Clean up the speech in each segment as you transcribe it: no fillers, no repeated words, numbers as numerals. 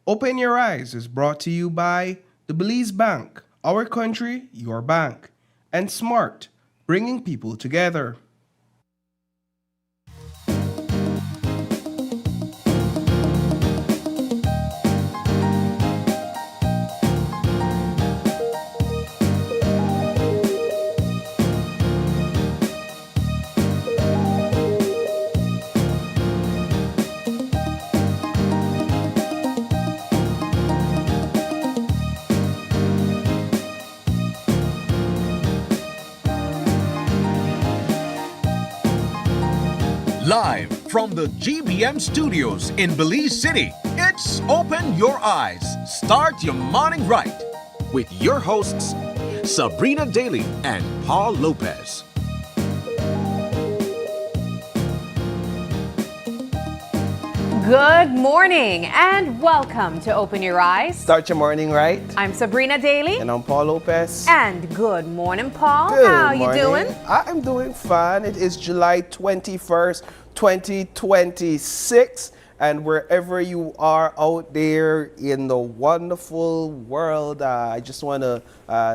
Open Your Eyes is brought to you by the Belize Bank, our country, your bank, and Smart, bringing people together. Live from the GBM studios in Belize City, it's Open Your Eyes. Start your morning right with your hosts, Sabrina Daly and Paul Lopez. Good morning and welcome to Open Your Eyes. Start your morning right. I'm Sabrina Daly. And I'm Paul Lopez. And good morning, Paul. Good How morning. you doing? I'm doing fine. It is July 21st, 2026. And wherever you are out there in the wonderful world, I just want to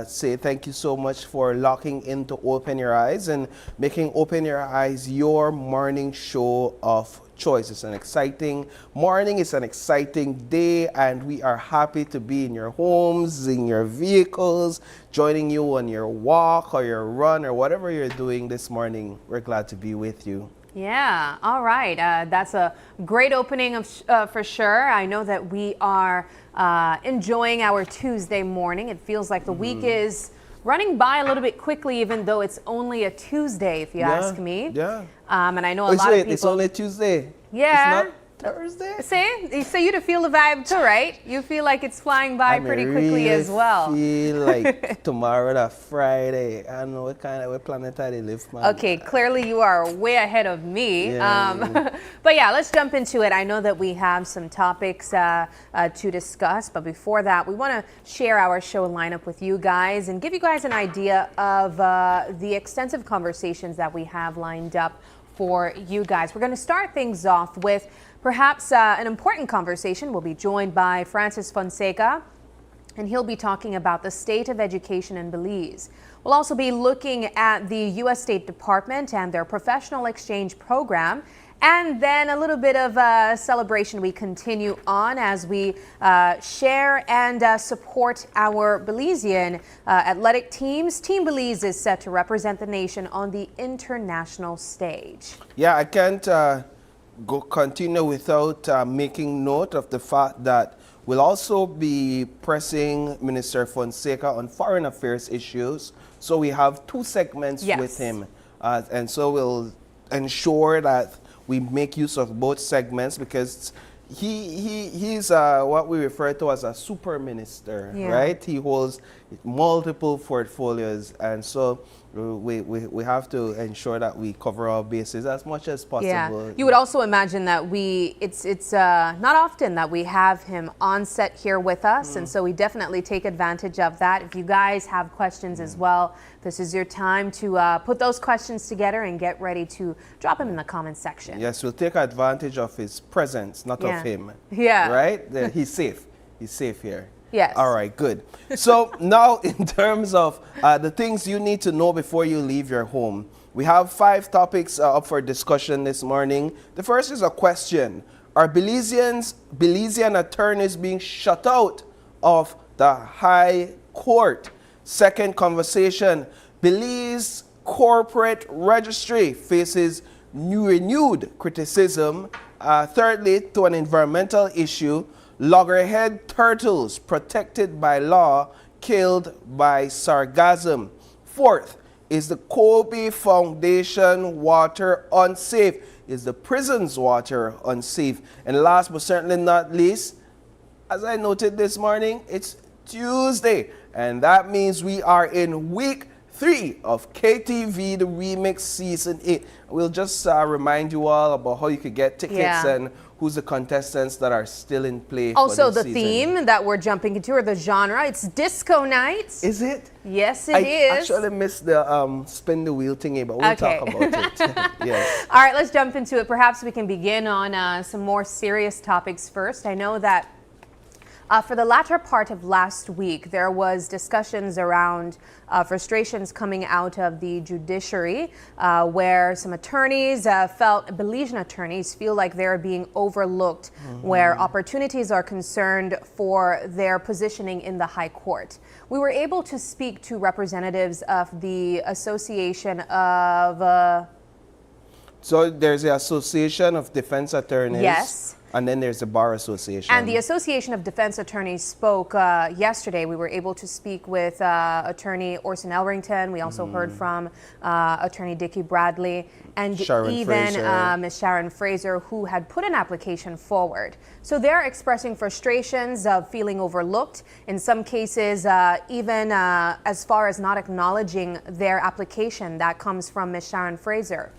say thank you so much for locking into Open Your Eyes and making Open Your Eyes your morning show of choice. It's an exciting morning, it's an exciting day, and we are happy to be in your homes, in your vehicles, joining you on your walk or your run or whatever you're doing this morning. We're glad to be with you. Yeah, all right. That's a great opening for sure. I know that we are enjoying our Tuesday morning. It feels like the week is running by a little bit quickly, even though it's only a Tuesday, if you ask me. Yeah. And I know a lot of people. It's only Tuesday. Yeah. It's not Thursday. So you to feel the vibe too, right? You feel like it's flying by pretty quickly as well. I feel like tomorrow, that Friday. I don't know what planet I live, man. Okay, clearly you are way ahead of me. Yeah. But yeah, let's jump into it. I know that we have some topics to discuss, but before that, we want to share our show lineup with you guys and give you guys an idea of the extensive conversations that we have lined up for you guys. We're going to start things off with perhaps an important conversation. We'll be joined by Francis Fonseca, and he'll be talking about the state of education in Belize. We'll also be looking at the U.S. State Department and their professional exchange program. And then a little bit of a celebration. We continue on as we share and support our Belizean athletic teams. Team Belize is set to represent the nation on the international stage. Yeah, I can't continue without making note of the fact that we'll also be pressing Minister Fonseca on foreign affairs issues. So we have two segments with him. And so we'll ensure that we make use of both segments because he's what we refer to as a super minister, right? He holds multiple portfolios, and so we have to ensure that we cover our bases as much as possible. Yeah. You would also imagine that it's not often that we have him on set here with us, and so we definitely take advantage of that. If you guys have questions as well, this is your time to put those questions together and get ready to drop them in the comments section. Yes, we'll take advantage of his presence, not of him. Yeah. Right? He's safe. He's safe here. Yes. All right, good. So now in terms of the things you need to know before you leave your home, we have 5 topics up for discussion this morning. The first is a question. Are Belizean attorneys being shut out of the High Court? Second conversation, Belize Corporate Registry faces renewed criticism. Thirdly, to an environmental issue, loggerhead turtles protected by law killed by sargassum. Fourth, is the Kobe Foundation water unsafe? Is the prison's water unsafe? And last but certainly not least, as I noted this morning, it's Tuesday, and that means we are in week 3 of KTV The Remix Season 8. We'll just remind you all about how you could get tickets and who's the contestants that are still in play. Also, for this the season. Theme that we're jumping into, or the genre, it's disco nights. Is it? Yes, it I is. actually missed the spin the wheel thingy, but we'll talk about it. Yes. All right, let's jump into it. Perhaps we can begin on some more serious topics first. I know that For the latter part of last week, there was discussions around frustrations coming out of the judiciary, where some attorneys Belizean attorneys feel like they're being overlooked, where opportunities are concerned for their positioning in the High Court. We were able to speak to representatives of the Association of... So there's the Association of Defense Attorneys. Yes. And then there's the Bar Association. And the Association of Defense Attorneys spoke yesterday. We were able to speak with Attorney Orson Elrington. We also heard from Attorney Dickie Bradley and even Ms. Sharon Fraser, who had put an application forward. So they're expressing frustrations of feeling overlooked. In some cases, even as far as not acknowledging their application. That comes from Ms. Sharon Fraser.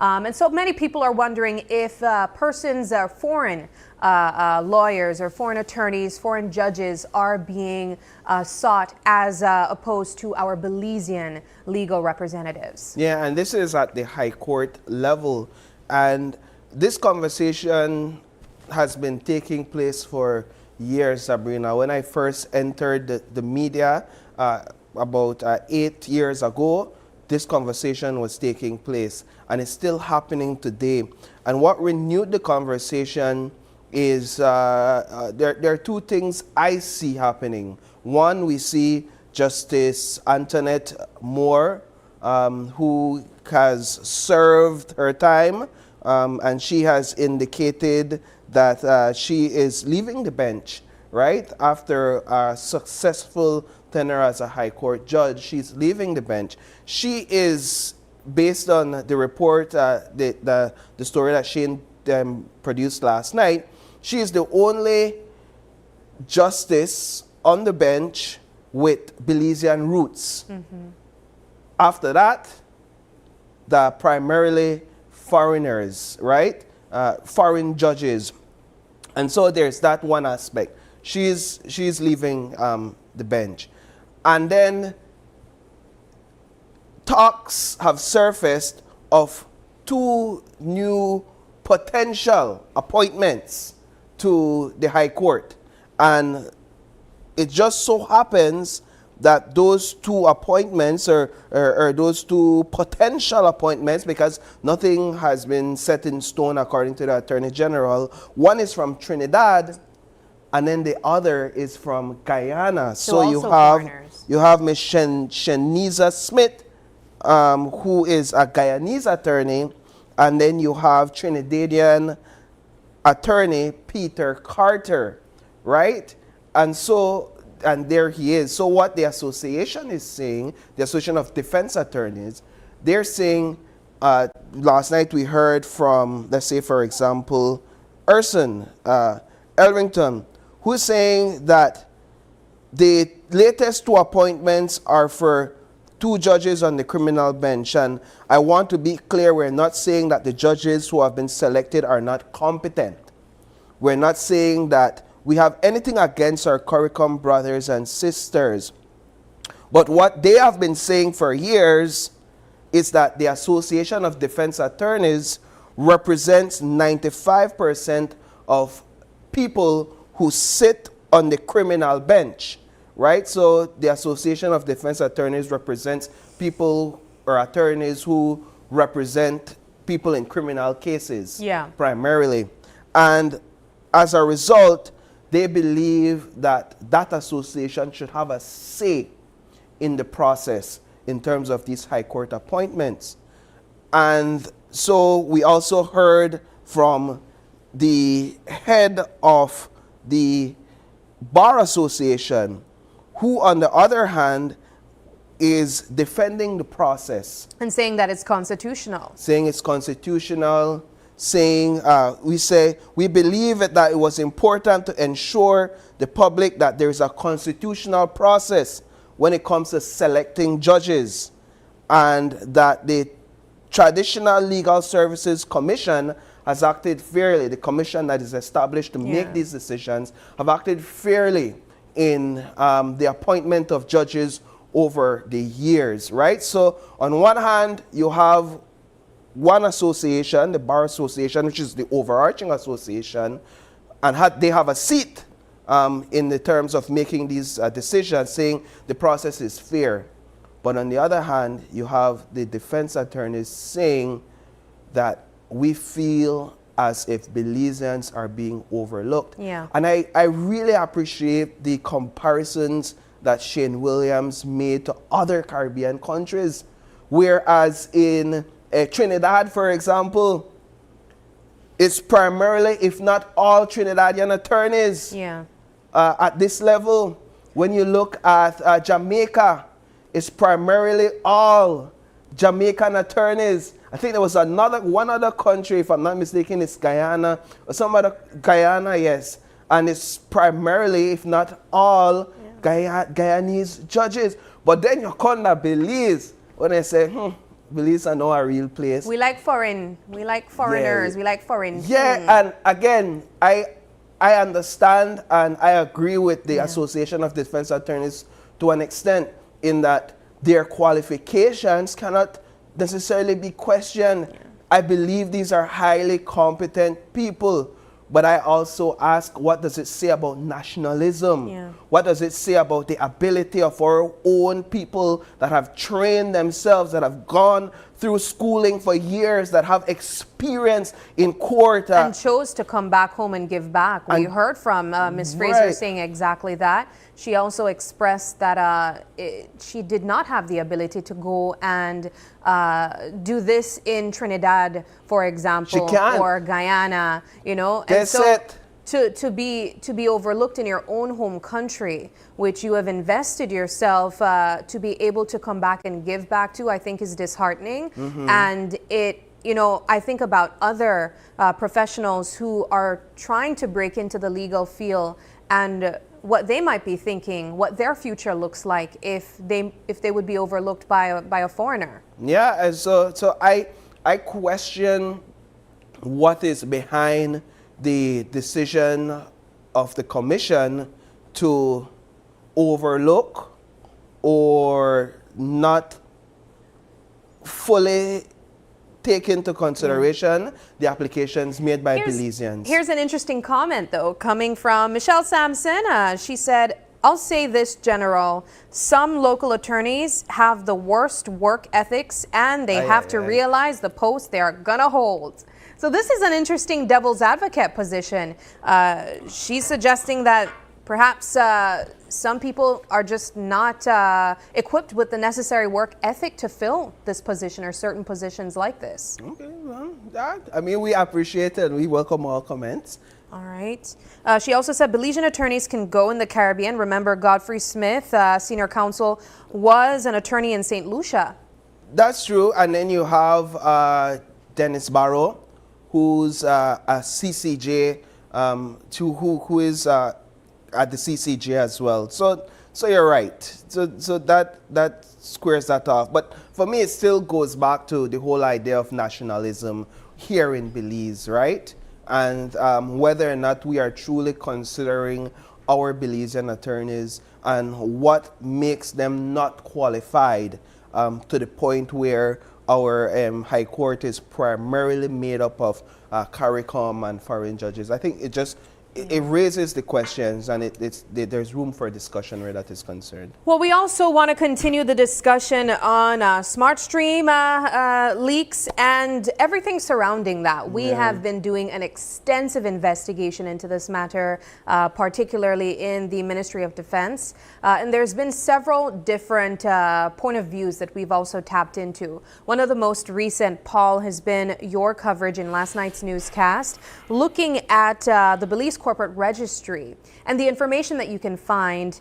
And so many people are wondering if persons, foreign lawyers or foreign attorneys, foreign judges are being sought as opposed to our Belizean legal representatives. Yeah, and this is at the High Court level. And this conversation has been taking place for years, Sabrina. When I first entered the media about 8 years ago, this conversation was taking place, and it's still happening today. And what renewed the conversation is there are two things I see happening. One, we see Justice Antoinette Moore, who has served her time, and she has indicated that she is leaving the bench, right? After a successful tenure as a High Court judge, she's leaving the bench. She is, based on the report, the story that Shane produced last night, she is the only justice on the bench with Belizean roots. After that, the primarily foreigners, right? Foreign judges. And so there's that one aspect. She's leaving the bench. And then talks have surfaced of two new potential appointments to the High Court. And it just so happens that those two appointments or those two potential appointments, because nothing has been set in stone according to the Attorney General, one is from Trinidad, and then the other is from Guyana. So you have Ms. Shaniza Smith, who is a Guyanese attorney, and then you have Trinidadian attorney Peter Carter, right? And there he is. So what the association is saying, the Association of Defense Attorneys, they're saying, last night we heard from, let's say for example, Orson Elrington, who's saying that the latest two appointments are for two judges on the criminal bench. And I want to be clear, we're not saying that the judges who have been selected are not competent. We're not saying that we have anything against our CORICOM brothers and sisters. But what they have been saying for years is that the Association of Defense Attorneys represents 95% of people who sit on the criminal bench, right? So the Association of Defense Attorneys represents people or attorneys who represent people in criminal cases, primarily. And as a result, they believe that that association should have a say in the process in terms of these High Court appointments. And so we also heard from the head of the Bar Association, who on the other hand is defending the process. And saying that it's constitutional. Saying it's constitutional, saying, we believe that it was important to ensure the public that there is a constitutional process when it comes to selecting judges, and that the Traditional Legal Services Commission has acted fairly. The commission that is established to make these decisions have acted fairly in the appointment of judges over the years, right? So on one hand, you have one association, the Bar Association, which is the overarching association, and they have a seat in the terms of making these decisions, saying the process is fair. But on the other hand, you have the defense attorneys saying that we feel as if Belizeans are being overlooked. Yeah. And I really appreciate the comparisons that Shane Williams made to other Caribbean countries. Whereas in Trinidad, for example, it's primarily, if not all, Trinidadian attorneys at this level. When you look at Jamaica, it's primarily all Jamaican attorneys. I think there was one other country, if I'm not mistaken, it's Guyana, or some other, Guyana, yes. And it's primarily, if not all, Guyanese judges. But then you come to Belize, when they say, Belize are not a real place. We like foreigners, we like foreign. Yeah, and again, I understand and I agree with the Association of Defense Attorneys to an extent, in that their qualifications cannot necessarily be questioned. I believe these are highly competent people, but I also ask, what does it say about nationalism? What does it say about the ability of our own people that have trained themselves, that have gone through schooling for years, that have experience in court? And chose to come back home and give back. We heard from Ms. Fraser saying exactly that. She also expressed that she did not have the ability to go and do this in Trinidad, for example, or Guyana, you know. And so to be overlooked in your own home country, which you have invested yourself to be able to come back and give back to, I think is disheartening. And it, you know, I think about other professionals who are trying to break into the legal field and what they might be thinking, what their future looks like if they would be overlooked by a foreigner. Yeah, and so I question what is behind the decision of the commission to overlook or not fully take into consideration the applications made by Belizeans. Here's an interesting comment, though, coming from Michelle Sampson. She said, I'll say this, General. Some local attorneys have the worst work ethics, and they have to realize the post they are going to hold. So this is an interesting devil's advocate position. She's suggesting that perhaps some people are just not equipped with the necessary work ethic to fill this position or certain positions like this. Okay, well, I mean, we appreciate it and we welcome all comments. All right. She also said Belizean attorneys can go in the Caribbean. Remember, Godfrey Smith, senior counsel, was an attorney in St. Lucia. That's true. And then you have Dennis Barrow, who's a CCJ, who is at the CCJ as well. So you're right. So that squares that off. But for me, it still goes back to the whole idea of nationalism here in Belize, right? And whether or not we are truly considering our Belizean attorneys and what makes them not qualified to the point where our High Court is primarily made up of CARICOM and foreign judges. I think it raises the questions, and there's room for discussion where that is concerned. Well, we also want to continue the discussion on SmartStream leaks and everything surrounding that. We have been doing an extensive investigation into this matter, particularly in the Ministry of Defense. And there's been several different point of views that we've also tapped into. One of the most recent, Paul, has been your coverage in last night's newscast, looking at the Belize Corporate Registry and the information that you can find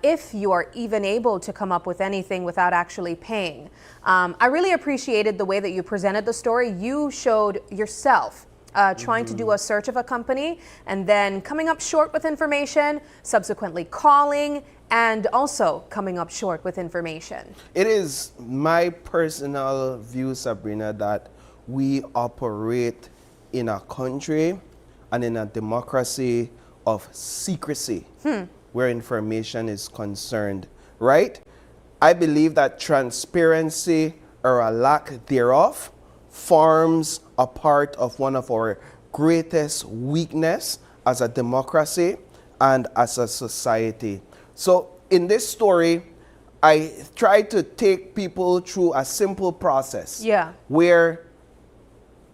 if you are even able to come up with anything without actually paying. I really appreciated the way that you presented the story. You showed yourself trying to do a search of a company and then coming up short with information, subsequently calling, and also coming up short with information. It is my personal view, Sabrina, that we operate in a country and in a democracy of secrecy where information is concerned, right? I believe that transparency or a lack thereof forms a part of one of our greatest weakness as a democracy. and as a society. So in this story, I try to take people through a simple process. Yeah. Where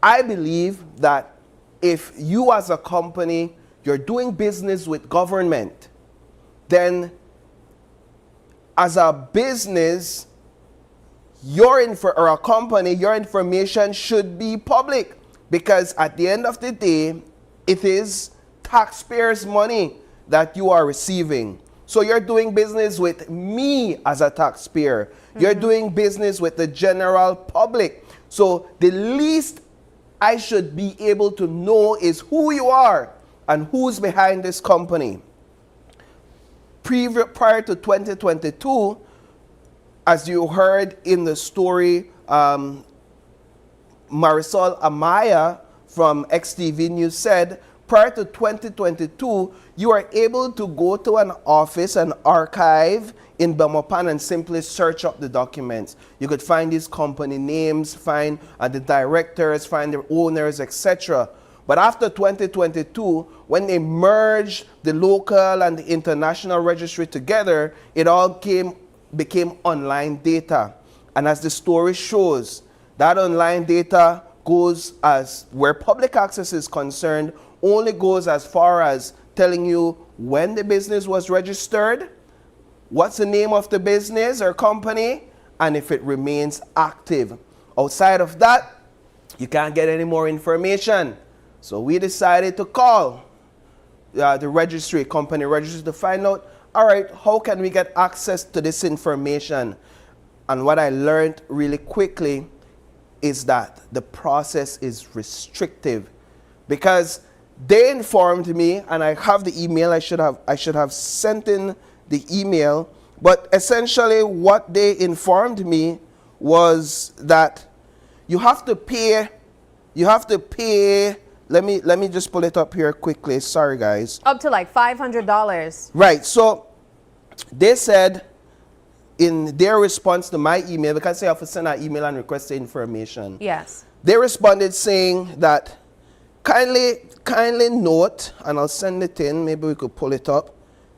I believe that if you as a company, you're doing business with government, then as a business, or a company, your information should be public, because at the end of the day, it is taxpayers' money that you are receiving. So you're doing business with me as a taxpayer. You're doing business with the general public. So the least I should be able to know is who you are and who's behind this company. Prior to 2022, as you heard in the story, Marisol Amaya from XTV News said, prior to 2022, you are able to go to an office, an archive in Belmopan and simply search up the documents. You could find these company names, find the directors, find the owners, etc. But after 2022, when they merged the local and the international registry together, it all became online data. And as the story shows, that online data goes, as where public access is concerned, only goes as far as telling you when the business was registered, what's the name of the business or company, and if it remains active. Outside of that, you can't get any more information. So we decided to call the company registry to find out, all right, how can we get access to this information? And what I learned really quickly is that the process is restrictive, because they informed me, and I have the email, I should have sent in the email, but essentially what they informed me was that you have to pay, let me just pull it up here quickly, sorry guys. Up to like $500. Right, so they said in their response to my email, because they have to send an email and request the information. Yes. They responded saying that kindly note, and I'll send it in, maybe we could pull it up.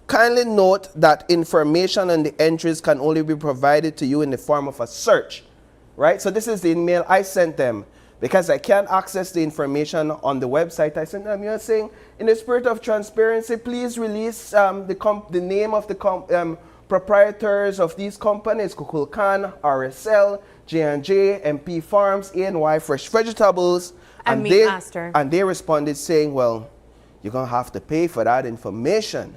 Kindly note that information on the entries can only be provided to you in the form of a search, right? So this is the email I sent them. Because I can't access the information on the website, I sent them, you're saying, in the spirit of transparency, please release the name of the proprietors of these companies, Kukulkan, RSL, J&J, MP Farms, A&Y Fresh Vegetables. And Meat Master. And they responded saying, well, you're going to have to pay for that information.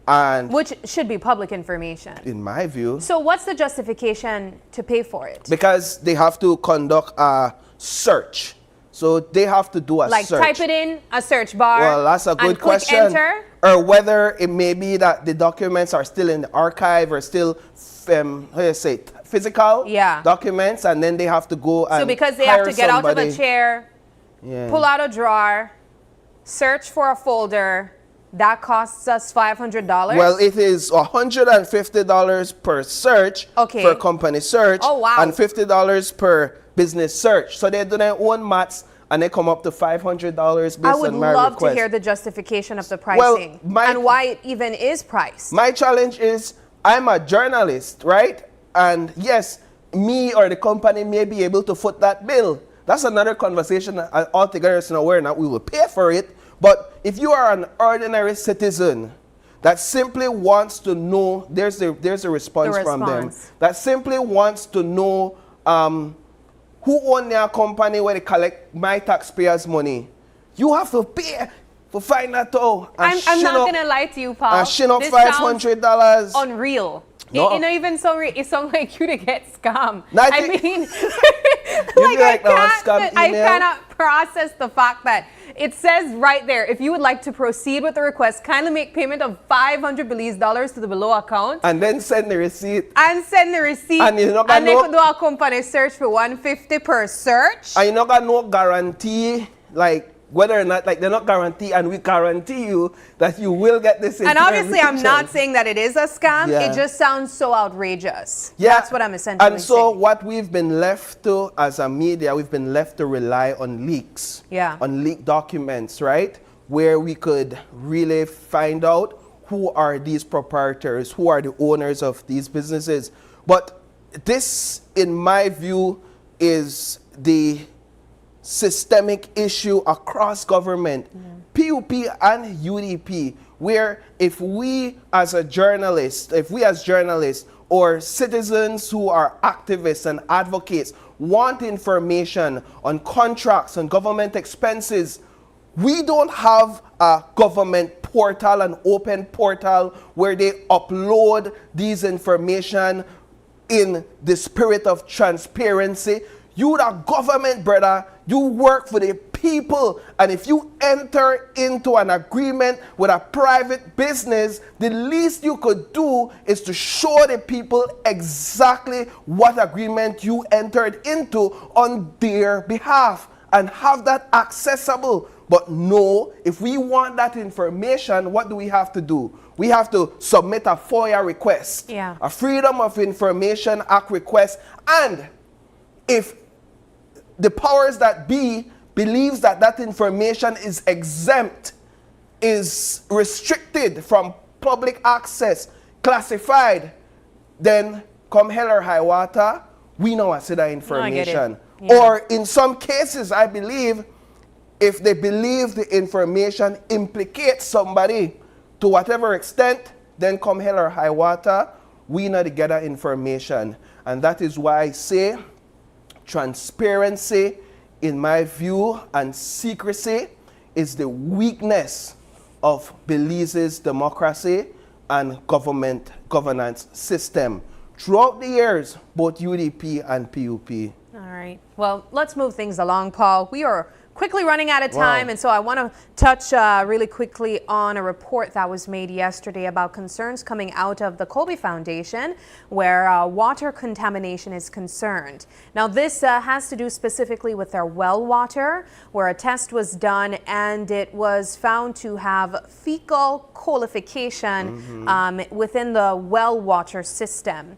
And which should be public information. In my view. So what's the justification to pay for it? Because they have to conduct a search. So they have to do a search. Like type it in a search bar. Well, that's a good question. Enter. Or whether it may be that the documents are still in the archive or still, physical documents, and then they have to go and so because they have to get out of a chair, pull out a drawer, search for a folder, that costs us $500? Well, it is $150 per search for company search. Oh, wow. And $50 per business search. So they do their own maths and they come up to $500 based on my request. I would love to hear the justification of the pricing and why it even is priced. My challenge is I'm a journalist, right? And yes, me or the company may be able to foot that bill. That's another conversation altogether. It's not whether or not we will pay for it. But if you are an ordinary citizen that simply wants to know, there's a response from them, that simply wants to know who own their company where they collect my taxpayers' money, you have to pay to find that out. I'm not going to lie to you, Paul. And shin up $500. Unreal. No. It not even so it sounds like you to get scammed. I mean, I cannot process the fact that it says right there, if you would like to proceed with the request, kindly make payment of 500 Belize dollars to the below account. And then send the receipt. And send the receipt. And you they could do a company search for $150 per search. And you not got no guarantee, like, whether or not, like, they're not guarantee, and we guarantee you that you will get this information. And obviously, I'm not saying that it is a scam. Yeah. It just sounds so outrageous. Yeah. That's what I'm essentially And so saying. what we've been left to, as a media, we've been left to rely on leaks. Yeah. On leaked documents, right? where we could really find out who are these proprietors, who are the owners of these businesses. But this, in my view, is the systemic issue across government, PUP and UDP, where if we as journalists or citizens who are activists and advocates want information on contracts and government expenses, we don't have a government portal, an open portal where they upload these information in the spirit of transparency. You the government, brother. You work for the people. And if you enter into an agreement with a private business, the least you could do is to show the people exactly what agreement you entered into on their behalf and have that accessible. But no, if we want that information, what do we have to do? We have to submit a FOIA request, a Freedom of Information Act request. And if the powers that be believes that that information is exempt, is restricted from public access, classified, then come hell or high water, we know I see that information. Or in some cases, I believe, if they believe the information implicates somebody to whatever extent, then come hell or high water, we know to get that information. And that is why I say transparency, in my view, and secrecy is the weakness of Belize's democracy and governance system. Throughout the years, both UDP and PUP. All right. Well, let's move things along, Paul. We are quickly running out of time, and so I want to touch really quickly on a report that was made yesterday about concerns coming out of the Kobe Foundation where water contamination is concerned. Now, this has to do specifically with their well water, where a test was done and it was found to have fecal colification within the well water system.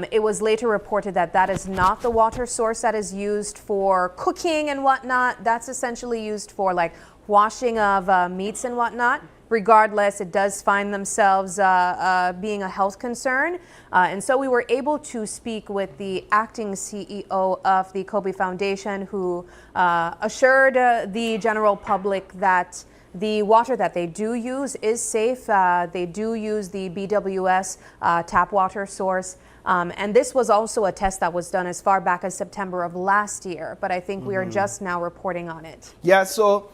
It was later reported that that is not the water source that is used for cooking and whatnot. That's essentially used for like washing of meats and whatnot. Regardless, it does find themselves being a health concern. And so we were able to speak with the acting CEO of the Kobe Foundation, who assured the general public that the water that they do use is safe. They do use the BWS tap water source. And this was also a test that was done as far back as September of last year, but I think we are just now reporting on it. Yeah, so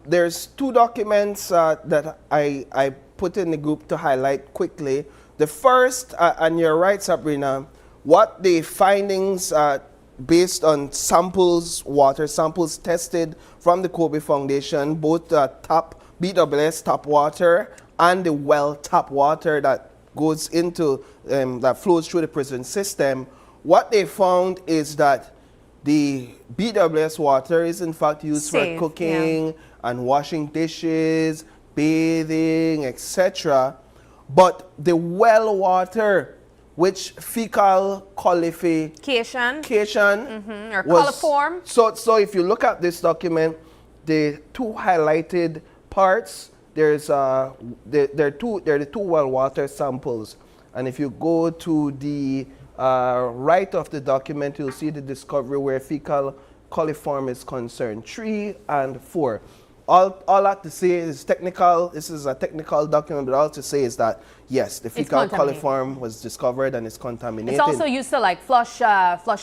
there's two documents that I put in the group to highlight quickly. The first, and you're right, Sabrina, what the findings based on samples, water samples tested from the Kobe Foundation, both BWS tap water and the well tap water that goes into, that flows through the prison system, what they found is that the BWS water is in fact used for cooking and washing dishes, bathing, etc. But the well water, which fecal colification or coliform. So if you look at this document, the two highlighted parts, there's there are the two well water samples, and if you go to the right of the document, you'll see the discovery where fecal coliform is concerned, 3 and 4. All that to say is technical. This is a technical document, but all to say is that yes, the fecal coliform was discovered and it's contaminated. It's also used to like flush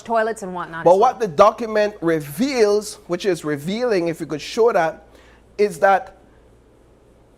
toilets and whatnot. But what the document reveals, which is revealing, if you could show that, is that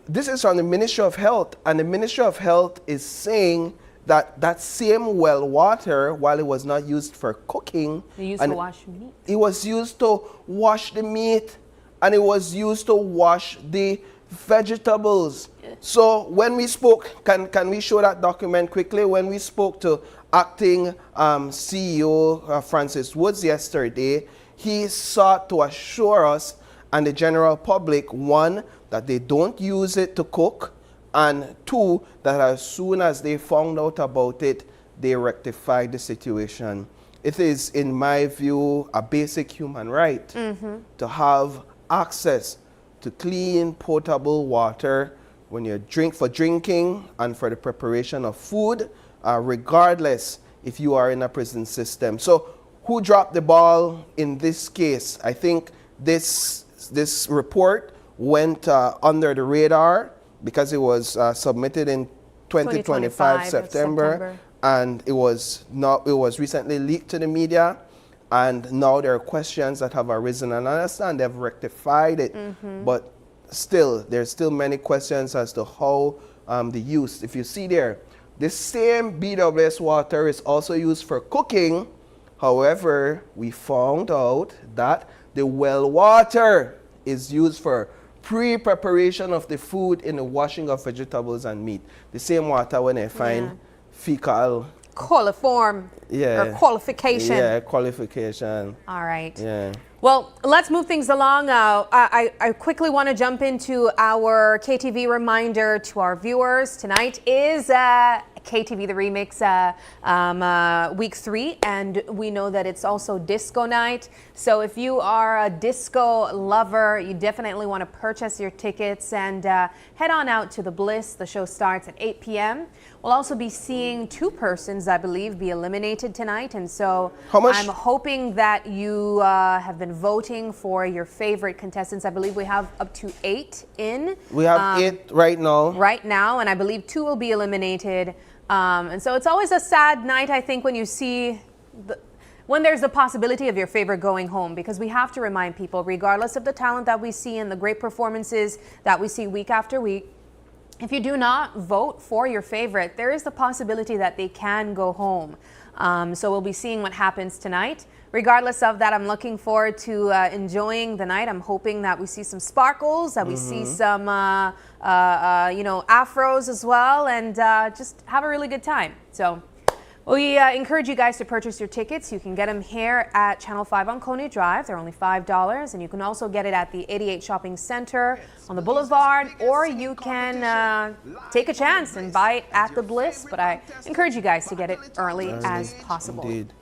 this is from the Ministry of Health, and the Ministry of Health is saying that that same well water, while it was not used for cooking, used to wash meat. It was used to wash the meat, and it was used to wash the vegetables. So when we spoke, can we show that document quickly? When we spoke to acting CEO Francis Woods yesterday, he sought to assure us and the general public, one, that they don't use it to cook, and two, that as soon as they found out about it, they rectified the situation. It is, in my view, a basic human right to have access to clean, potable water when you drink for drinking and for the preparation of food, regardless if you are in a prison system. So who dropped the ball in this case? I think this report went under the radar because it was submitted in 2025 September, and it was recently leaked to the media, and now there are questions that have arisen, and I understand they've rectified it, but still there's still many questions as to how the use. If you see there, the same BWS water is also used for cooking. However, we found out that the well water is used for pre-preparation of the food in the washing of vegetables and meat. The same water when I find fecal coliform or qualification. Yeah, qualification. All right. Yeah. Well, let's move things along. I quickly want to jump into our KTV reminder to our viewers. Tonight is KTV The Remix week 3, and we know that it's also disco night. So if you are a disco lover, you definitely want to purchase your tickets and head on out to the Bliss. The show starts at 8 p.m. We'll also be seeing 2 persons, I believe, be eliminated tonight, and so I'm hoping that you have been voting for your favorite contestants. I believe we have up to 8 in. We have 8 right now. Right now, and I believe 2 will be eliminated. And so it's always a sad night, I think, when you see when there's a possibility of your favorite going home, because we have to remind people, regardless of the talent that we see and the great performances that we see week after week, if you do not vote for your favorite, there is the possibility that they can go home. So we'll be seeing what happens tonight. Regardless of that, I'm looking forward to enjoying the night. I'm hoping that we see some sparkles, that we see some, afros as well, and just have a really good time. So we encourage you guys to purchase your tickets. You can get them here at Channel 5 on Coney Drive. They're only $5, and you can also get it at the 88 Shopping Center on the Boulevard, or you can take a chance and buy it at the Bliss. But I encourage you guys to get it early as possible. Indeed.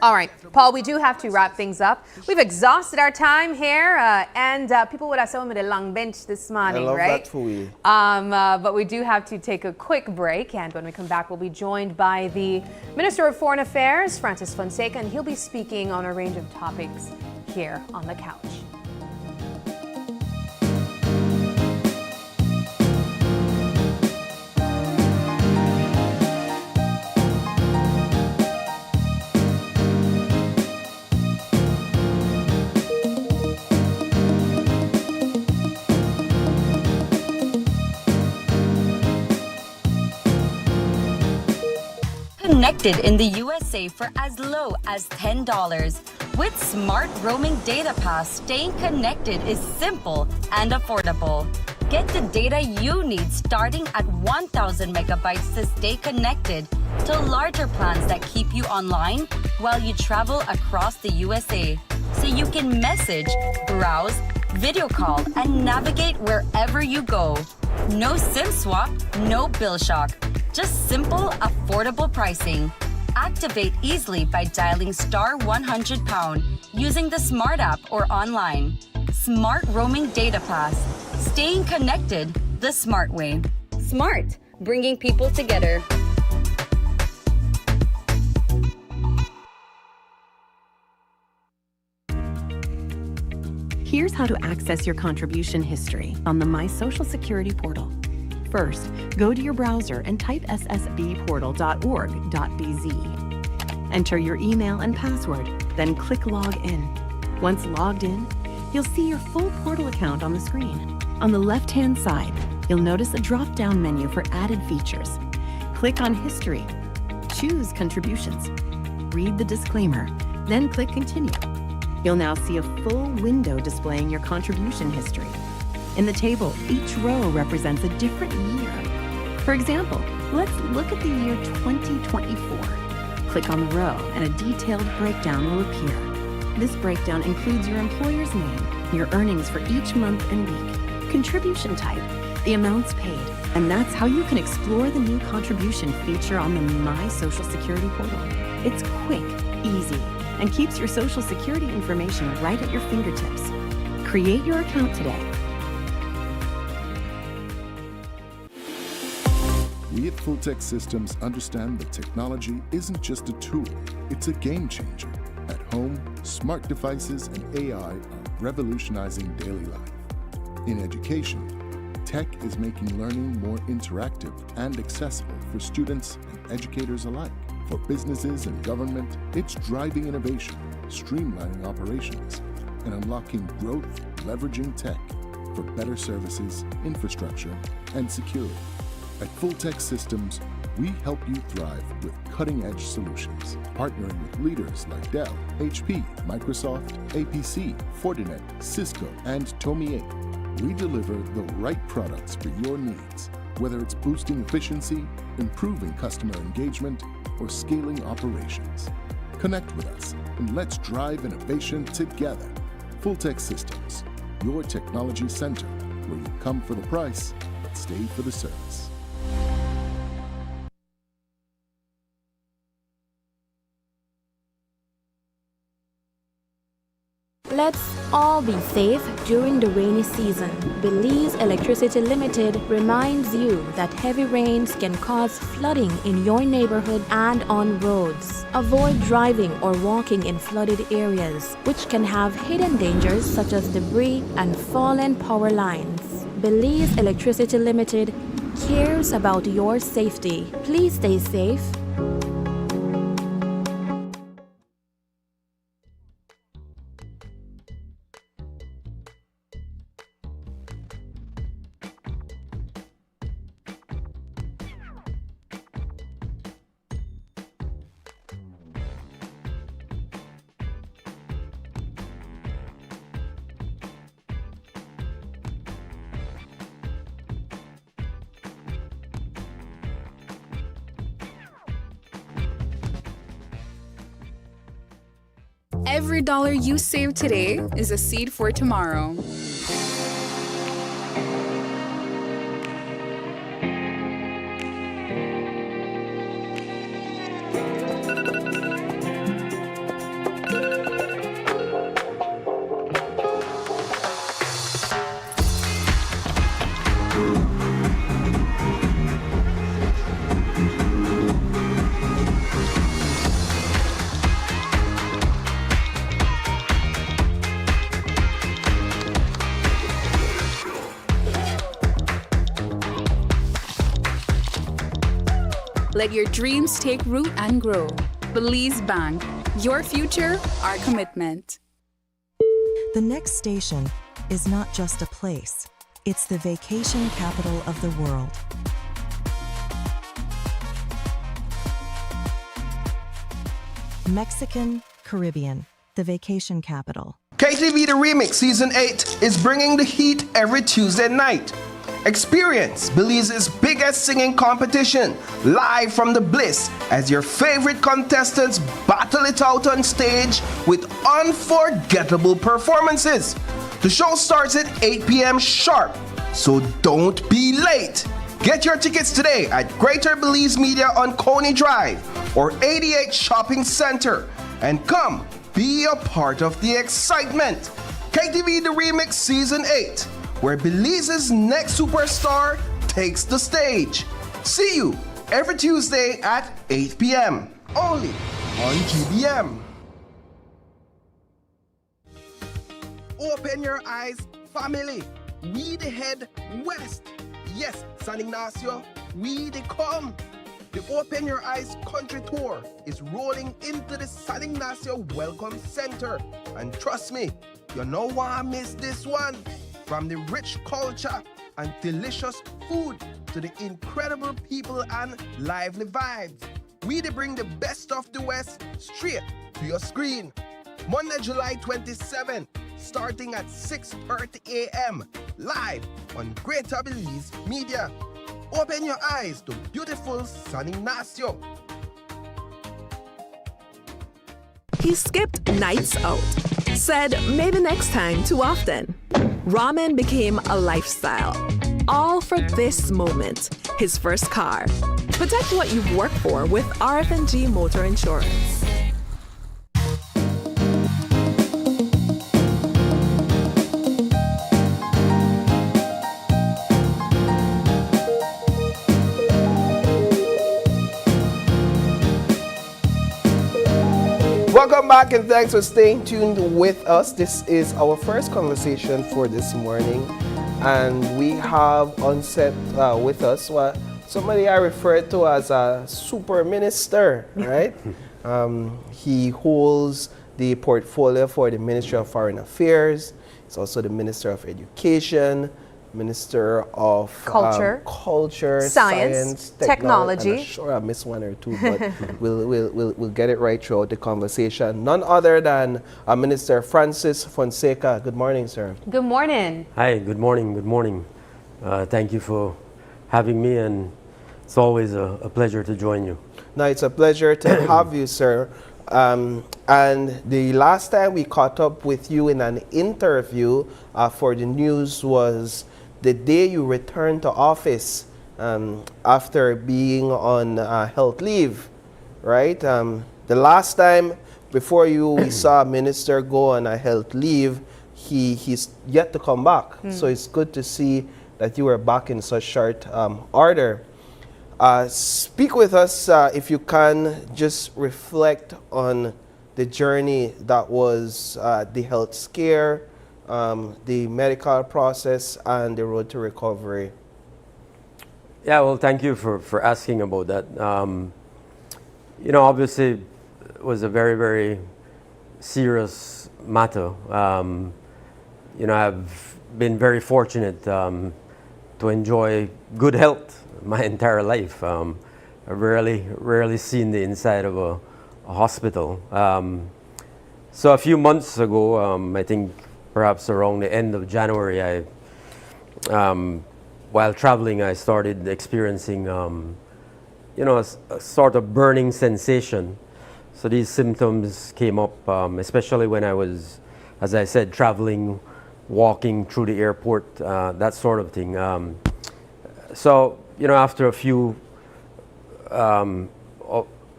All right, Paul, we do have to wrap things up. We've exhausted our time here, and people would have said with a long bench this morning, I love right? that for you. But we do have to take a quick break, and when we come back, we'll be joined by the Minister of Foreign Affairs, Francis Fonseca, and he'll be speaking on a range of topics here on the couch. Connected in the USA for as low as $10. With Smart Roaming Data Pass, staying connected is simple and affordable. Get the data you need starting at 1,000 megabytes to stay connected, to larger plans that keep you online while you travel across the USA, so you can message, browse, video call, and navigate wherever you go. No SIM swap, no bill shock. Just simple, affordable pricing. Activate easily by dialing *100# using the Smart app or online. Smart Roaming Data Pass. Staying connected the smart way. Smart, bringing people together. Here's how to access your contribution history on the My Social Security portal. First, go to your browser and type ssbportal.org.bz. Enter your email and password, then click Log In. Once logged in, you'll see your full portal account on the screen. On the left-hand side, you'll notice a drop-down menu for added features. Click on History. Choose Contributions. Read the disclaimer, then click Continue. You'll now see a full window displaying your contribution history. In the table, each row represents a different year. For example, let's look at the year 2024. Click on the row and a detailed breakdown will appear. This breakdown includes your employer's name, your earnings for each month and week, contribution type, the amounts paid, and that's how you can explore the new contribution feature on the My Social Security portal. It's quick, easy, and keeps your Social Security information right at your fingertips. Create your account today. We at Fulltech Systems understand that technology isn't just a tool, it's a game changer. At home, smart devices and AI are revolutionizing daily life. In education, tech is making learning more interactive and accessible for students and educators alike. For businesses and government, it's driving innovation, streamlining operations, and unlocking growth, leveraging tech for better services, infrastructure, and security. At Fulltech Systems, we help you thrive with cutting-edge solutions, partnering with leaders like Dell, HP, Microsoft, APC, Fortinet, Cisco, and Tomie. We deliver the right products for your needs, whether it's boosting efficiency, improving customer engagement, or scaling operations. Connect with us and let's drive innovation together. Fulltech Systems, your technology center, where you come for the price, but stay for the service. Let's all be safe during the rainy season. Belize Electricity Limited reminds you that heavy rains can cause flooding in your neighborhood and on roads. Avoid driving or walking in flooded areas, which can have hidden dangers such as debris and fallen power lines. Belize Electricity Limited cares about your safety. Please stay safe. Every dollar you save today is a seed for tomorrow. Let your dreams take root and grow. Belize Bank, your future, our commitment. The next station is not just a place, it's the vacation capital of the world. Mexican Caribbean, the vacation capital. KTV The Remix Season 8 is bringing the heat every Tuesday night. Experience Belize's biggest singing competition live from the Bliss as your favorite contestants battle it out on stage with unforgettable performances. The show starts at 8 p.m. sharp, so don't be late. Get your tickets today at Greater Belize Media on Coney Drive or 88 Shopping Center and come be a part of the excitement. KTV The Remix Season 8, where Belize's next superstar takes the stage. See you every Tuesday at 8 p.m. only on GBM. Open your eyes, family. We the head west. Yes, San Ignacio, we the come. The Open Your Eyes Country Tour is rolling into the San Ignacio Welcome Center. And trust me, you don't want to miss this one. From the rich culture and delicious food to the incredible people and lively vibes, we bring the best of the West straight to your screen. Monday, July 27, starting at 6:30 a.m. live on Greater Belize Media. Open your eyes to beautiful San Ignacio. He skipped nights out, said maybe next time too often. Ramen became a lifestyle, all for this moment, his first car. Protect what you've worked for with RF&G Motor Insurance. Welcome back and thanks for staying tuned with us. This is our first conversation for this morning, and we have on set with us somebody I refer to as a super minister, right? He holds the portfolio for the Ministry of Foreign Affairs. He's also the Minister of Education, Minister of Culture, Science, Technology. I'm sure I missed one or two, but we'll get it right throughout the conversation. None other than Minister Francis Fonseca. Good morning, sir. Good morning. Hi, good morning, good morning. Thank you for having me, and it's always a pleasure to join you. No, it's a pleasure to have you, sir. And the last time we caught up with you in an interview for the news was the day you returned to office after being on health leave, right? The last time before we saw a minister go on a health leave, he's yet to come back. So it's good to see that you were back in such short order. Speak with us, if you can, just reflect on the journey that was the health scare, the medical process, and the road to recovery. Yeah, well, thank you for asking about that. Obviously, it was a very, very serious matter. I've been very fortunate to enjoy good health my entire life. I've rarely seen the inside of a hospital. So a few months ago, I think perhaps around the end of January, while traveling, I started experiencing, a sort of burning sensation. So these symptoms came up, especially when I was, as I said, traveling, walking through the airport, that sort of thing. So, after a few,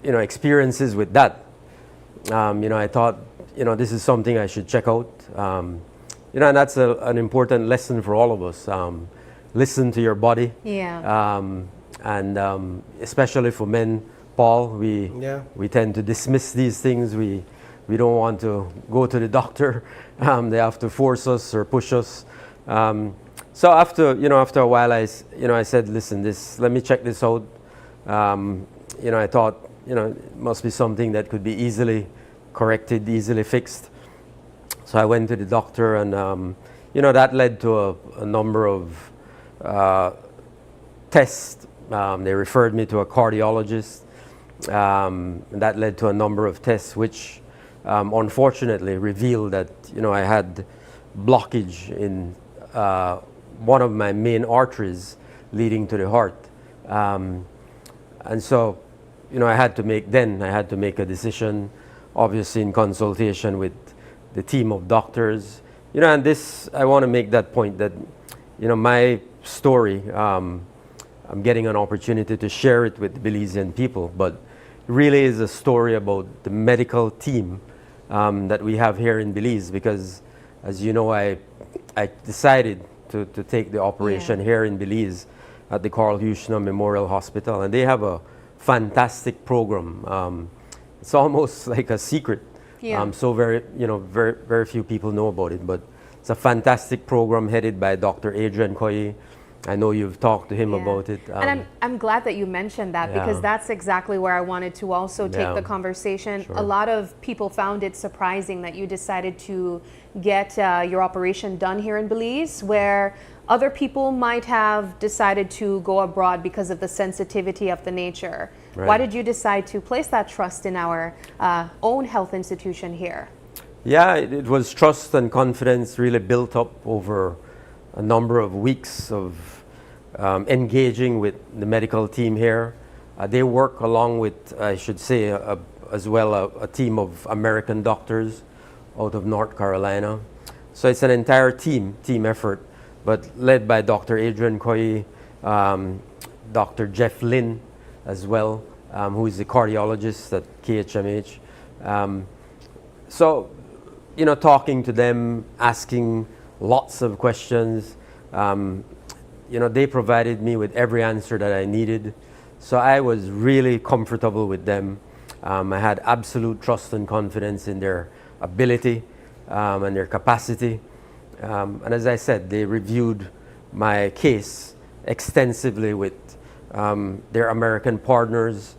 experiences with that, I thought, this is something I should check out. And that's an important lesson for all of us. Listen to your body. Yeah. And especially for men, Paul, we tend to dismiss these things. We don't want to go to the doctor. They have to force us or push us. So after a while, I said, listen, let me check this out. I thought, it must be something that could be easily corrected, easily fixed. So I went to the doctor, and that led to a number of tests. They referred me to a cardiologist. That led to a number of tests, which unfortunately revealed that I had blockage in one of my main arteries leading to the heart. And so, I had to make a decision, obviously in consultation with the team of doctors. And this, I want to make that point that, my story, I'm getting an opportunity to share it with the Belizean people, but really is a story about the medical team that we have here in Belize, because as you know, I decided to take the operation here in Belize at the Carl Hushna Memorial Hospital, and they have a fantastic program. It's almost like a secret. So very few people know about it, but it's a fantastic program headed by Dr. Adrian Koyi. I know you've talked to him about it. And I'm glad that you mentioned that, because that's exactly where I wanted to also take the conversation. Sure. A lot of people found it surprising that you decided to get your operation done here in Belize, where other people might have decided to go abroad because of the sensitivity of the nature. Right. Why did you decide to place that trust in our own health institution here? Yeah, it was trust and confidence really built up over a number of weeks of engaging with the medical team here. They work along with, I should say, as well a team of American doctors out of North Carolina. So it's an entire team effort, but led by Dr. Adrian Koyi, Dr. Jeff Lynn as well, who is the cardiologist at KHMH. So, talking to them, asking lots of questions. They provided me with every answer that I needed. So I was really comfortable with them. I had absolute trust and confidence in their ability and their capacity. And as I said, they reviewed my case extensively with their American partners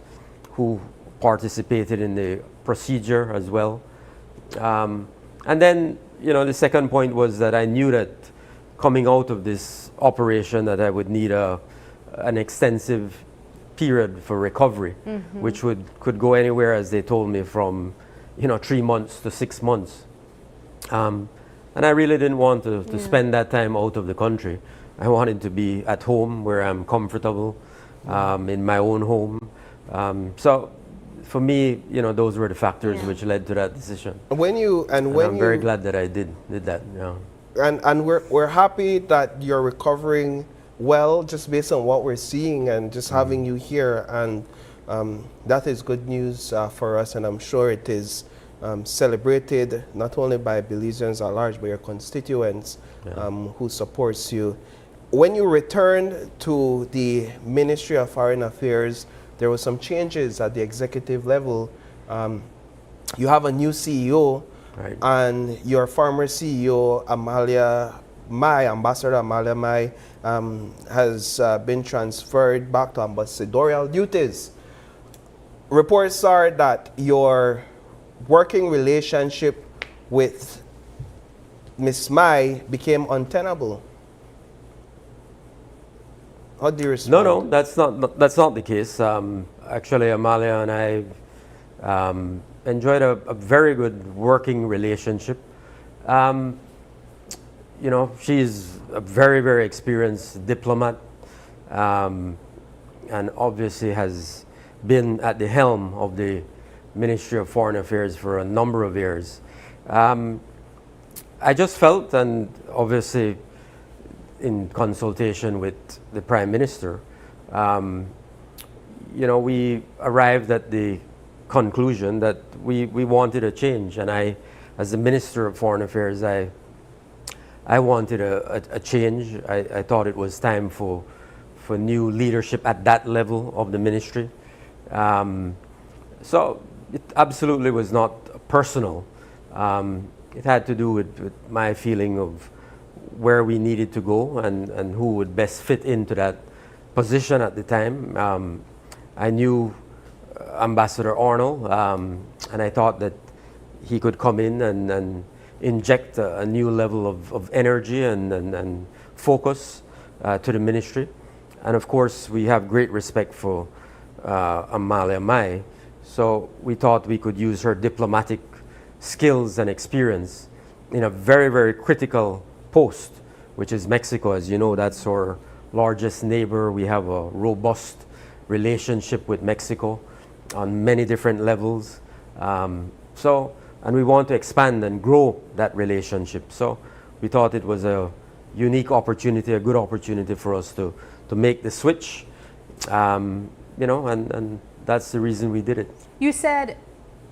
who participated in the procedure as well. And then, the second point was that I knew that coming out of this operation that I would need an extensive period for recovery, which could go anywhere, as they told me, from 3 months to 6 months. And I really didn't want to spend that time out of the country. I wanted to be at home where I'm comfortable, in my own home. So for me, those were the factors which led to that decision. I'm very glad that I did that. And we're happy that you're recovering well, just based on what we're seeing and just having you here, and that is good news for us, and I'm sure it is celebrated not only by Belizeans at large, but your constituents who supports you. When you returned to the Ministry of Foreign Affairs, there were some changes at the executive level. You have a new CEO, right, and your former CEO, Ambassador Amalia Mai, has been transferred back to ambassadorial duties. Reports are that your working relationship with Ms. Mai became untenable. How do you respond? No, that's not the case. Actually, Amalia and I enjoyed a very good working relationship. She's a very, very experienced diplomat, and obviously has been at the helm of the Ministry of Foreign Affairs for a number of years. I just felt, and obviously in consultation with the Prime Minister, we arrived at the conclusion that we wanted a change. And I, as the Minister of Foreign Affairs, I wanted a change. I thought it was time for new leadership at that level of the ministry. So it absolutely was not personal. It had to do with my feeling of where we needed to go and who would best fit into that position at the time. I knew Ambassador Arnold, and I thought that he could come in and inject a new level of energy and focus to the ministry. And of course, we have great respect for Amalia Mai, so we thought we could use her diplomatic skills and experience in a very, very critical post, which is Mexico. As you know, that's our largest neighbor. We have a robust relationship with Mexico on many different levels. And we want to expand and grow that relationship. So we thought it was a unique opportunity, a good opportunity for us to make the switch, and that's the reason we did it. You said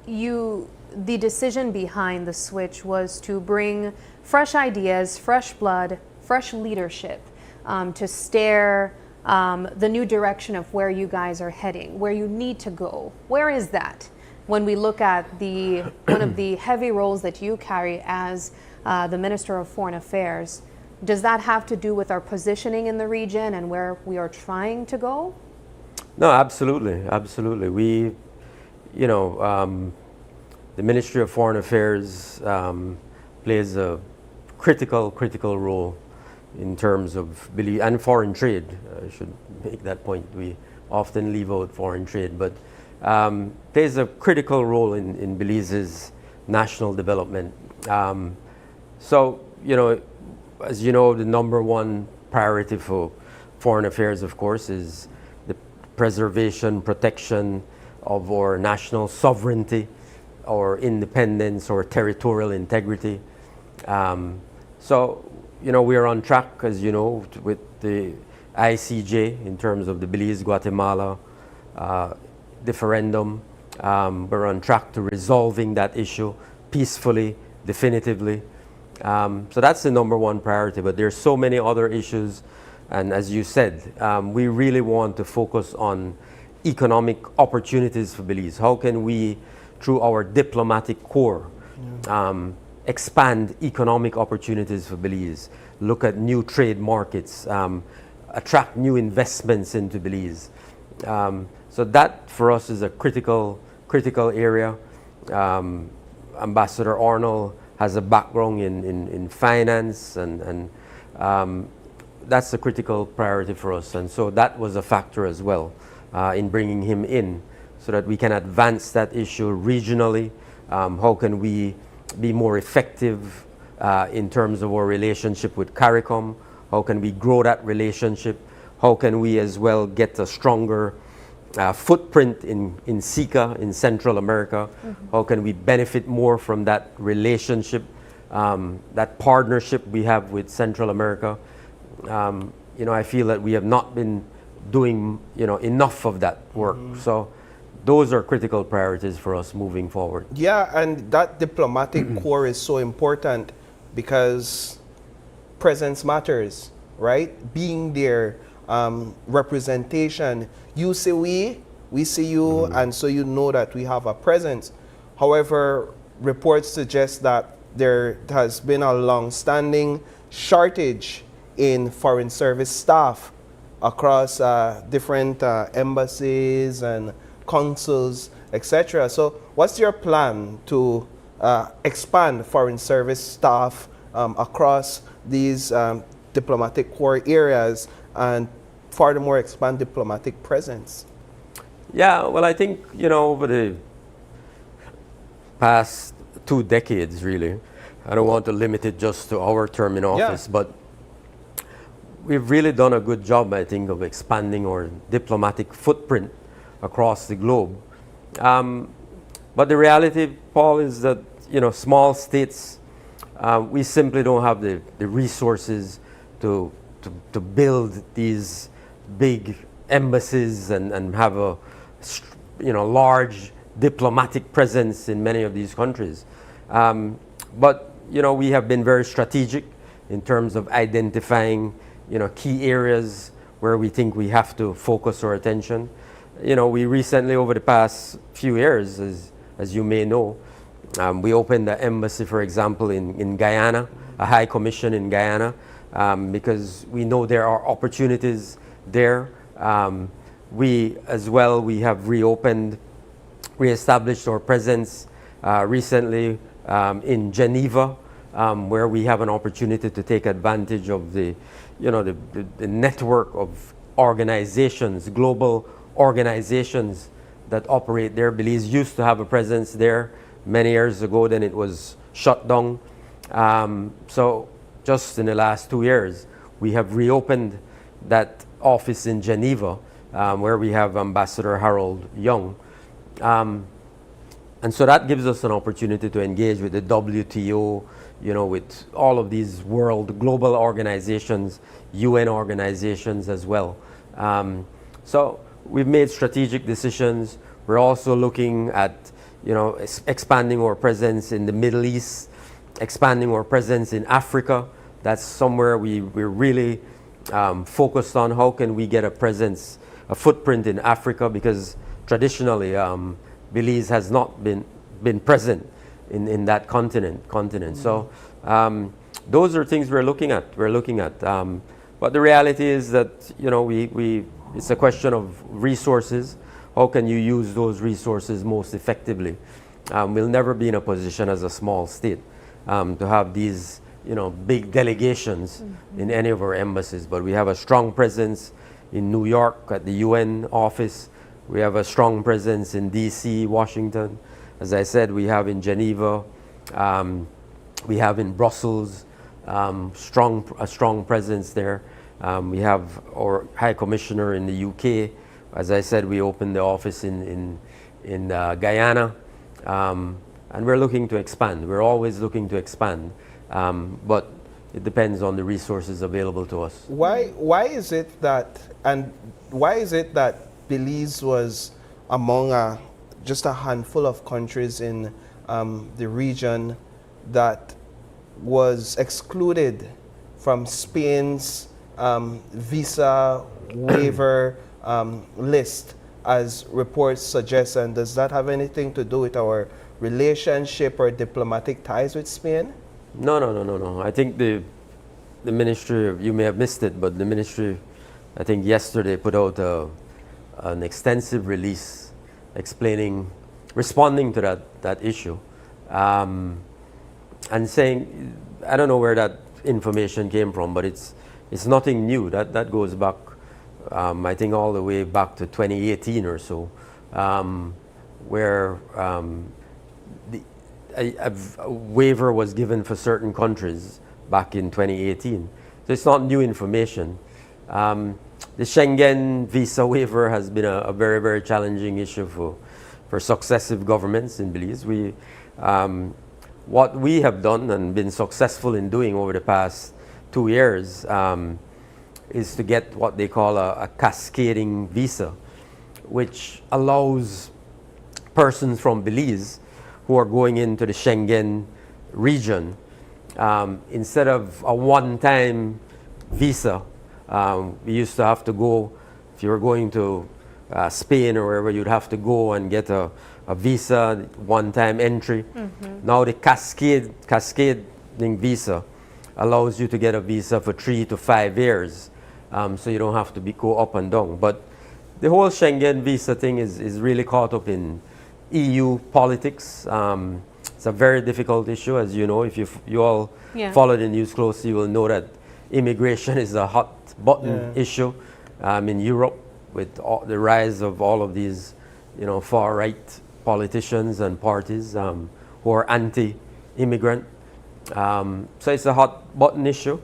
the decision behind the switch was to bring fresh ideas, fresh blood, fresh leadership to steer the new direction of where you guys are heading, where you need to go. Where is that? When we look at one of the heavy roles that you carry as the Minister of Foreign Affairs, does that have to do with our positioning in the region and where we are trying to go? No, absolutely, absolutely. We, the Ministry of Foreign Affairs plays a critical role in terms of Belize and foreign trade. I should make that point. We often leave out foreign trade, but plays a critical role in Belize's national development. So, as you know, the number one priority for foreign affairs, of course, is the preservation, protection of our national sovereignty, our independence, or territorial integrity. So, we are on track, as you know, with the ICJ in terms of the Belize-Guatemala referendum. We're on track to resolving that issue peacefully, definitively. So that's the number one priority, but there's so many other issues. And as you said, we really want to focus on economic opportunities for Belize? How can we, through our diplomatic corps, expand economic opportunities for Belize, look at new trade markets, attract new investments into Belize? So that for us is a critical area. Ambassador Arnold has a background in finance, and that's a critical priority for us. And so that was a factor as well in bringing him in, so that we can advance that issue regionally. How can we be more effective in terms of our relationship with CARICOM? How can we grow that relationship? How can we as well get a stronger footprint in SECA, in Central America? How can we benefit more from that relationship, that partnership we have with Central America? I feel that we have not been doing enough of that work. So those are critical priorities for us moving forward. Yeah, and that diplomatic corps is so important because presence matters, right? Being there, representation. You see we see you, and so you know that we have a presence. However, reports suggest that there has been a long-standing shortage in foreign service staff across different embassies and consuls, etc. So what's your plan to expand foreign service staff across these diplomatic corps areas, and furthermore expand diplomatic presence? Yeah, well, I think, over the past 2 decades, really, I don't want to limit it just to our term in office, but we've really done a good job, I think, of expanding our diplomatic footprint across the globe. But the reality, Paul, is that, small states, we simply don't have the resources to build these big embassies and have a large diplomatic presence in many of these countries. But we have been very strategic in terms of identifying key areas where we think we have to focus our attention. We recently, over the past few years, as you may know, we opened an embassy, for example, in Guyana, a high commission in Guyana, because we know there are opportunities there. We have reestablished our presence recently in Geneva, where we have an opportunity to take advantage of the network of organizations, global organizations that operate there. Belize used to have a presence there many years ago, then it was shut down. So just in the last 2 years, we have reopened that office in Geneva, where we have Ambassador Harold Young. And so that gives us an opportunity to engage with the WTO, with all of these global organizations, UN organizations as well. So we've made strategic decisions. We're also looking at, expanding our presence in the Middle East, expanding our presence in Africa. That's somewhere we're really focused on. How can we get a footprint in Africa? Because traditionally, Belize has not been present in that continent. So those are things we're looking at. But the reality is that it's a question of resources. How can you use those resources most effectively? We'll never be in a position as a small state to have these big delegations in any of our embassies. But we have a strong presence in New York at the UN office. We have a strong presence in DC, Washington. As I said, we have in Geneva. We have in Brussels a strong presence there. We have our High Commissioner in the UK. As I said, we opened the office in Guyana. And we're looking to expand. We're always looking to expand. But it depends on the resources available to us. Why is it that Belize was among just a handful of countries in the region that was excluded from Spain's visa waiver list as reports suggest? And does that have anything to do with our relationship or diplomatic ties with Spain? No. I think the ministry, you may have missed it, but the ministry, I think yesterday put out an extensive release responding to that issue, and saying, I don't know where that information came from, but it's nothing new. That goes back, I think, all the way back to 2018 or so, where a waiver was given for certain countries back in 2018. So it's not new information. The Schengen visa waiver has been a very, very challenging issue for successive governments in Belize. What we have done and been successful in doing over the past 2 years is to get what they call a cascading visa, which allows persons from Belize who are going into the Schengen region, instead of a one-time visa, we used to have to go, if you were going to Spain or wherever, you'd have to go and get a visa, one-time entry. Now the cascading visa allows you to get a visa for 3 to 5 years, so you don't have to go up and down. But the whole Schengen visa thing is really caught up in EU politics. It's a very difficult issue, as you know. If you all follow the news closely, you will know that immigration is a hot button issue in Europe, with the rise of all of these, far right politicians and parties who are anti-immigrant. So it's a hot button issue,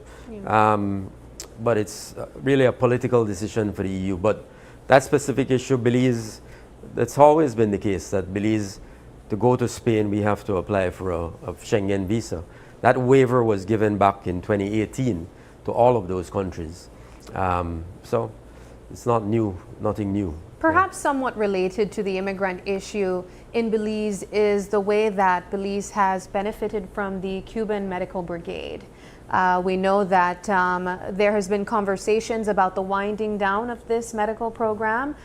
but it's really a political decision for the EU. But that specific issue, Belize, that's always been the case, that Belize, to go to Spain, we have to apply for a Schengen visa. That waiver was given back in 2018 to all of those countries. So it's nothing new. Perhaps somewhat related to the immigrant issue in Belize is the way that Belize has benefited from the Cuban Medical Brigade. We know that there has been conversations about the winding down of this medical program,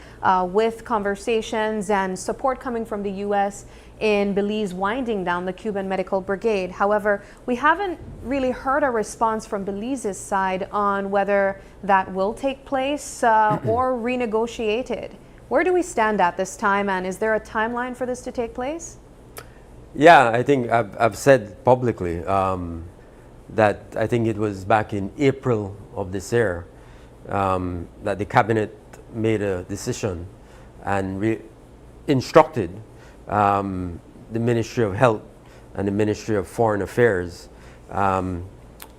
with conversations and support coming from the U.S. in Belize winding down the Cuban Medical Brigade. However, we haven't really heard a response from Belize's side on whether that will take place or renegotiated. Where do we stand at this time, and is there a timeline for this to take place? Yeah, I think I've said publicly that I think it was back in April of this year that the cabinet made a decision and instructed the Ministry of Health and the Ministry of Foreign Affairs to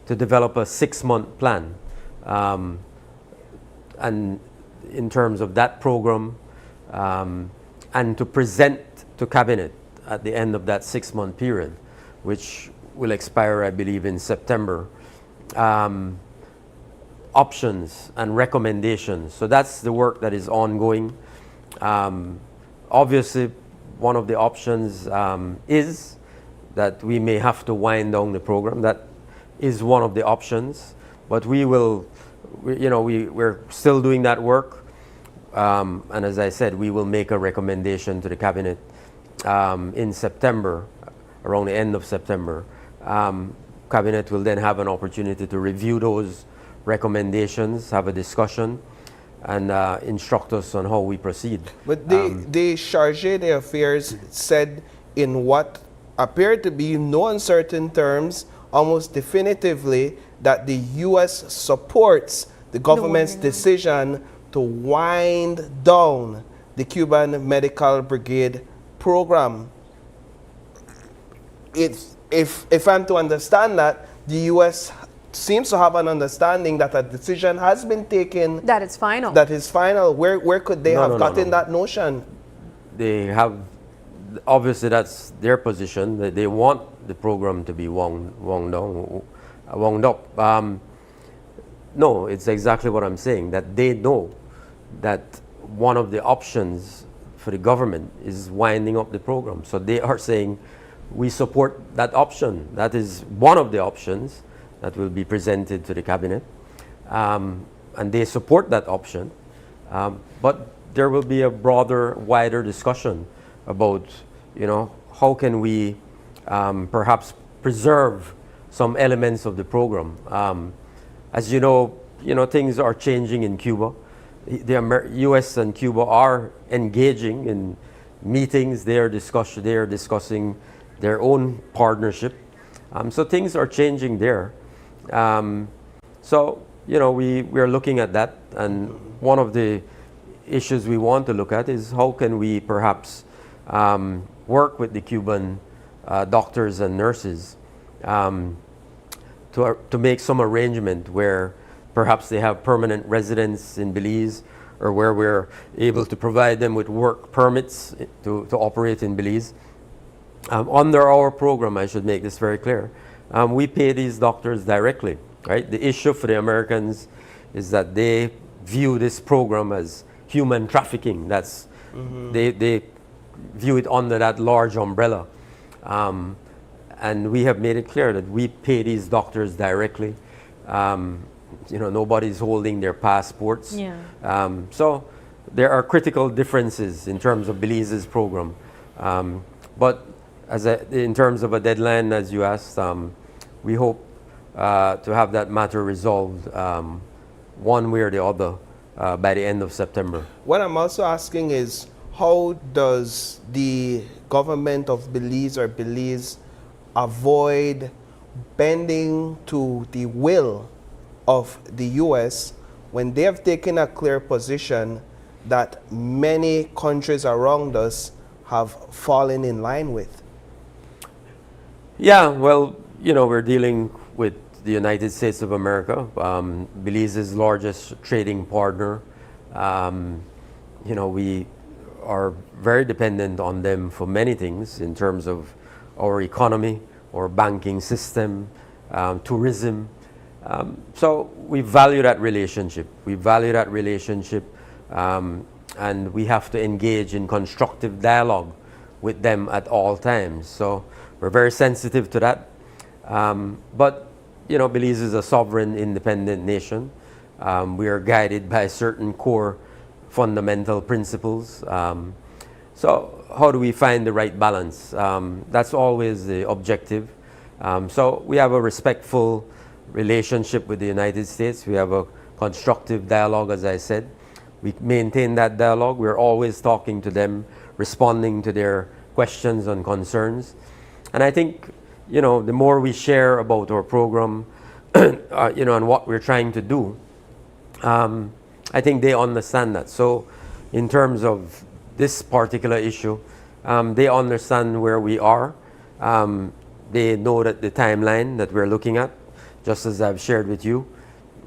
develop a 6-month plan. And in terms of that program, and to present to cabinet at the end of that 6-month period, which will expire, I believe, in September, options and recommendations. So that's the work that is ongoing. Obviously, one of the options is that we may have to wind down the program. That is one of the options, but we're still doing that work. And as I said, we will make a recommendation to the cabinet in September, around the end of September. Cabinet will then have an opportunity to review those recommendations, have a discussion, and instruct us on how we proceed. But the Chargé d'Affaires said, in what appeared to be no uncertain terms, almost definitively, that the U.S. supports the government's decision to wind down the Cuban Medical Brigade program. If I'm to understand that, the U.S. seems to have an understanding that a decision has been taken. That it's final. That is final. Where could they have gotten that notion? They have, obviously that's their position, that they want the program to be wound up. No, it's exactly what I'm saying, that they know that one of the options for the government is winding up the program. So they are saying, we support that option. That is one of the options that will be presented to the cabinet. And they support that option. But there will be a broader, wider discussion about, how can we perhaps preserve some elements of the program. As things are changing in Cuba. The U.S. and Cuba are engaging in meetings. They are discussing their own partnership. So things are changing there. We are looking at that, and one of the issues we want to look at is how can we perhaps work with the Cuban doctors and nurses to make some arrangement where perhaps they have permanent residence in Belize, or where we're able to provide them with work permits to operate in Belize. Under our program, I should make this very clear, we pay these doctors directly, right? The issue for the Americans is that they view this program as human trafficking. That's they view it under that large umbrella. And we have made it clear that we pay these doctors directly. Nobody's holding their passports. Yeah. So there are critical differences in terms of Belize's program. But in terms of a deadline, as you asked, we hope to have that matter resolved one way or the other by the end of September. What I'm also asking is, how does the government of Belize or Belize avoid bending to the will of the U.S. when they have taken a clear position that many countries around us have fallen in line with? Yeah, well, we're dealing with the United States of America, Belize's largest trading partner. We are very dependent on them for many things in terms of our economy, our banking system, tourism. So we value that relationship. And we have to engage in constructive dialogue with them at all times. So we're very sensitive to that. But Belize is a sovereign, independent nation. We are guided by certain core fundamental principles. So how do we find the right balance? That's always the objective. So we have a respectful relationship with the United States. We have a constructive dialogue, as I said. We maintain that dialogue. We're always talking to them, responding to their questions and concerns. And I think, the more we share about our program, and what we're trying to do, I think they understand that. So in terms of this particular issue, they understand where we are. They know that the timeline that we're looking at, just as I've shared with you,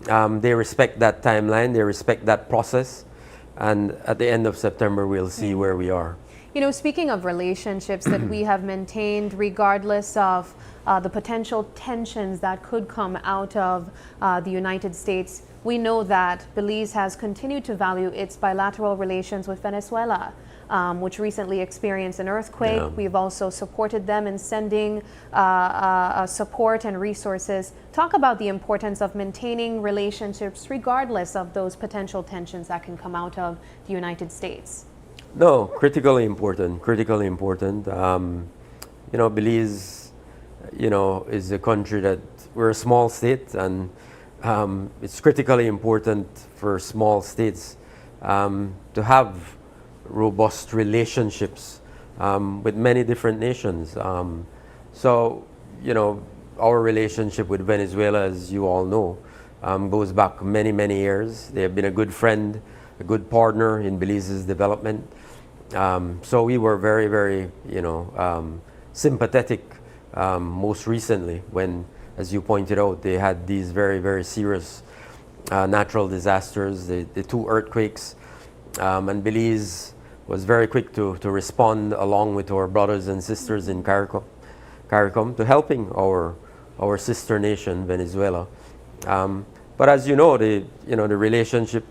they respect that timeline, they respect that process, and at the end of September, we'll see where we are. Speaking of relationships that we have maintained regardless of the potential tensions that could come out of the United States, we know that Belize has continued to value its bilateral relations with Venezuela, which recently experienced an earthquake. Yeah. We've also supported them in sending support and resources. Talk about the importance of maintaining relationships regardless of those potential tensions that can come out of the United States. No, critically important. Belize, is a country that we're a small state, and it's critically important for small states to have robust relationships with many different nations. So, our relationship with Venezuela, as you all know, goes back many, many years. They have been a good friend, a good partner in Belize's development. So we were very, very, sympathetic most recently when, as you pointed out, they had these very, very serious natural disasters, the two earthquakes, and Belize was very quick to respond along with our brothers and sisters in CARICOM to helping our sister nation, Venezuela. But as you know, the relationship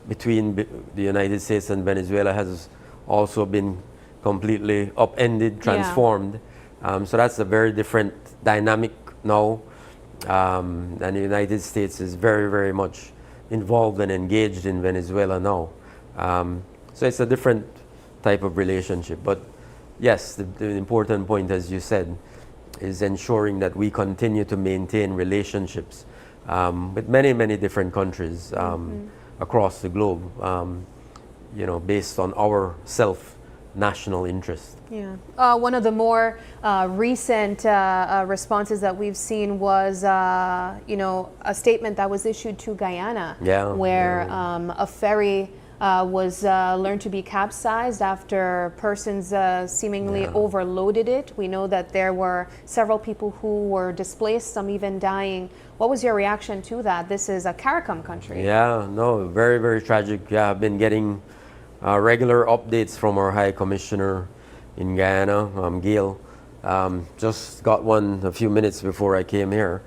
between the United States and Venezuela has also been completely upended, transformed. So that's a very different dynamic now. And the United States is very, very much involved and engaged in Venezuela now. So it's a different type of relationship. But yes, the important point, as you said, is ensuring that we continue to maintain relationships with many, many different countries across the globe, based on our national interest. Yeah. One of the more recent responses that we've seen was, a statement that was issued to Guyana, where a ferry was learned to be capsized after persons seemingly overloaded it. We know that there were several people who were displaced, some even dying. What was your reaction to that? This is a CARICOM country. Yeah, no, very, very tragic. Yeah, I've been getting regular updates from our High Commissioner in Guyana, Gail. Just got one a few minutes before I came here.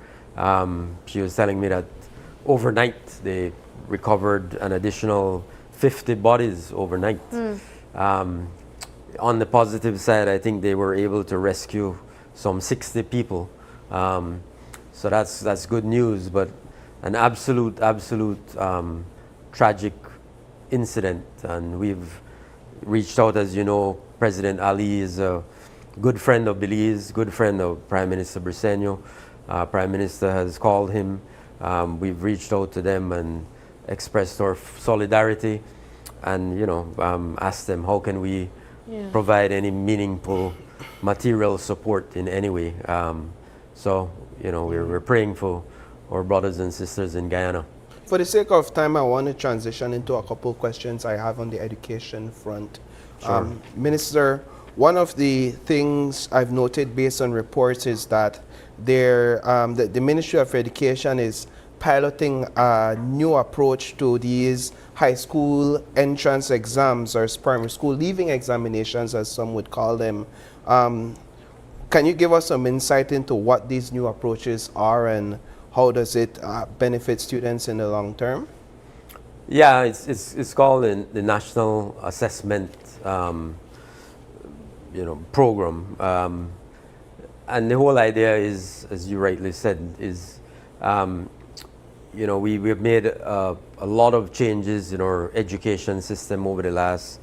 She was telling me that overnight they recovered an additional 50 bodies overnight. On the positive side, I think they were able to rescue some 60 people. So that's good news, but an absolute tragic incident. And we've reached out, as you know, President Ali is a good friend of Belize, good friend of Prime Minister Briceño. Prime Minister has called him. We've reached out to them and expressed our solidarity and, asked them how can we provide any meaningful material support in any way. We're praying for our brothers and sisters in Guyana. For the sake of time, I want to transition into a couple of questions I have on the education front. Sure. Minister, one of the things I've noted based on reports is that the Ministry of Education is piloting a new approach to these high school entrance exams, or primary school leaving examinations, as some would call them. Can you give us some insight into what these new approaches are and how does it benefit students in the long term? Yeah, it's called the National Assessment program. And the whole idea is, as you rightly said, is we've made a lot of changes in our education system over the last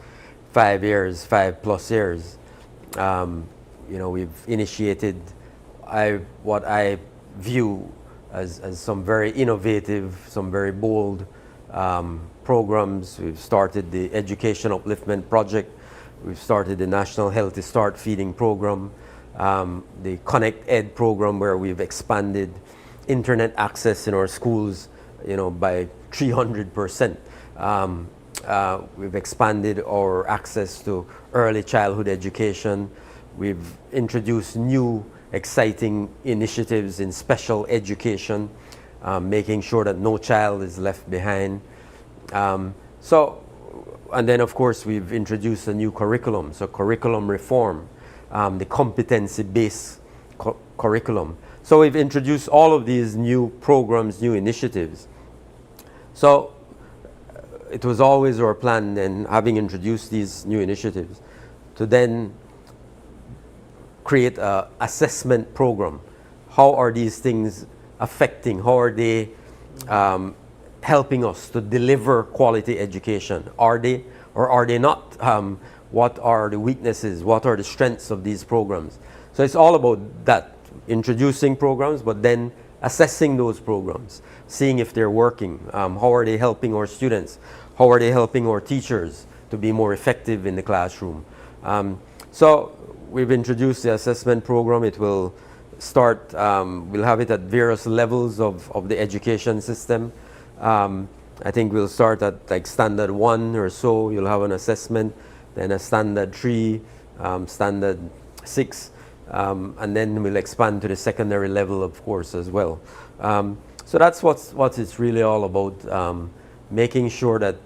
5+ years. We've initiated what I view as some very innovative, some very bold programs. We've started the Education Upliftment Project. We've started the National Healthy Start Feeding Program, the Connect Ed program, where we've expanded internet access in our schools, by 300%. We've expanded our access to early childhood education. We've introduced new exciting initiatives in special education, making sure that no child is left behind. And then of course we've introduced a new curriculum, so curriculum reform, the competency-based curriculum. So we've introduced all of these new programs, new initiatives. So it was always our plan, then, having introduced these new initiatives, to then create an assessment program. How are these things affecting? How are they helping us to deliver quality education? Are they or are they not? What are the weaknesses? What are the strengths of these programs? So it's all about that, introducing programs, but then assessing those programs, seeing if they're working. How are they helping our students? How are they helping our teachers to be more effective in the classroom? So we've introduced the assessment program. It will start, we'll have it at various levels of the education system. I think we'll start at like standard 1 or so. You'll have an assessment, then a standard 3, standard 6, and then we'll expand to the secondary level, of course, as well. So that's what it's really all about, making sure that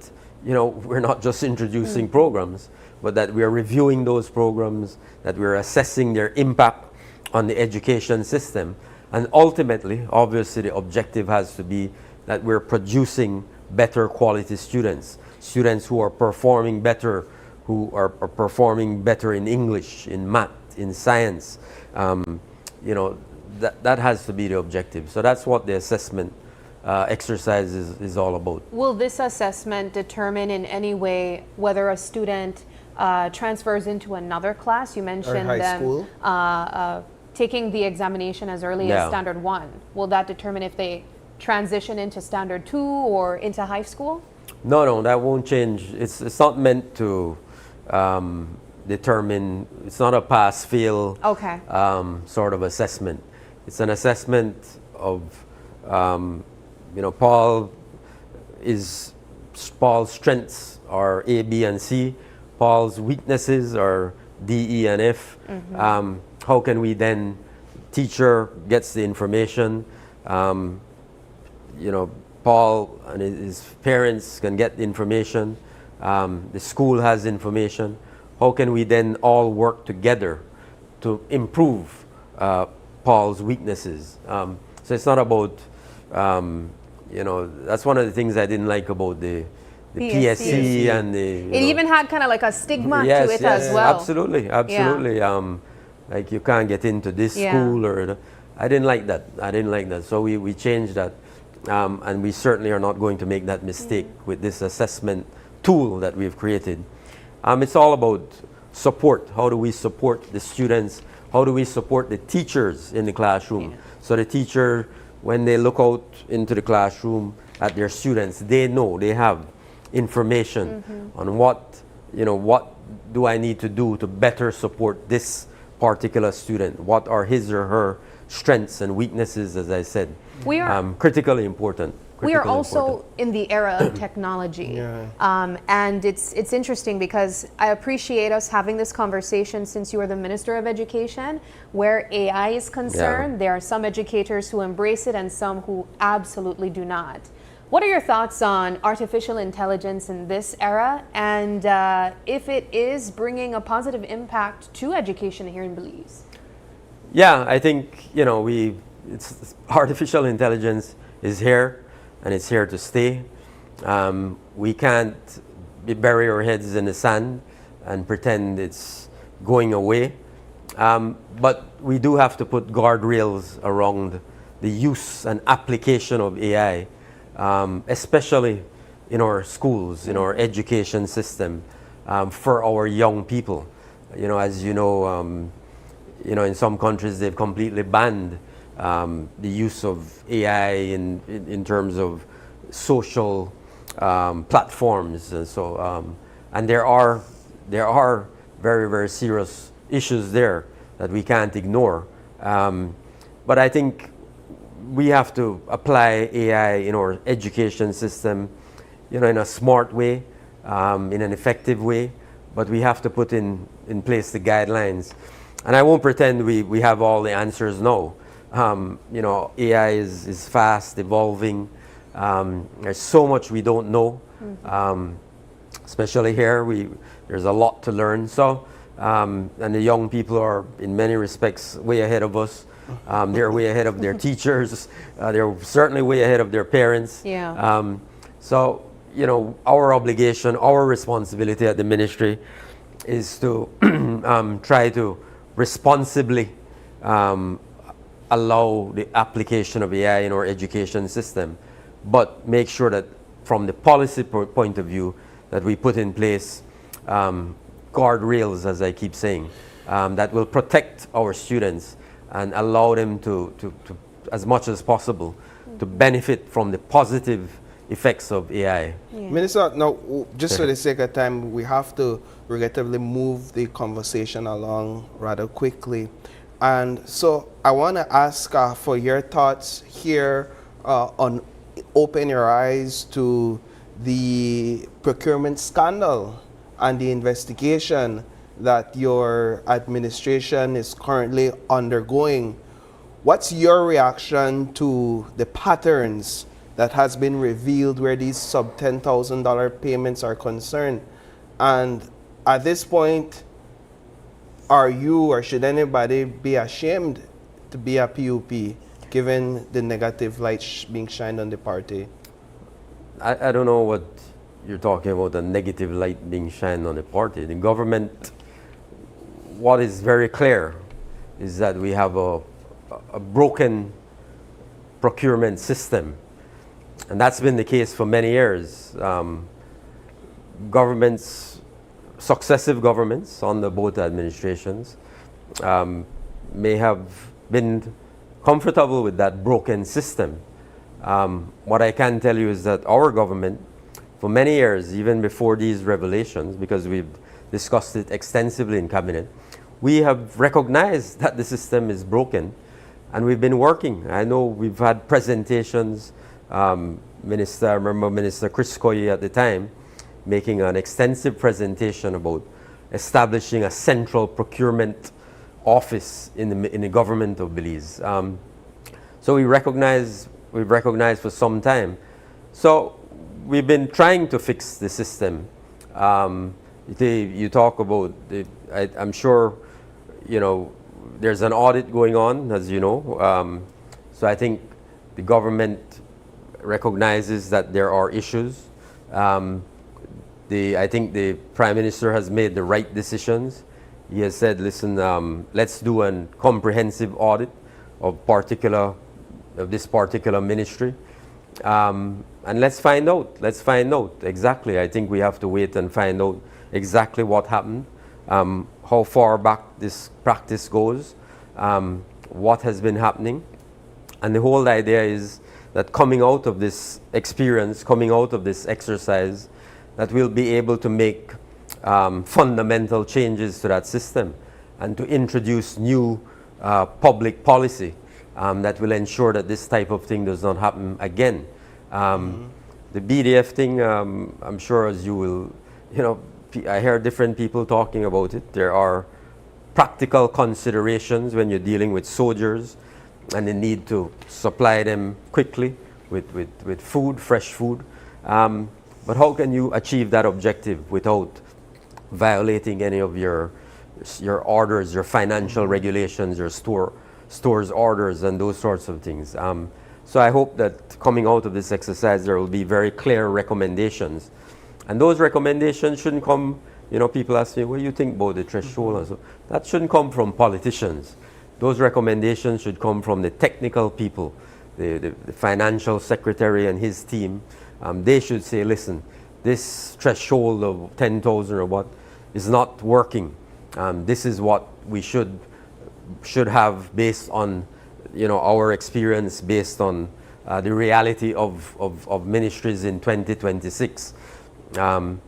we're not just introducing programs, but that we're reviewing those programs, that we're assessing their impact on the education system, and ultimately, obviously, the objective has to be that we're producing better quality students who are performing better, who are performing better in English, in math, in science. That has to be the objective. So that's what the assessment exercise is all about. Will this assessment determine in any way whether a student transfers into another class? You mentioned high them school? taking the examination as early as Standard 1. Will that determine if they transition into Standard 2 or into high school? No, that won't change. It's not meant to determine. It's not a pass-fail sort of assessment. It's an assessment of Paul's strengths are A, B, and C. Paul's weaknesses are D, E, and F. How can we then, teacher gets the information, Paul and his parents can get the information, the school has information. How can we then all work together to improve Paul's weaknesses? So it's not about, that's one of the things I didn't like about the PSC and the... It even had kind of like a stigma to it as well. Absolutely. Like you can't get into this school or... I didn't like that. So we changed that. And we certainly are not going to make that mistake with this assessment tool that we've created. It's all about support. How do we support the students? How do we support the teachers in the classroom? So the teacher, when they look out into the classroom at their students, they know, they have information on what do I need to do to better support this particular student? What are his or her strengths and weaknesses, as I said? We are critically important. We are also in the era of technology. And it's interesting because I appreciate us having this conversation since you are the Minister of Education. Where AI is concerned, there are some educators who embrace it and some who absolutely do not. What are your thoughts on artificial intelligence in this era, and if it is bringing a positive impact to education here in Belize? Yeah, I think, artificial intelligence is here, and it's here to stay. We can't bury our heads in the sand and pretend it's going away. But we do have to put guardrails around the use and application of AI, especially in our schools, in our education system, for our young people. As in some countries they've completely banned the use of AI in terms of social platforms, and so and there are very, very serious issues there that we can't ignore. But I think we have to apply AI in our education system, in a smart way, in an effective way, but we have to put in place the guidelines. And I won't pretend we have all the answers now. AI is fast evolving. There's so much we don't know, especially here. There's a lot to learn. So, and the young people are, in many respects, way ahead of us. They're way ahead of their teachers. They're certainly way ahead of their parents. So, our obligation, our responsibility at the ministry is to try to responsibly allow the application of AI in our education system, but make sure that from the policy point of view that we put in place guardrails, as I keep saying, that will protect our students and allow them to as much as possible, to benefit from the positive effects of AI. Minister, now, just for the sake of time, we have to regrettably move the conversation along rather quickly. And so I want to ask for your thoughts here on open your eyes to the procurement scandal and the investigation that your administration is currently undergoing. What's your reaction to the patterns that has been revealed where these sub $10,000 payments are concerned? And at this point, are you or should anybody be ashamed to be a PUP given the negative light being shined on the party? I don't know what you're talking about, the negative light being shined on the party. The government, what is very clear is that we have a broken procurement system. And that's been the case for many years. Governments, successive governments under both administrations may have been comfortable with that broken system. What I can tell you is that our government, for many years, even before these revelations, because we've discussed it extensively in cabinet, we have recognized that the system is broken, and we've been working. I know we've had presentations. I remember Minister Chris Koye at the time making an extensive presentation about establishing a central procurement office in the government of Belize. So we've recognized for some time. So we've been trying to fix the system. You talk about, I'm sure, there's an audit going on, as you know. So I think the government recognizes that there are issues. I think the Prime Minister has made the right decisions. He has said, listen, let's do a comprehensive audit of this particular ministry. And let's find out exactly. I think we have to wait and find out exactly what happened, how far back this practice goes, what has been happening. And the whole idea is that coming out of this experience, coming out of this exercise, that we'll be able to make fundamental changes to that system and to introduce new public policy that will ensure that this type of thing does not happen again. The BDF thing, I'm sure as you will, I hear different people talking about it. There are practical considerations when you're dealing with soldiers and the need to supply them quickly with food, fresh food. But how can you achieve that objective without violating any of your orders, your financial regulations, your store's orders, and those sorts of things? So I hope that coming out of this exercise, there will be very clear recommendations. And those recommendations shouldn't come, people ask me, what do you think about the threshold? And so that shouldn't come from politicians. Those recommendations should come from the technical people, the financial secretary and his team. They should say, listen, this threshold of 10,000 or what is not working. This is what we should have based on our experience, based on the reality of ministries in 2026. So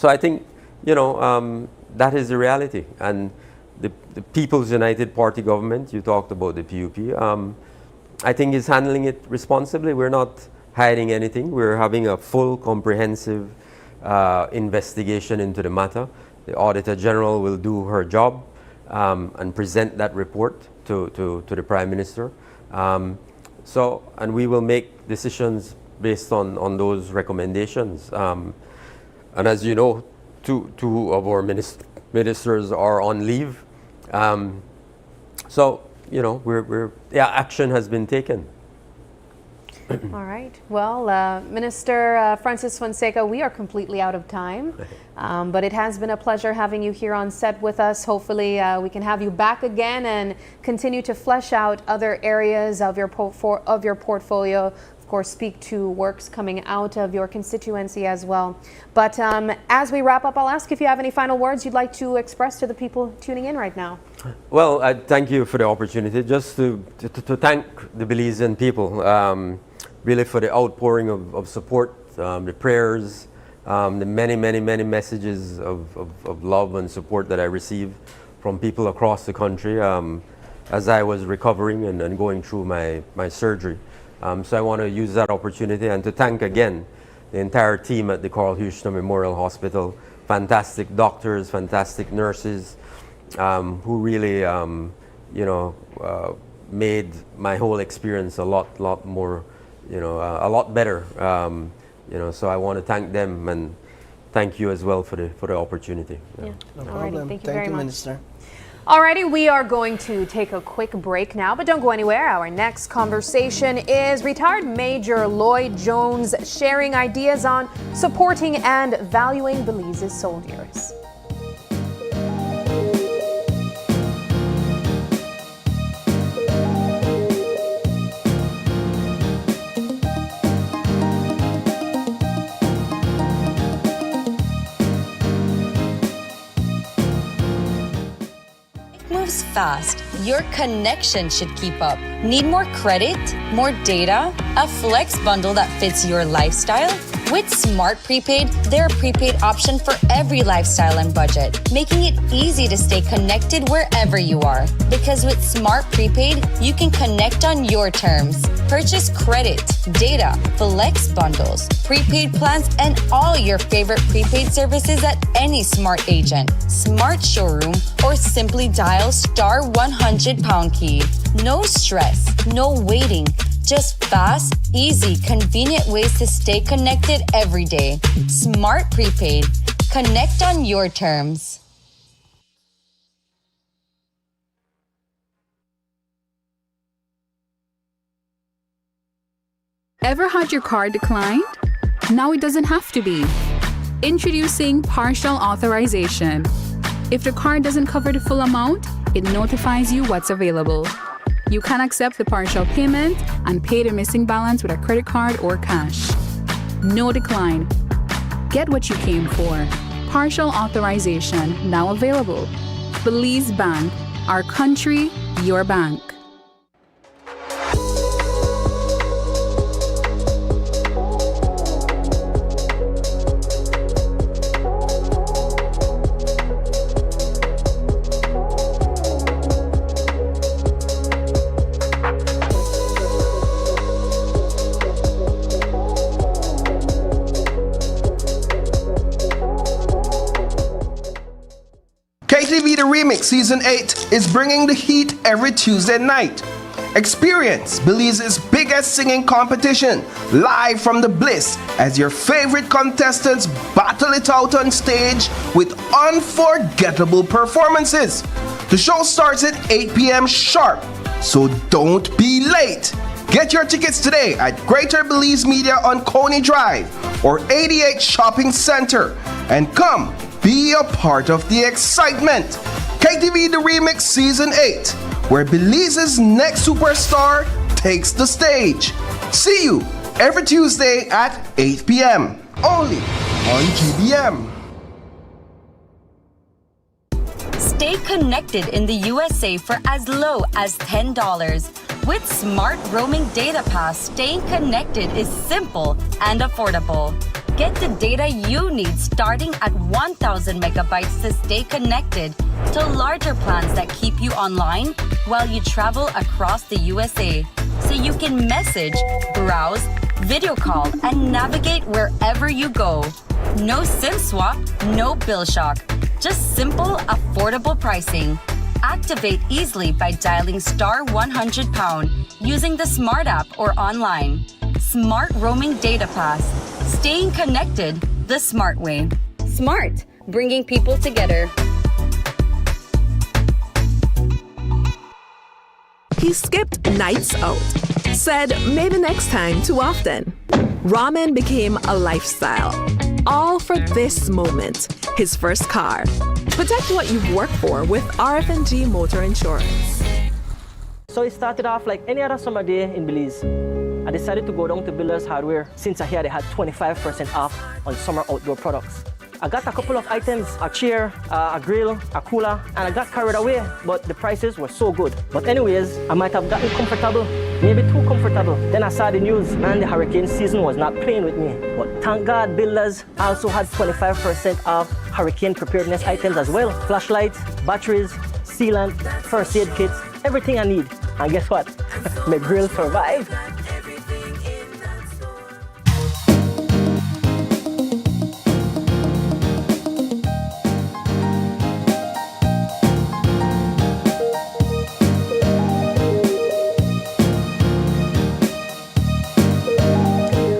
I think that is the reality. And the People's United Party government, you talked about the PUP, I think is handling it responsibly. We're not hiding anything. We're having a full, comprehensive investigation into the matter. The Auditor General will do her job and present that report to the Prime Minister. And we will make decisions based on those recommendations. And as you know, two of our ministers are on leave. Action has been taken. All right. Well, Minister Francis Fonseca, we are completely out of time, but it has been a pleasure having you here on set with us. Hopefully, we can have you back again and continue to flesh out other areas of your portfolio. Of course, speak to works coming out of your constituency as well. But as we wrap up, I'll ask if you have any final words you'd like to express to the people tuning in right now. Well, I thank you for the opportunity. Just to thank the Belizean people. Really for the outpouring of support, the prayers, the many messages of love and support that I received from people across the country as I was recovering and going through my surgery. So I want to use that opportunity and to thank again the entire team at the Carl Huchner Memorial Hospital, fantastic doctors, fantastic nurses, who really made my whole experience a lot more a lot better, so I want to thank them and thank you as well for the opportunity. Yeah. No Alrighty, problem. thank you very much. Minister. Alrighty, we are going to take a quick break now, but don't go anywhere. Our next conversation is retired Major Lloyd Jones sharing ideas on supporting and valuing Belize's soldiers. fast, your connection should keep up. Need more credit? More data? A flex bundle that fits your lifestyle? With Smart Prepaid, they're a prepaid option for every lifestyle and budget, making it easy to stay connected wherever you are. Because with Smart Prepaid, you can connect on your terms. Purchase credit, data, flex bundles, prepaid plans, and all your favorite prepaid services at any Smart agent, Smart showroom, or simply dial *100# key. No stress, no waiting. Just fast, easy, convenient ways to stay connected every day. Smart Prepaid. Connect on your terms. Ever had your card declined? Now it doesn't have to be. Introducing partial authorization. If the card doesn't cover the full amount, it notifies you what's available. You can accept the partial payment and pay the missing balance with a credit card or cash. No decline. Get what you came for. Partial authorization now available. Belize Bank, our country, your bank. KTV The Remix Season 8 is bringing the heat every Tuesday night. Experience Belize's biggest singing competition live from the Bliss as your favorite contestants battle it out on stage with unforgettable performances. The show starts at 8 p.m. sharp, so don't be late. Get your tickets today at Greater Belize Media on Coney Drive or 88 Shopping Center and come be a part of the excitement. KTV The Remix Season 8, where Belize's next superstar takes the stage. See you every Tuesday at 8 p.m. only on GBM. Stay connected in the USA for as low as $10. With Smart Roaming Data Pass, staying connected is simple and affordable. Get the data you need starting at 1,000 megabytes to stay connected to larger plans that keep you online while you travel across the USA. So you can message, browse, video call, and navigate wherever you go. No SIM swap, no bill shock. Just simple, affordable pricing. Activate easily by dialing *100# using the Smart app or online. Smart Roaming Data Pass. Staying connected the smart way. Smart, bringing people together. He skipped nights out. Said maybe next time too often. Ramen became a lifestyle. All for this moment, his first car. Protect what you've worked for with RF&G Motor Insurance. So it started off like any other summer day in Belize. I decided to go down to Builders Hardware since I heard they had 25% off on summer outdoor products. I got a couple of items, a chair, a grill, a cooler, and I got carried away, but the prices were so good. But anyways, I might have gotten comfortable, maybe too comfortable. Then I saw the news, man, the hurricane season was not playing with me. But thank God Builders also had 25% off hurricane preparedness items as well. Flashlights, batteries, sealant, first aid kits, everything I need. And guess what? My grill survived.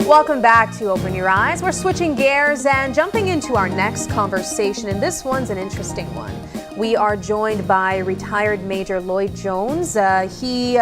Welcome back to Open Your Eyes. We're switching gears and jumping into our next conversation, and this one's an interesting one. We are joined by retired Major Lloyd Jones. He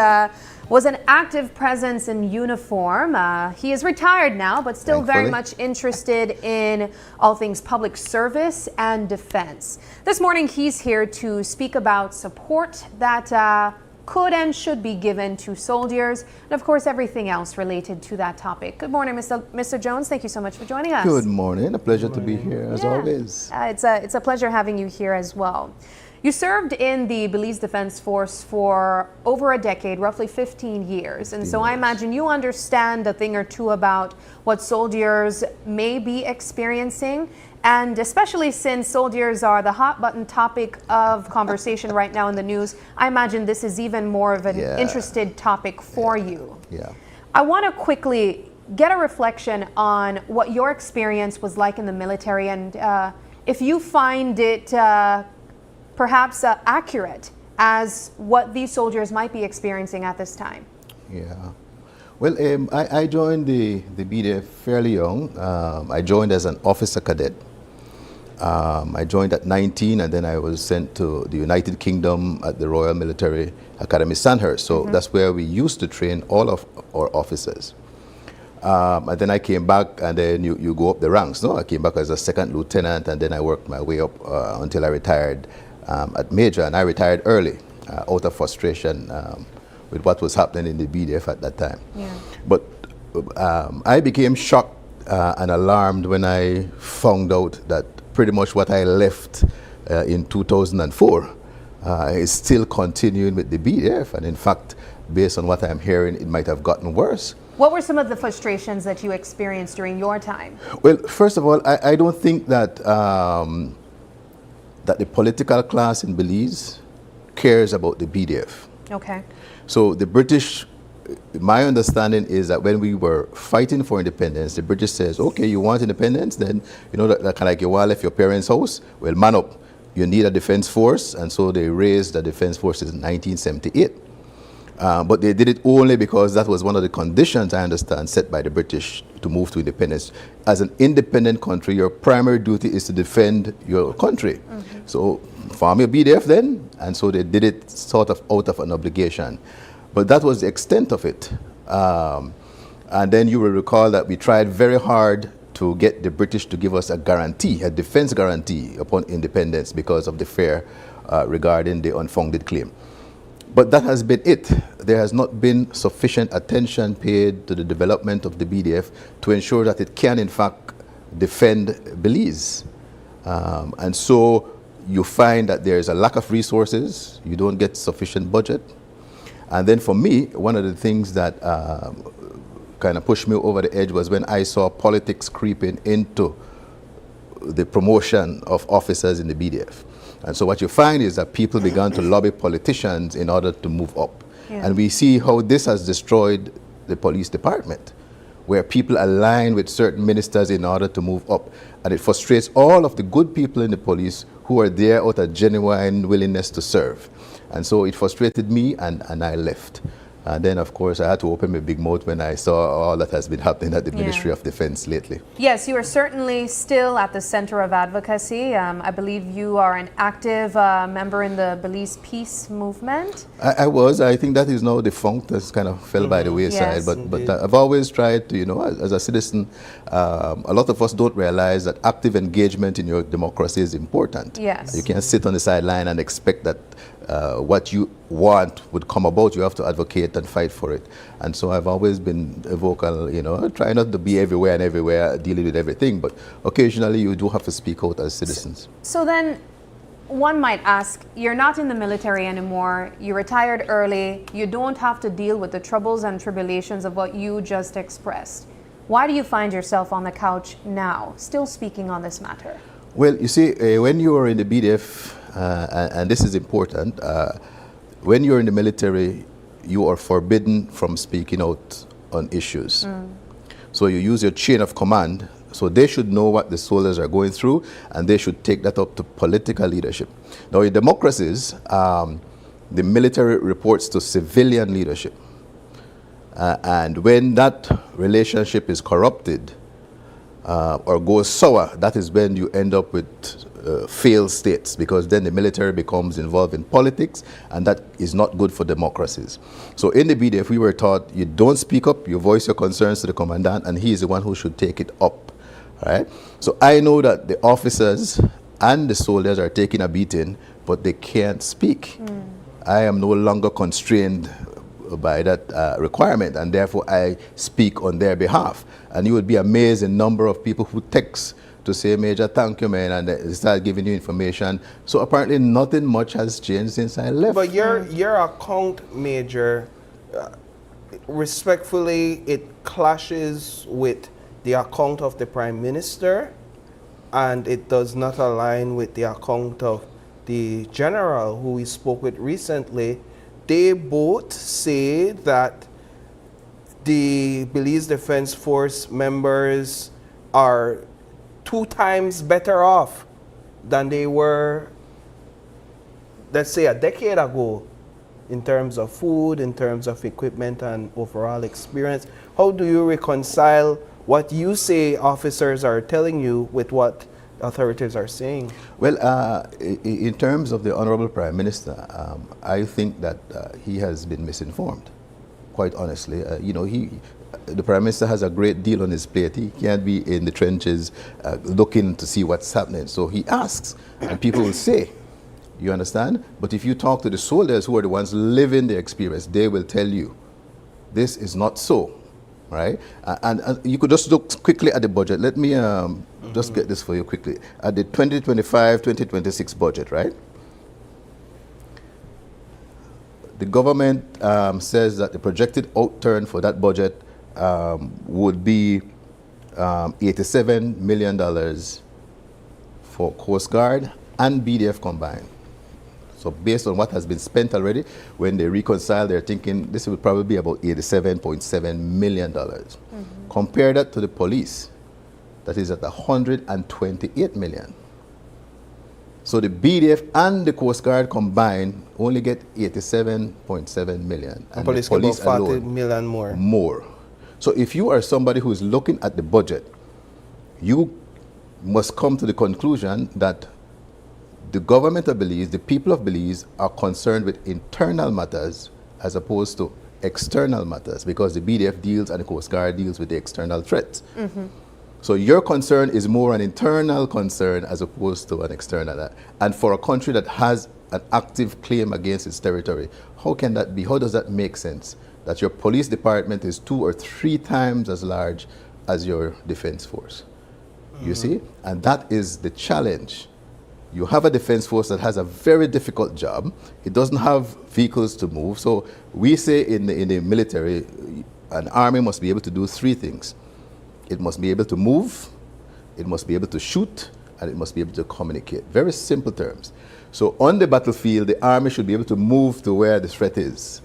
was an active presence in uniform. He is retired now, but still very much interested in all things public service and defense. This morning, he's here to speak about support that could and should be given to soldiers, and of course everything else related to that topic. Good morning, Mr. Jones. Thank you so much for joining us. Good morning. A pleasure to be here as always. It's a pleasure having you here as well. You served in the Belize Defense Force for over a decade, roughly 15 years. And so I imagine you understand a thing or two about what soldiers may be experiencing. And especially since soldiers are the hot button topic of conversation right now in the news, I imagine this is even more of an interested topic for you. Yeah. I want to quickly get a reflection on what your experience was like in the military, and if you find it perhaps accurate as what these soldiers might be experiencing at this time. Yeah. Well, I joined the BDF fairly young. I joined as an officer cadet. I joined at 19, and then I was sent to the United Kingdom at the Royal Military Academy Sandhurst. So that's where we used to train all of our officers. And then I came back, and then you go up the ranks. No, I came back as a second lieutenant, and then I worked my way up until I retired at major, and I retired early out of frustration with what was happening in the BDF at that time. Yeah. But I became shocked and alarmed when I found out that pretty much what I left in 2004 is still continuing with the BDF, and in fact, based on what I'm hearing, it might have gotten worse. What were some of the frustrations that you experienced during your time? Well, first of all, I don't think that that the political class in Belize cares about the BDF. Okay. So the British, my understanding is that when we were fighting for independence, the British says, okay, you want independence, then, you know, that kind of like you want left your parents' house, well, man up, you need a defense force, and so they raised the defense forces in 1978. But they did it only because that was one of the conditions, I understand, set by the British to move to independence. As an independent country, your primary duty is to defend your country. So form your BDF then, and so they did it sort of out of an obligation. But that was the extent of it. And then you will recall that we tried very hard to get the British to give us a guarantee, a defense guarantee upon independence because of the fear regarding the unfounded claim. But that has been it. There has not been sufficient attention paid to the development of the BDF to ensure that it can, in fact, defend Belize. And so you find that there is a lack of resources, you don't get sufficient budget. And then for me, one of the things that kind of pushed me over the edge was when I saw politics creeping into the promotion of officers in the BDF. And so what you find is that people began to lobby politicians in order to move up. Yeah. And we see how this has destroyed the police department, where people align with certain ministers in order to move up. And it frustrates all of the good people in the police who are there out of genuine willingness to serve. And so it frustrated me, and I left. And then, of course, I had to open my big mouth when I saw all that has been happening at the Ministry of Defense lately. Yes, you are certainly still at the center of advocacy. I believe you are an active member in the Belize Peace Movement. I was. I think that is now defunct. That's kind of fell by the wayside. Yes. But I've always tried to, you know, as a citizen, a lot of us don't realize that active engagement in your democracy is important. Yes. You can't sit on the sideline and expect that what you want would come about. You have to advocate and fight for it. And so I've always been vocal, you know, try not to be everywhere and everywhere dealing with everything, but occasionally you do have to speak out as citizens. So then one might ask, you're not in the military anymore, you retired early, you don't have to deal with the troubles and tribulations of what you just expressed. Why do you find yourself on the couch now, still speaking on this matter? Well, you see, when you are in the BDF, and this is important, when you're in the military, you are forbidden from speaking out on issues. So you use your chain of command, so they should know what the soldiers are going through, and they should take that up to political leadership. Now, in democracies, the military reports to civilian leadership. And when that relationship is corrupted or goes sour, that is when you end up with failed states, because then the military becomes involved in politics, and that is not good for democracies. So in the BDF, we were taught you don't speak up, you voice your concerns to the commandant, and he is the one who should take it up. Right? So I know that the officers and the soldiers are taking a beating, but they can't speak. I am no longer constrained by that requirement, and therefore I speak on their behalf. And you would be amazed the number of people who text to to say, Major, thank you, man, and they start giving you information. So apparently nothing much has changed since I left. But your account, Major, respectfully, it clashes with the account of the Prime Minister, and it does not align with the account of the General who we spoke with recently. They both say that the Belize Defense Force members are 2 times better off than they were, let's say, a decade ago, in terms of food, in terms of equipment, and overall experience. How do you reconcile what you say officers are telling you with what authorities are saying? Well, in terms of the Honorable Prime Minister, I think that he has been misinformed, quite honestly. The Prime Minister has a great deal on his plate. He can't be in the trenches looking to see what's happening. So he asks, and people will say, you understand? But if you talk to the soldiers who are the ones living the experience, they will tell you, this is not so, right? And you could just look quickly at the budget. Let me just get this for you quickly. At the 2025-2026 budget, right? The government says that the projected outturn for that budget would be $87 million for Coast Guard and BDF combined. So based on what has been spent already, when they reconcile, they're thinking this will probably be about $87.7 million. Compare that to the police, that is at $128 million. So the BDF and the Coast Guard combined only get $87.7 million. And police get about $40 million more. More. So if you are somebody who is looking at the budget, you must come to the conclusion that the government of Belize, the people of Belize, are concerned with internal matters as opposed to external matters, because the BDF deals and the Coast Guard deals with the external threats. So your concern is more an internal concern as opposed to an external. And for a country that has an active claim against its territory, how can that be? How does that make sense? That your police department is 2 or 3 times as large as your defense force. You see? And that is the challenge. You have a defense force that has a very difficult job. It doesn't have vehicles to move. So we say in the military, an army must be able to do 3 things. It must be able to move, it must be able to shoot, and it must be able to communicate. Very simple terms. So on the battlefield, the army should be able to move to where the threat is.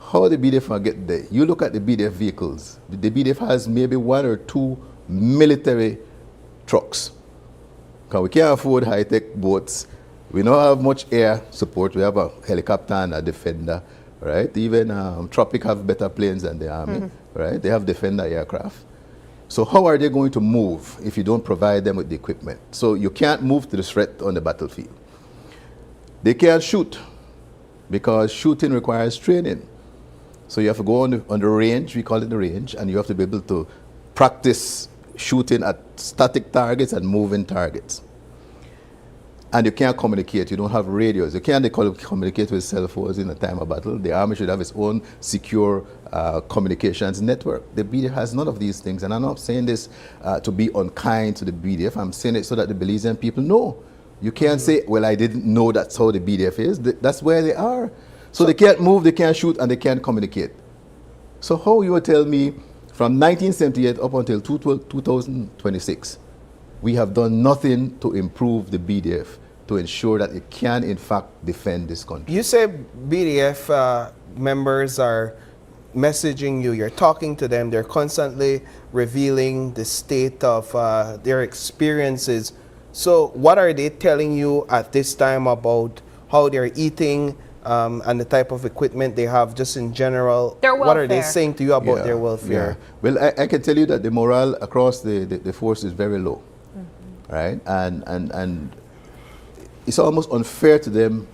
How the BDF will get there? You look at the BDF vehicles. The BDF has maybe 1 or 2 military trucks. Because we can't afford high-tech boats. We don't have much air support. We have a helicopter and a Defender, right? Even Tropic have better planes than the Army, right? They have Defender aircraft. So how are they going to move if you don't provide them with the equipment? So you can't move to the threat on the battlefield. They can't shoot because shooting requires training. So you have to go on the range, we call it the range, and you have to be able to practice shooting at static targets and moving targets. And you can't communicate. You don't have radios. You can't communicate with cell phones in a time of battle. The army should have its own secure communications network. The BDF has none of these things. And I'm not saying this to be unkind to the BDF. I'm saying it so that the Belizean people know. You can't say, well, I didn't know that's how the BDF is. That's where they are. So they can't move, they can't shoot, and they can't communicate. So how you will tell me from 1978 up until 2026, we have done nothing to improve the BDF to ensure that it can, in fact, defend this country. You say BDF members are messaging you, you're talking to them, they're constantly revealing the state of their experiences. So what are they telling you at this time about how they're eating and the type of equipment they have just in general? Their welfare. What are they saying to you about their welfare? Well, I can tell you that the morale across the force is very low, right? And it's almost unfair to them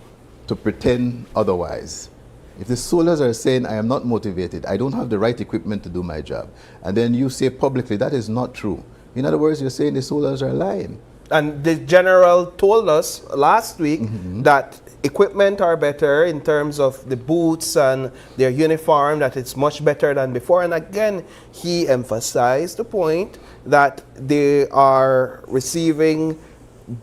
to pretend otherwise. If the soldiers are saying, I am not motivated, I don't have the right equipment to do my job, and then you say publicly that is not true. In other words, you're saying the soldiers are lying. And the general told us last week that equipment are better in terms of the boots and their uniform, that it's much better than before. And again, he emphasized the point that they are receiving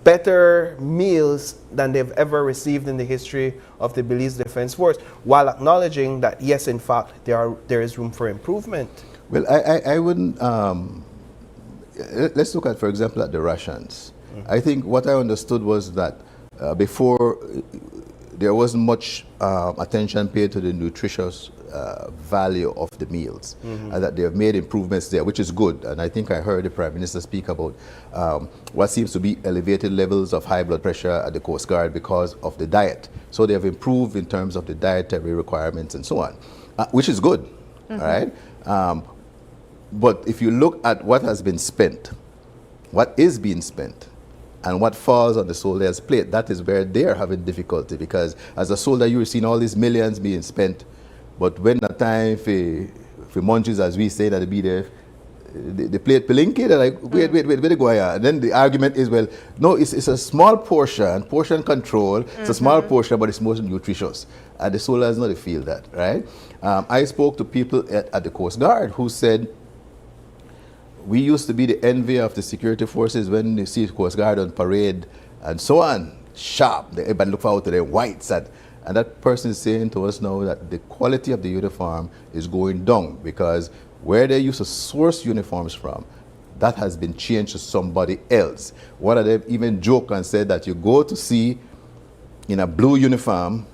better meals than they've ever received in the history of the Belize Defense Force, while acknowledging that, yes, in fact, there is room for improvement. Well, I wouldn't, let's look at, for example, at the rations. I think what I understood was that before there wasn't much attention paid to the nutritious value of the meals, and that they have made improvements there, which is good. And I think I heard the Prime Minister speak about what seems to be elevated levels of high blood pressure at the Coast Guard because of the diet. So they have improved in terms of the dietary requirements and so on, which is good, all right? But if you look at what has been spent, what is being spent, and what falls on the soldier's plate, that is where they're having difficulty, because as a soldier, you're seeing all these millions being spent, but when the time for munchies, as we say at the BDF, the plate pelinky, they're like, wait, where they go here? And then the argument is, well, no, it's a small portion control, it's a small portion, but it's most nutritious. And the soldiers not feel that, right? I spoke to people at the Coast Guard who said, we used to be the envy of the security forces when you see the Coast Guard on parade and so on, sharp, everybody look forward to their whites. And that person is saying to us now that the quality of the uniform is going down, because where they used to source uniforms from, that has been changed to somebody else. One of them even joked and said that you go to sea in a blue uniform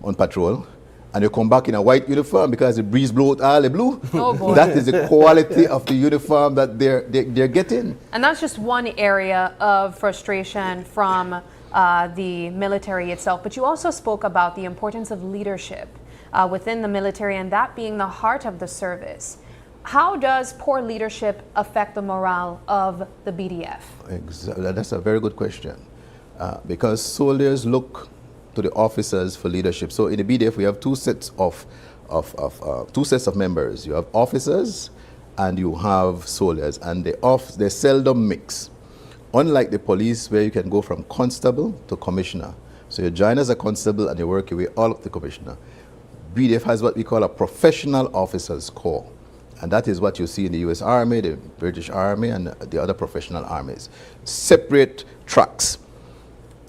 on patrol, and you come back in a white uniform because the breeze blows out all the blue. Oh boy. That is the quality of the uniform that they're getting. And that's just one area of frustration from the military itself. But you also spoke about the importance of leadership within the military, and that being the heart of the service. How does poor leadership affect the morale of the BDF? Exactly. That's a very good question. Because soldiers look to the officers for leadership. So in the BDF, we have two sets of members. You have officers and you have soldiers, and they seldom mix. Unlike the police, where you can go from constable to commissioner. So you join as a constable and you work your way all up to commissioner. BDF has what we call a professional officers corps. And that is what you see in the US Army, the British Army, and the other professional armies. Separate tracks.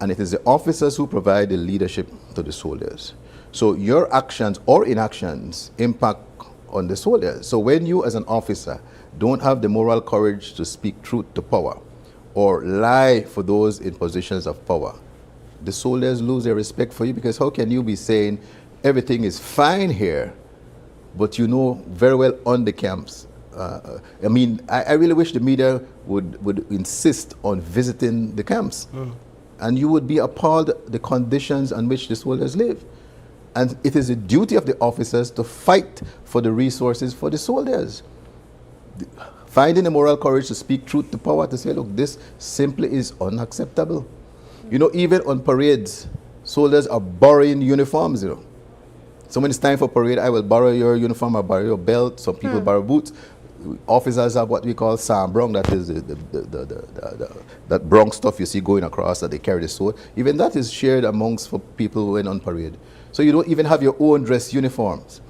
And it is the officers who provide the leadership to the soldiers. So your actions or inactions impact on the soldiers. So when you as an officer don't have the moral courage to speak truth to power or lie for those in positions of power, the soldiers lose their respect for you, because how can you be saying everything is fine here, but you know very well on the camps? I mean, I really wish the media would insist on visiting the camps. And you would be appalled the conditions on which the soldiers live. And it is the duty of the officers to fight for the resources for the soldiers. Finding the moral courage to speak truth to power, to say, look, this simply is unacceptable. You know, even on parades, soldiers are borrowing uniforms, you know. So when it's time for parade, I will borrow your uniform, I'll borrow your belt, some people borrow boots. Officers have what we call sambrong, that is that brong stuff you see going across that they carry the sword. Even that is shared amongst for people who went on parade. So you don't even have your own dress uniforms.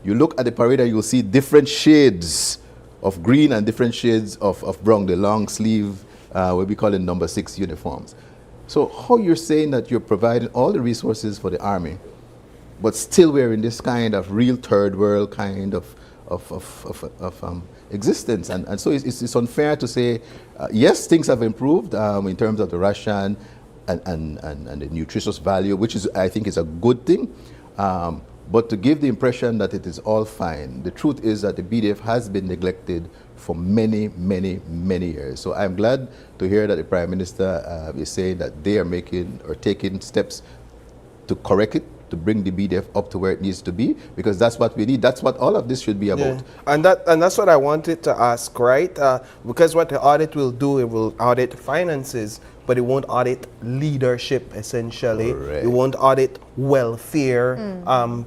You look at the parade and you'll see different shades of green and different shades of brong, the long sleeve, what we call it number 6 uniforms. So how you're saying that you're providing all the resources for the army, but still we're in this kind of real third world kind of existence, and so it's unfair to say yes, things have improved in terms of the ration and the nutritious value, which is, I think, is a good thing, but to give the impression that it is all fine, the truth is that the BDF has been neglected for many years. So I'm glad to hear that the Prime Minister is saying that they are making or taking steps to correct it, to bring the BDF up to where it needs to be, because that's what we need. That's what all of this should be about. Yeah. And that's what I wanted to ask, right? Because what the audit will do, it will audit finances, but it won't audit leadership, essentially. Correct. It won't audit welfare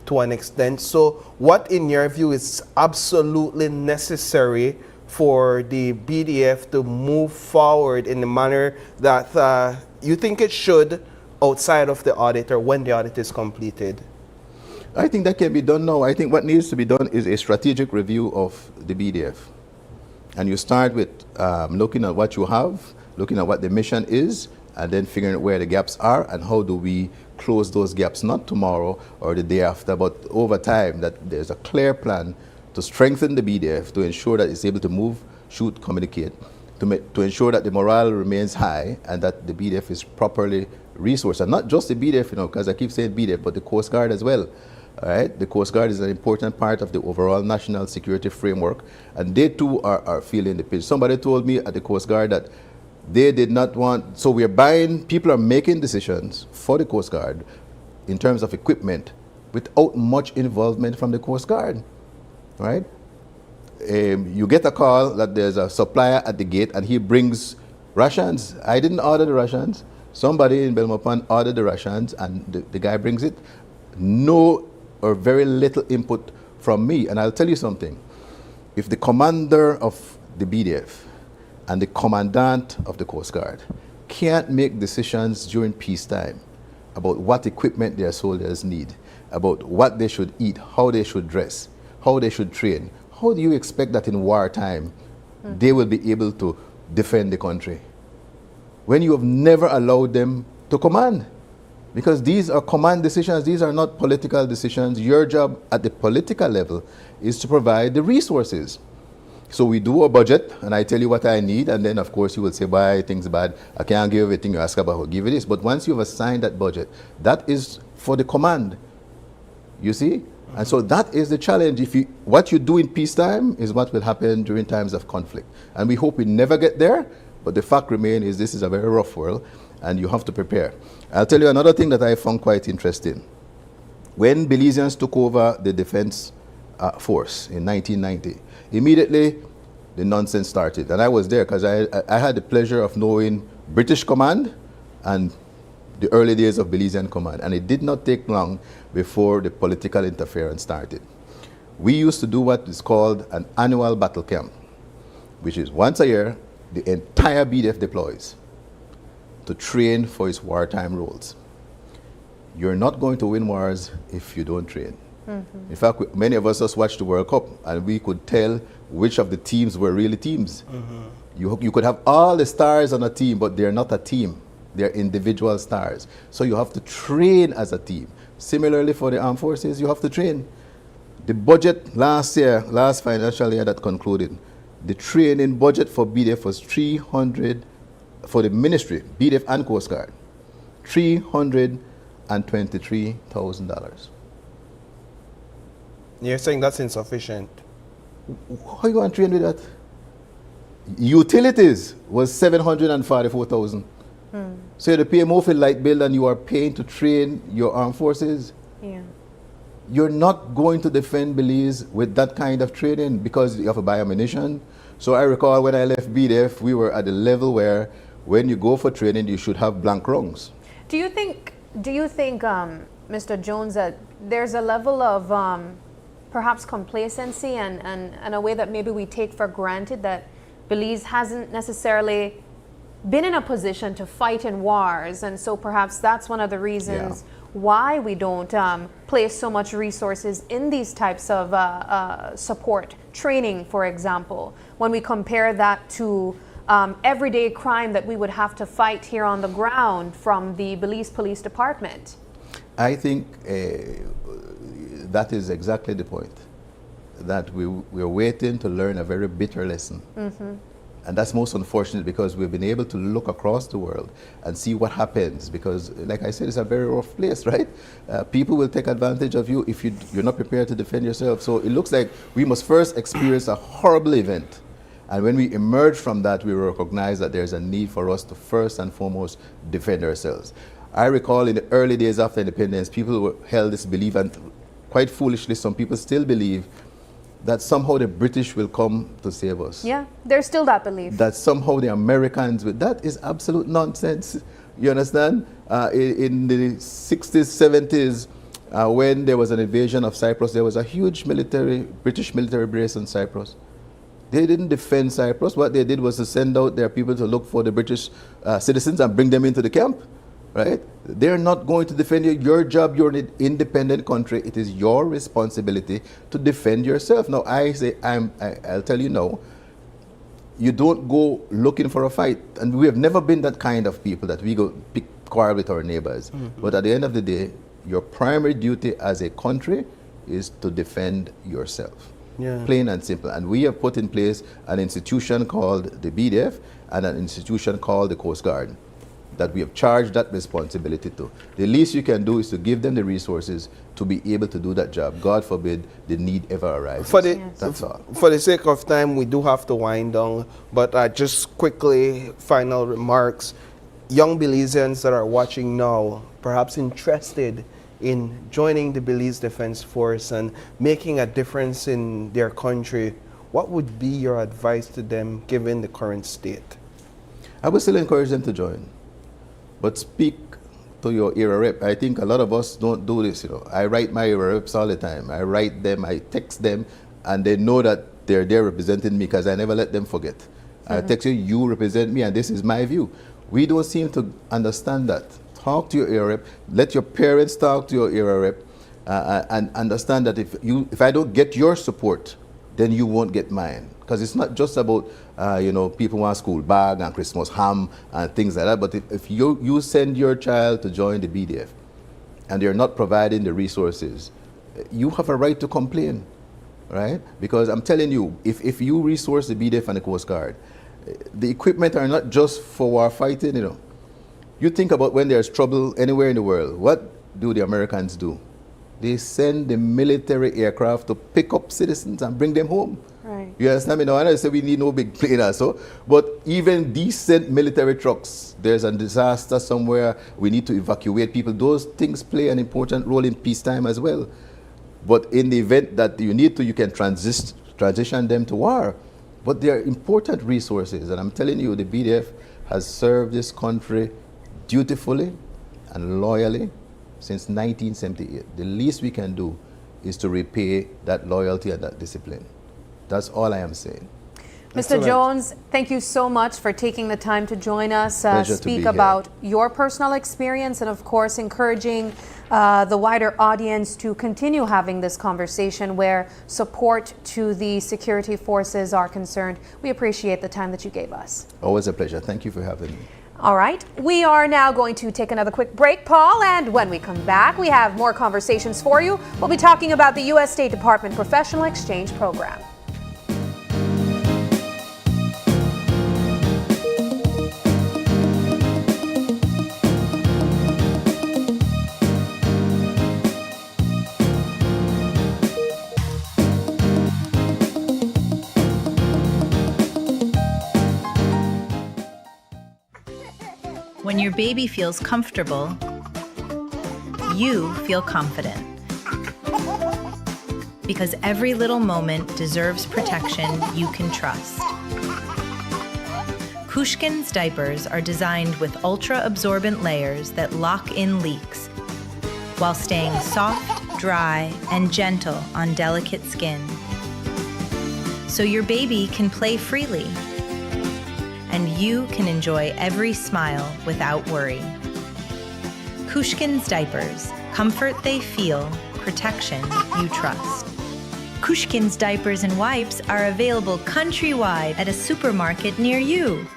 to an extent. So what, in your view, is absolutely necessary for the BDF to move forward in the manner that you think it should, outside of the audit or when the audit is completed? I think that can be done now. I think what needs to be done is a strategic review of the BDF. And you start with looking at what you have, looking at what the mission is, and then figuring out where the gaps are and how do we close those gaps, not tomorrow or the day after, but over time, that there's a clear plan to strengthen the BDF, to ensure that it's able to move, shoot, communicate, to ensure that the morale remains high and that the BDF is properly resourced. And not just the BDF, because I keep saying BDF, but the Coast Guard as well. All right? The Coast Guard is an important part of the overall national security framework, and they too are feeling the pinch. Somebody told me at the Coast Guard that they did not want, so we're buying, people are making decisions for the Coast Guard in terms of equipment without much involvement from the Coast Guard, right? You get a call that there's a supplier at the gate and he brings rations. I didn't order the rations. Somebody in Belmopan ordered the rations and the guy brings it. No or very little input from me. And I'll tell you something. If the commander of the BDF and the commandant of the Coast Guard can't make decisions during peacetime about what equipment their soldiers need, about what they should eat, how they should dress, how they should train, how do you expect that in wartime they will be able to defend the country when you have never allowed them to command? Because these are command decisions, these are not political decisions. Your job at the political level is to provide the resources. So we do a budget, and I tell you what I need, and then of course you will say, why things bad, I can't give everything you ask about, I'll give you this. But once you've assigned that budget, that is for the command, you see? And so that is the challenge. What you do in peacetime is what will happen during times of conflict. And we hope we never get there, but the fact remains is this is a very rough world, and you have to prepare. I'll tell you another thing that I found quite interesting. When Belizeans took over the defense force in 1990, immediately the nonsense started. And I was there because I had the pleasure of knowing British command and the early days of Belizean command. And it did not take long before the political interference started. We used to do what is called an annual battle camp, which is once a year, the entire BDF deploys to train for its wartime roles. You're not going to win wars if you don't train. In fact, many of us just watched the World Cup and we could tell which of the teams were really teams. You could have all the stars on a team, but they're not a team. They're individual stars. So you have to train as a team. Similarly for the armed forces, you have to train. The budget last financial year that concluded, the training budget for BDF was $300, for the ministry, BDF and Coast Guard, $323,000. You're saying that's insufficient? How are you going to train with that? Utilities was $744,000. So you have to pay more for light bill than you are paying to train your armed forces. Yeah. You're not going to defend Belize with that kind of training because you have to buy ammunition. So I recall when I left BDF, we were at the level where when you go for training, you should have blank rungs. Do you think, Mr. Jones, that there's a level of perhaps complacency and a way that maybe we take for granted that Belize hasn't necessarily been in a position to fight in wars, and so perhaps that's one of the reasons why we don't place so much resources in these types of support, training, for example, when we compare that to everyday crime that we would have to fight here on the ground from the Belize Police Department? I think that is exactly the point, that we're waiting to learn a very bitter lesson. And that's most unfortunate because we've been able to look across the world and see what happens because, like I said, it's a very rough place, right? People will take advantage of you if you're not prepared to defend yourself. So it looks like we must first experience a horrible event. And when we emerge from that, we recognize that there's a need for us to first and foremost defend ourselves. I recall in the early days after independence, people held this belief, and quite foolishly, some people still believe that somehow the British will come to save us. Yeah, there's still that belief. That somehow the Americans will. That is absolute nonsense. You understand? In the 60s, 70s, when there was an invasion of Cyprus, there was a huge British military base in Cyprus. They didn't defend Cyprus. What they did was to send out their people to look for the British citizens and bring them into the camp. right? They're not going to defend you. Your job, you're an independent country. It is your responsibility to defend yourself. Now, I'll tell you now, you don't go looking for a fight. And we have never been that kind of people that we go pick quarrel with our neighbors. But at the end of the day, your primary duty as a country is to defend yourself. Yeah. Plain and simple. And we have put in place an institution called the BDF and an institution called the Coast Guard that we have charged that responsibility to. The least you can do is to give them the resources to be able to do that job. God forbid the need ever arises. That's all. For the sake of time, we do have to wind down, but just quickly, final remarks. Young Belizeans that are watching now, perhaps interested in joining the Belize Defense Force and making a difference in their country, what would be your advice to them given the current state? I would still encourage them to join, but speak to your area rep. I think a lot of us don't do this. I write my area reps all the time. I write them, I text them, and they know that they're there representing me because I never let them forget. I text you, you represent me, and this is my view. We don't seem to understand that. Talk to your area rep. Let your parents talk to your area rep, and understand that if I don't get your support, then you won't get mine. Because it's not just about people want school bag and Christmas ham and things like that. But if you send your child to join the BDF and they're not providing the resources, you have a right to complain, right? Because I'm telling you, if you resource the BDF and the Coast Guard, the equipment are not just for war fighting. You think about when there's trouble anywhere in the world, what do the Americans do? They send the military aircraft to pick up citizens and bring them home. Right. You understand me? Now, I know say we need no big plane also, but even decent military trucks, there's a disaster somewhere, we need to evacuate people. Those things play an important role in peacetime as well. But in the event that you need to, you can transition them to war. But they are important resources, and I'm telling you, the BDF has served this country dutifully and loyally since 1978. The least we can do is to repay that loyalty and that discipline. That's all I am saying. Mr. Jones, thank you so much for taking the time to join us, speak here. about your personal experience, and of course encouraging the wider audience to continue having this conversation where support to the security forces are concerned. We appreciate the time that you gave us. Always a pleasure. Thank you for having me. All right, we are now going to take another quick break, Paul, and when we come back, we have more conversations for you. We'll be talking about the U.S. State Department Professional Exchange Program. When your baby feels comfortable, you feel confident. Because every little moment deserves protection you can trust. Cushkin's diapers are designed with ultra-absorbent layers that lock in leaks while staying soft, dry, and gentle on delicate skin. So your baby can play freely and you can enjoy every smile without worry. Cushkin's diapers, comfort they feel, protection you trust. Cushkin's diapers and wipes are available countrywide at a supermarket near you.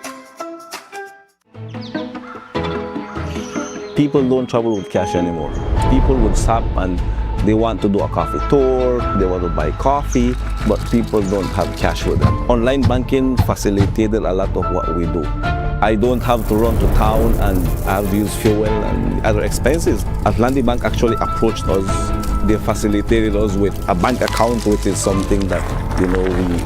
People don't travel with cash anymore. People would stop and they want to do a coffee tour, they want to buy coffee, but people don't have cash with them. Online banking facilitated a lot of what we do. I don't have to run to town and I have to use fuel and other expenses. Atlantic Bank actually approached us. They facilitated us with a bank account, which is something that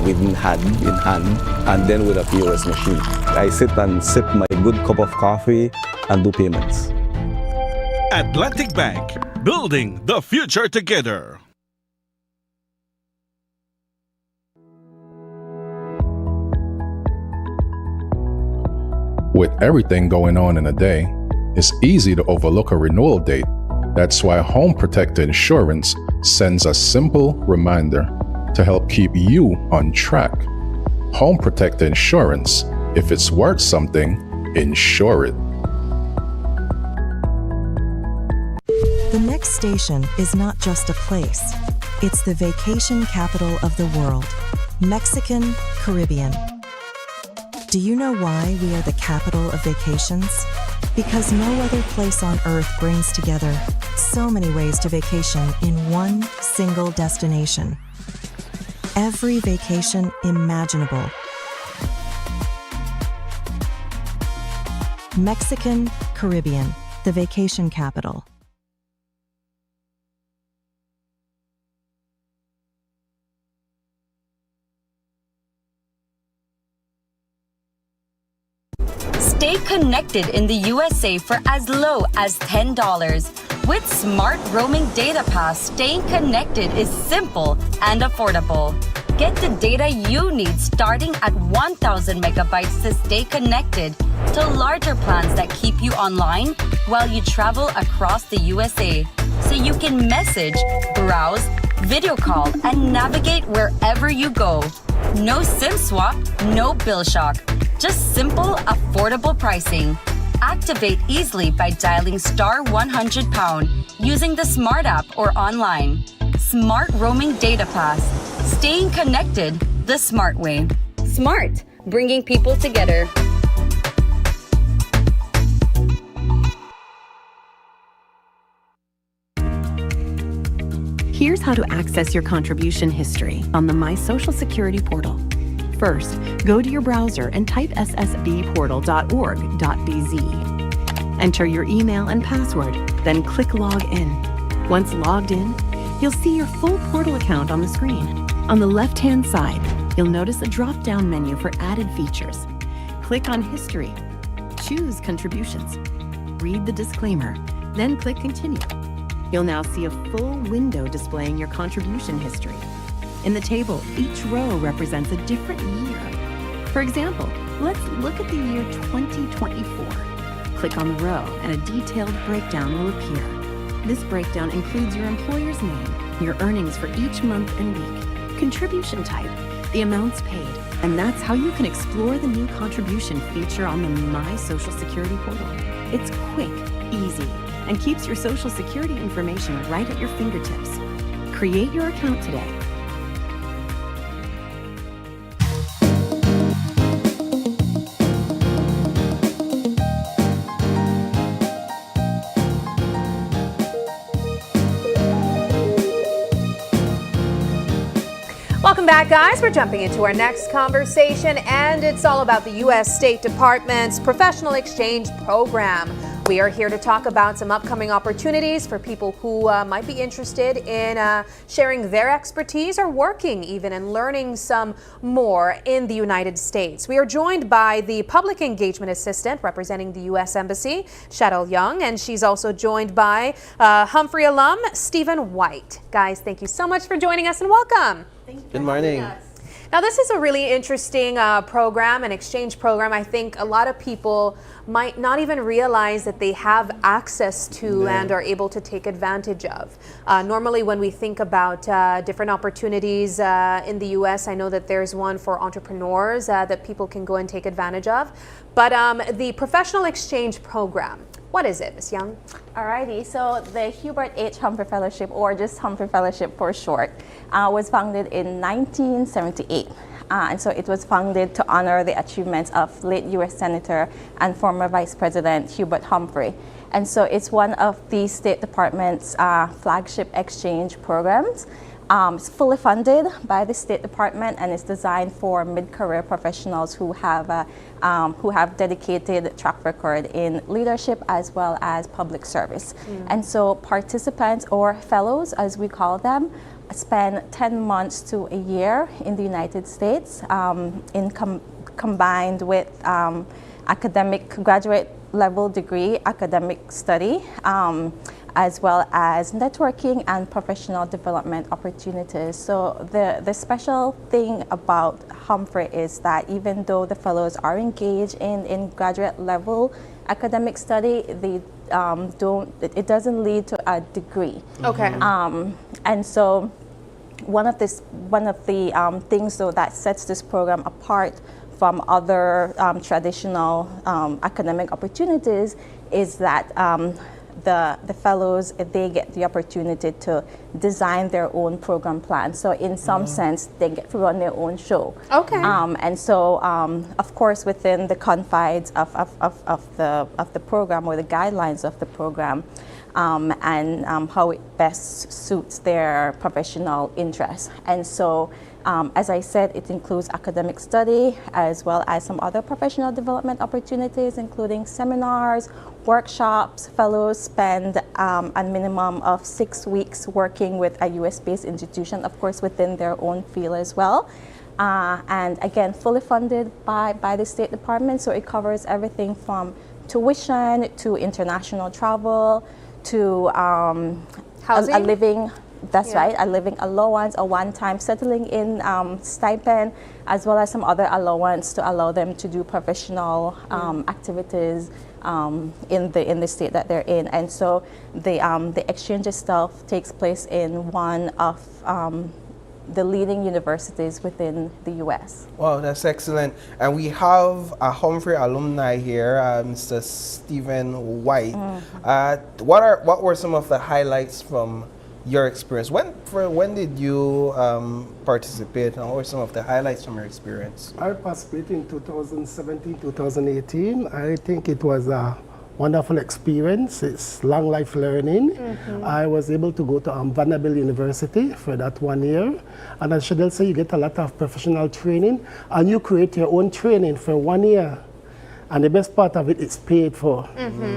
we didn't have in hand, and then with a POS machine. I sit and sip my good cup of coffee and do payments. Atlantic Bank, building the future together. With everything going on in a day, it's easy to overlook a renewal date. That's why Home Protector Insurance sends a simple reminder to help keep you on track. Home Protector Insurance, if it's worth something, insure it. next station is not just a place, it's the vacation capital of the world, Mexican Caribbean. Do you know why we are the capital of vacations? Because no other place on earth brings together so many ways to vacation in one single destination. Every vacation imaginable. Mexican Caribbean, the vacation capital. Stay connected in the USA for as low as $10. With Smart Roaming Data Pass, staying connected is simple and affordable. Get the data you need starting at 1,000 megabytes to stay connected to larger plans that keep you online while you travel across the USA. So you can message, browse, video call, and navigate wherever you go. No SIM swap, no bill shock. Just simple, affordable pricing. Activate easily by dialing *100# using the Smart app or online. Smart Roaming Data Pass. Staying connected the smart way. Smart, bringing people together. Here's how to access your contribution history on the My Social Security portal. First, go to your browser and type ssbportal.org.bz. Enter your email and password, then click Log In. Once logged in, you'll see your full portal account on the screen. On the left-hand side, you'll notice a drop-down menu for added features. Click on History. Choose Contributions. Read the disclaimer, then click Continue. You'll now see a full window displaying your contribution history. In the table, each row represents a different year. For example, let's look at the year 2024. Click on the row and a detailed breakdown will appear. This breakdown includes your employer's name, your earnings for each month and week, contribution type, the amounts paid, and that's how you can explore the new contribution feature on the My Social Security portal. It's quick, easy, and keeps your Social Security information right at your fingertips. Create your account today. Welcome back, guys. We're jumping into our next conversation, and it's all about the U.S. State Department's Professional Exchange Program. We are here to talk about some upcoming opportunities for people who might be interested in sharing their expertise or working even and learning some more in the United States. We are joined by the Public Engagement Assistant representing the U.S. Embassy, Cheryl Young, and she's also joined by Humphrey alum, Stephen White. Guys, thank you so much for joining us and welcome. Good morning. Now, this is a really interesting program, an exchange program. I think a lot of people might not even realize that they have access to and are able to take advantage of. Normally, when we think about different opportunities in the U.S., I know that there's one for entrepreneurs that people can go and take advantage of. But the Professional Exchange Program, what is it, Ms. Young? Alrighty, so the Hubert H. Humphrey Fellowship, or just Humphrey Fellowship for short, was founded in 1978. And so it was founded to honor the achievements of late U.S. Senator and former Vice President Hubert Humphrey. And so it's one of the State Department's flagship exchange programs. It's fully funded by the State Department and is designed for mid-career professionals who have dedicated track record in leadership as well as public service. And so participants, or fellows as we call them, spend 10 months to a year in the United States combined with academic graduate level degree academic study, as well as networking and professional development opportunities. So the special thing about Humphrey is that even though the fellows are engaged in graduate level academic study, they it doesn't lead to a degree. Okay. And so one of the things though that sets this program apart from other traditional academic opportunities is that the fellows, they get the opportunity to design their own program plan. So in some sense, they get to run their own show. Okay. And so, of course, within the confines of the program or the guidelines of the program, and how it best suits their professional interests. And so, as I said, it includes academic study as well as some other professional development opportunities, including seminars, workshops. Fellows spend a minimum of 6 weeks working with a US-based institution, of course, within their own field as well. And again, fully funded by the State Department, so it covers everything from tuition to international travel to housing? A living. That's right, a living allowance, a one-time settling in stipend, as well as some other allowance to allow them to do professional activities in the state that they're in. And so the exchange itself takes place in one of the leading universities within the U.S. Wow, that's excellent. And we have a Humphrey alumni here, Mr. Stephen White. What were some of the highlights from your experience? When did you participate, and what were some of the highlights from your experience? I participated in 2017, 2018. I think it was a wonderful experience. It's long life learning. I was able to go to Vanderbilt University for that 1 year. And as Shadel said, you get a lot of professional training, and you create your own training for 1 year. And the best part of it is paid for.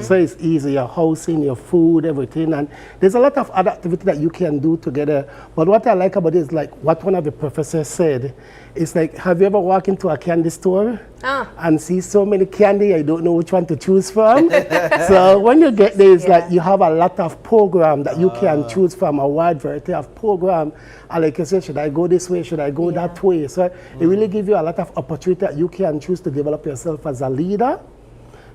So it's easy, your housing, your food, everything. And there's a lot of other activity that you can do together. But what I like about it is like what one of the professors said. It's like, have you ever walked into a candy store and see so many candy, you don't know which one to choose from? So when you get there, it's like you have a lot of program that you can choose from, a wide variety of program. And like you said, should I go this way, should I go that way? So it really gives you a lot of opportunity that you can choose to develop yourself as a leader,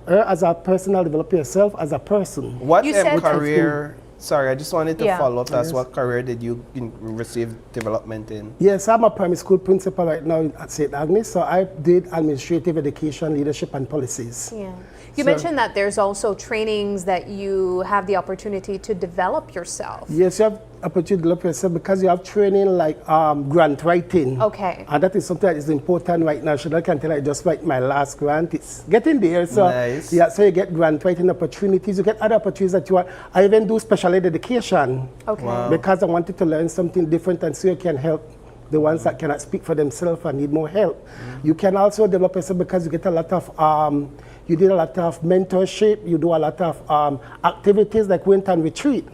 or as a personal, develop yourself as a person. What career? Sorry, I just wanted to follow up. That's Yes. what career did you receive development in? Yes, I'm a primary school principal right now at St. Agnes, so I did administrative education, leadership, and policies. Yeah. You mentioned that there's also trainings that you have the opportunity to develop yourself. Yes, you have opportunity to develop yourself because you have training like grant writing. Okay. And that is something that is important right now. I can tell I just write my last grant. It's getting there. So nice. Yeah, so you get grant writing opportunities. You get other opportunities that you want. I even do special ed education. Okay. Wow. Because I wanted to learn something different, and so you can help the ones that cannot speak for themselves and need more help. You can also develop yourself because you get a lot of you did a lot of mentorship, you do a lot of activities like went and retreat.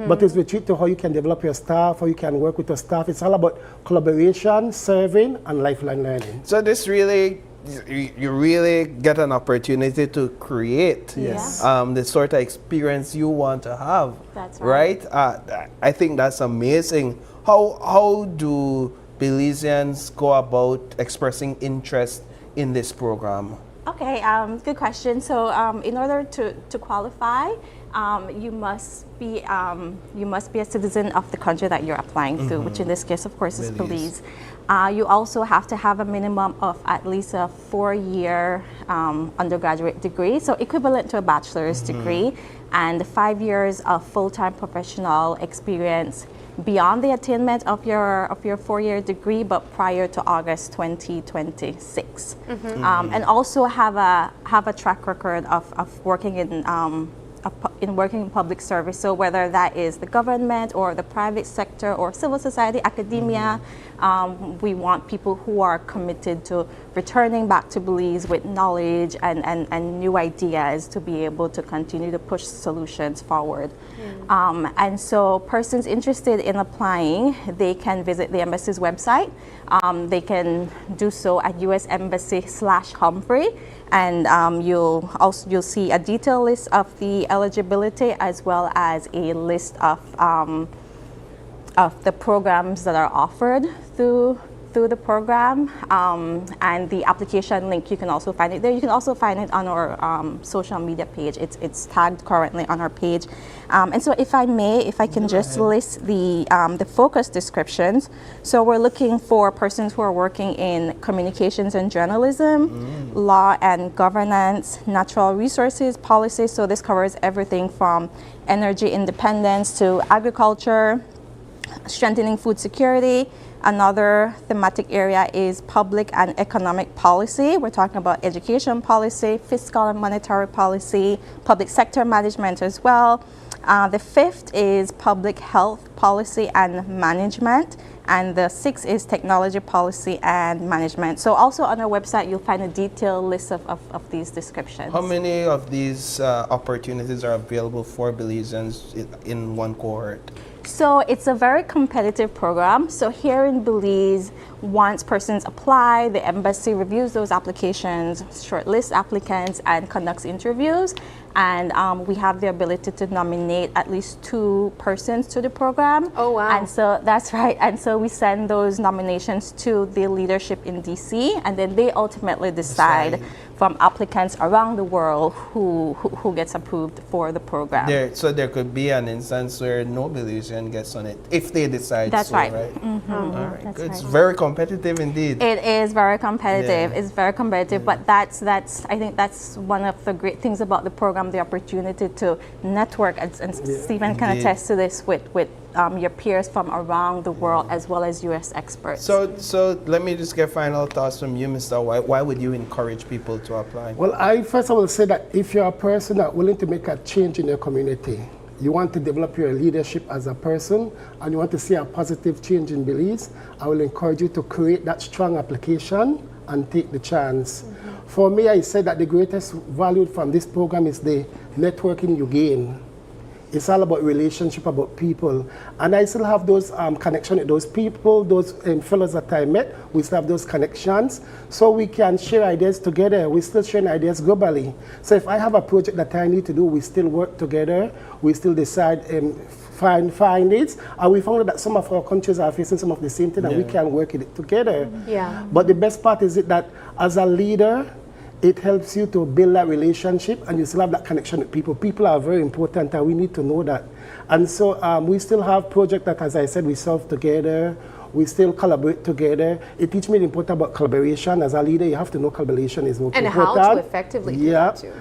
But it's retreat to how you can develop your staff, how you can work with your staff. It's all about collaboration, serving, and lifelong learning. So this really, you really get an opportunity to create the sort of experience you want to have. That's right. I think that's amazing. How do Belizeans go about expressing interest in this program? Okay, good question. So in order to qualify, you must be a citizen of the country that you're applying to, which in this case, of course, is Belize. You also have to have a minimum of at least a 4-year undergraduate degree, so equivalent to a bachelor's degree, and 5 years of full-time professional experience beyond the attainment of your 4-year degree, but prior to August 2026. And also have a track record of working in working in public service. So whether that is the government or the private sector or civil society, academia, we want people who are committed to returning back to Belize with knowledge and new ideas to be able to continue to push solutions forward. And so persons interested in applying, they can visit the embassy's website. They can do so at US Embassy/Humphrey, and you'll see a detailed list of the eligibility as well as a list of the programs that are offered through through the program, and the application link, you can also find it there. You can also find it on our social media page. It's tagged currently on our page. And so if I can just list the focus descriptions. So we're looking for persons who are working in communications and journalism, law and governance, natural resources, policy. So this covers everything from energy independence to agriculture, strengthening food security. Another thematic area is public and economic policy. We're talking about education policy, fiscal and monetary policy, public sector management as well. The fifth is public health policy and management. And the sixth is technology policy and management. So also on our website, you'll find a detailed list of these descriptions. How many of these opportunities are available for Belizeans in one cohort? So it's a very competitive program. So here in Belize, once persons apply, the embassy reviews those applications, shortlists applicants, and conducts interviews. And we have the ability to nominate at least 2 persons to the program. Oh, wow. And so that's right. And so we send those nominations to the leadership in DC, and then they ultimately decide from applicants around the world who gets approved for the program. So there could be an instance where no Belizean gets on it if they decide. That's so, right. Mm-hmm. All right. That's Good. It's right. very competitive indeed. It is very competitive. Yeah. It's very competitive, but that's I think that's one of the great things about the program, the opportunity to network, and Stephen can attest to this with your peers from around the world as well as U.S. experts. So let me just get final thoughts from you, Mr. White. Why would you encourage people to apply? Well, I first of all say that if you're a person that willing to make a change in your community, you want to develop your leadership as a person, and you want to see a positive change in Belize, I will encourage you to create that strong application and take the chance. For me, I said that the greatest value from this program is the networking you gain. It's all about relationship, about people. And I still have those connections with those people, those fellows that I met. We still have those connections. So we can share ideas together. We still share ideas globally. So if I have a project that I need to do, we still work together. We still decide find it. And we found that some of our countries are facing some of the same thing, and we can work it together. Yeah. But the best part is that as a leader, it helps you to build that relationship, and you still have that connection with people. People are very important, and we need to know that. And so we still have projects that, as I said, we solve together. We still collaborate together. It teaches me the importance about collaboration. As a leader, you have to know collaboration is important. And how to effectively do that too.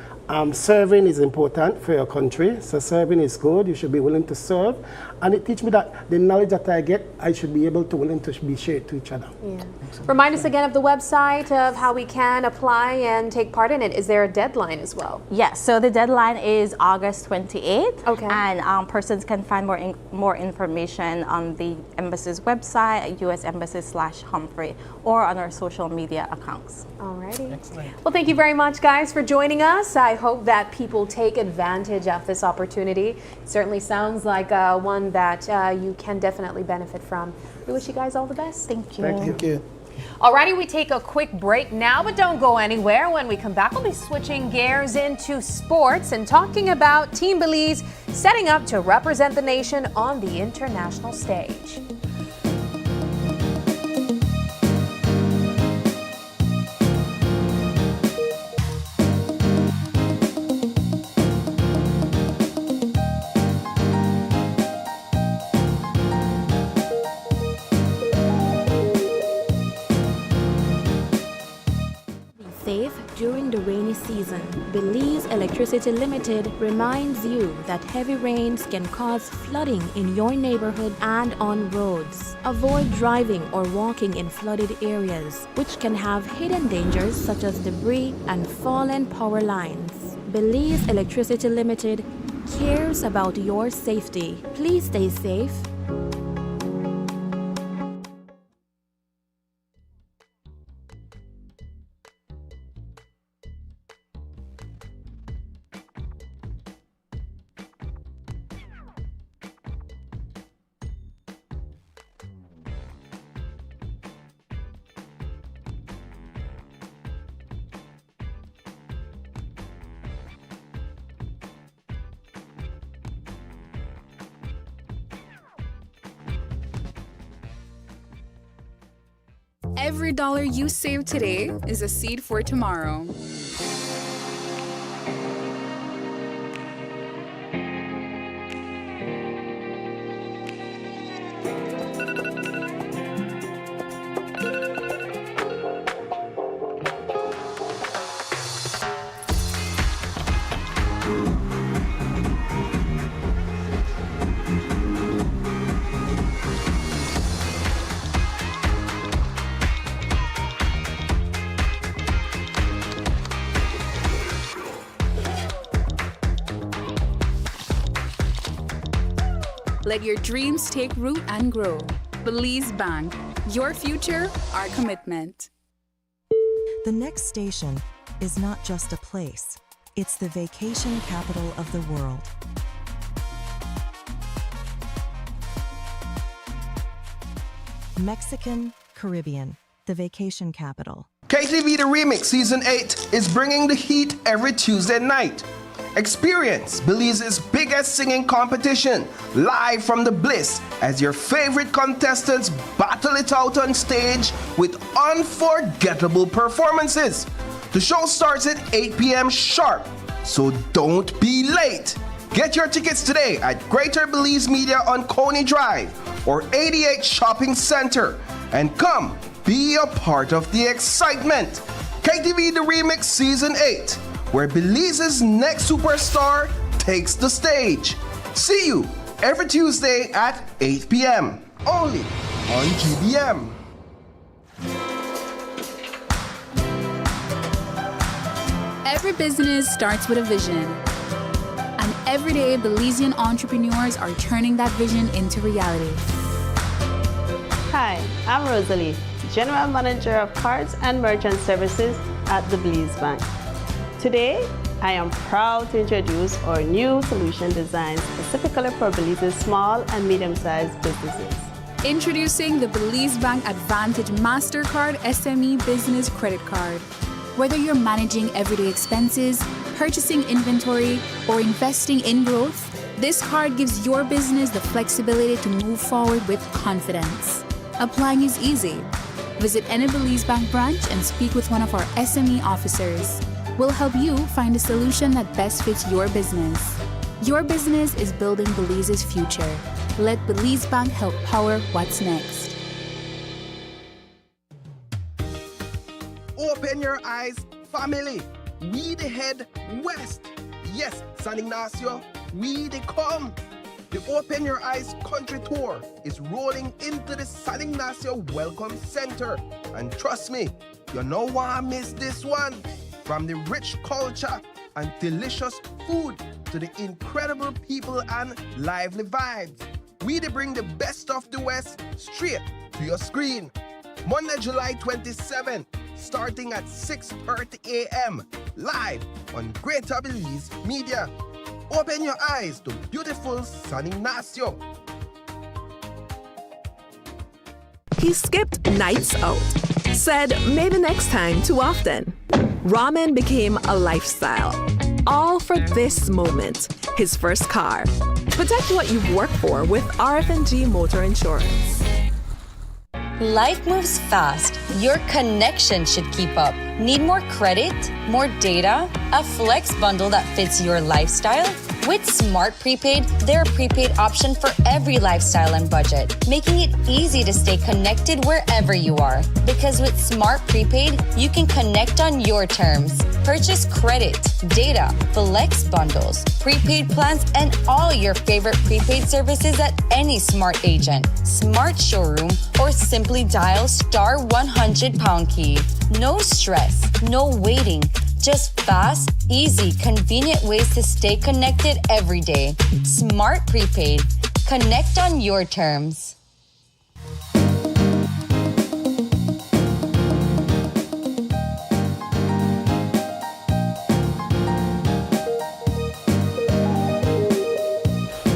Serving is important for your country. So serving is good. You should be willing to serve. And it teaches me that the knowledge that I get, I should be able to willing to be shared to each other. Yeah. Remind us again of the website of how we can apply and take part in it. Is there a deadline as well? Yes, so the deadline is August 28th. Okay. And persons can find more information on the embassy's website, USEmbassy/Humphrey, or on our social media accounts. Alrighty. Excellent. Well, thank you very much, guys, for joining us. I hope that people take advantage of this opportunity. It certainly sounds like one that you can definitely benefit from. We wish you guys all the best. Thank you. Thank you. Alrighty, we take a quick break now, but don't go anywhere. When we come back, we'll be switching gears into sports and talking about Team Belize setting up to represent the nation on the international stage. Safe during the rainy season. Belize Electricity Limited reminds you that heavy rains can cause flooding in your neighborhood and on roads. Avoid driving or walking in flooded areas, which can have hidden dangers such as debris and fallen power lines. Belize Electricity Limited cares about your safety. Please stay safe. every dollar you save today is a seed for tomorrow. Let your dreams take root and grow. Belize Bank, your future, our commitment. The next station is not just a place, it's the vacation capital of the world. Mexican Caribbean, the vacation capital. KTV The Remix Season 8 is bringing the heat every Tuesday night. Experience Belize's biggest singing competition live from the Bliss as your favorite contestants battle it out on stage with unforgettable performances. The show starts at 8 p.m. sharp, so don't be late. Get your tickets today at Greater Belize Media on Coney Drive or 88 Shopping Center and come be a part of the excitement. KTV The Remix Season 8, where Belize's next superstar takes the stage. See you every Tuesday at 8 p.m. only on GBM. Every business starts with a vision. And every day, Belizean entrepreneurs are turning that vision into reality. Hi, I'm Rosalie, General Manager of Cards and Merchant Services at the Belize Bank. Today, I am proud to introduce our new solution designed specifically for Belize's small and medium-sized businesses. Introducing the Belize Bank Advantage MasterCard SME Business Credit Card. Whether you're managing everyday expenses, purchasing inventory, or investing in growth, this card gives your business the flexibility to move forward with confidence. Applying is easy. Visit any Belize Bank branch and speak with one of our SME officers. We'll help you find a solution that best fits your business. Your business is building Belize's future. Let Belize Bank help power what's next. Open your eyes, family. We the head west. Yes, San Ignacio, we the come. The Open Your Eyes Country Tour is rolling into the San Ignacio Welcome Center. And trust me, you know why I miss this one. From the rich culture and delicious food to the incredible people and lively vibes, we they bring the best of the West straight to your screen. Monday, July 27th, starting at 6:30 a.m. live on Greater Belize Media. Open your eyes to beautiful San Ignacio. He skipped nights out. Said maybe next time too often. Ramen became a lifestyle. All for this moment, his first car. Protect what you've worked for with RF&G Motor Insurance. Life moves fast. Your connection should keep up. Need more credit? More data? A flex bundle that fits your lifestyle? With Smart Prepaid, they're a prepaid option for every lifestyle and budget, making it easy to stay connected wherever you are. Because with Smart Prepaid, you can connect on your terms. Purchase credit, data, flex bundles, prepaid plans, and all your favorite prepaid services at any Smart agent, Smart showroom, or simply dial *100# key. No stress, no waiting. Just fast, easy, convenient ways to stay connected every day. Smart Prepaid. Connect on your terms.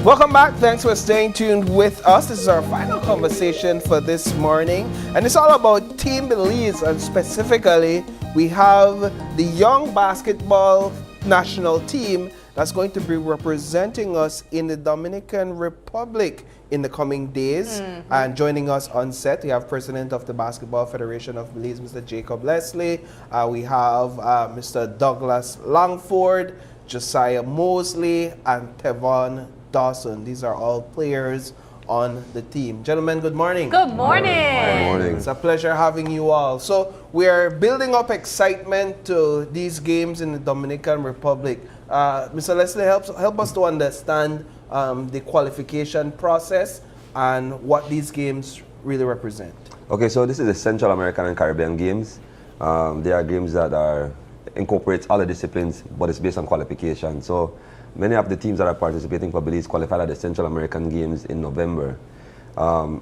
Welcome back. Thanks for staying tuned with us. This is our final conversation for this morning, and it's all about Team Belize, and specifically we have the young basketball national team that's going to be representing us in the Dominican Republic in the coming days. And joining us on set, we have President of the Basketball Federation of Belize, Mr. Jacob Leslie. We have Mr. Douglas Langford, Josiah Mosley, and Tevon Dawson. These are all players on the team. Gentlemen, good morning. Good morning. Good morning. It's a pleasure having you all. So we are building up excitement to these games in the Dominican Republic. Mr. Leslie, help us to understand the qualification process and what these games really represent. Okay, so this is the Central American and Caribbean Games. They are games that incorporates all the disciplines, but it's based on qualification. So many of the teams that are participating for Belize qualified at the Central American Games in November.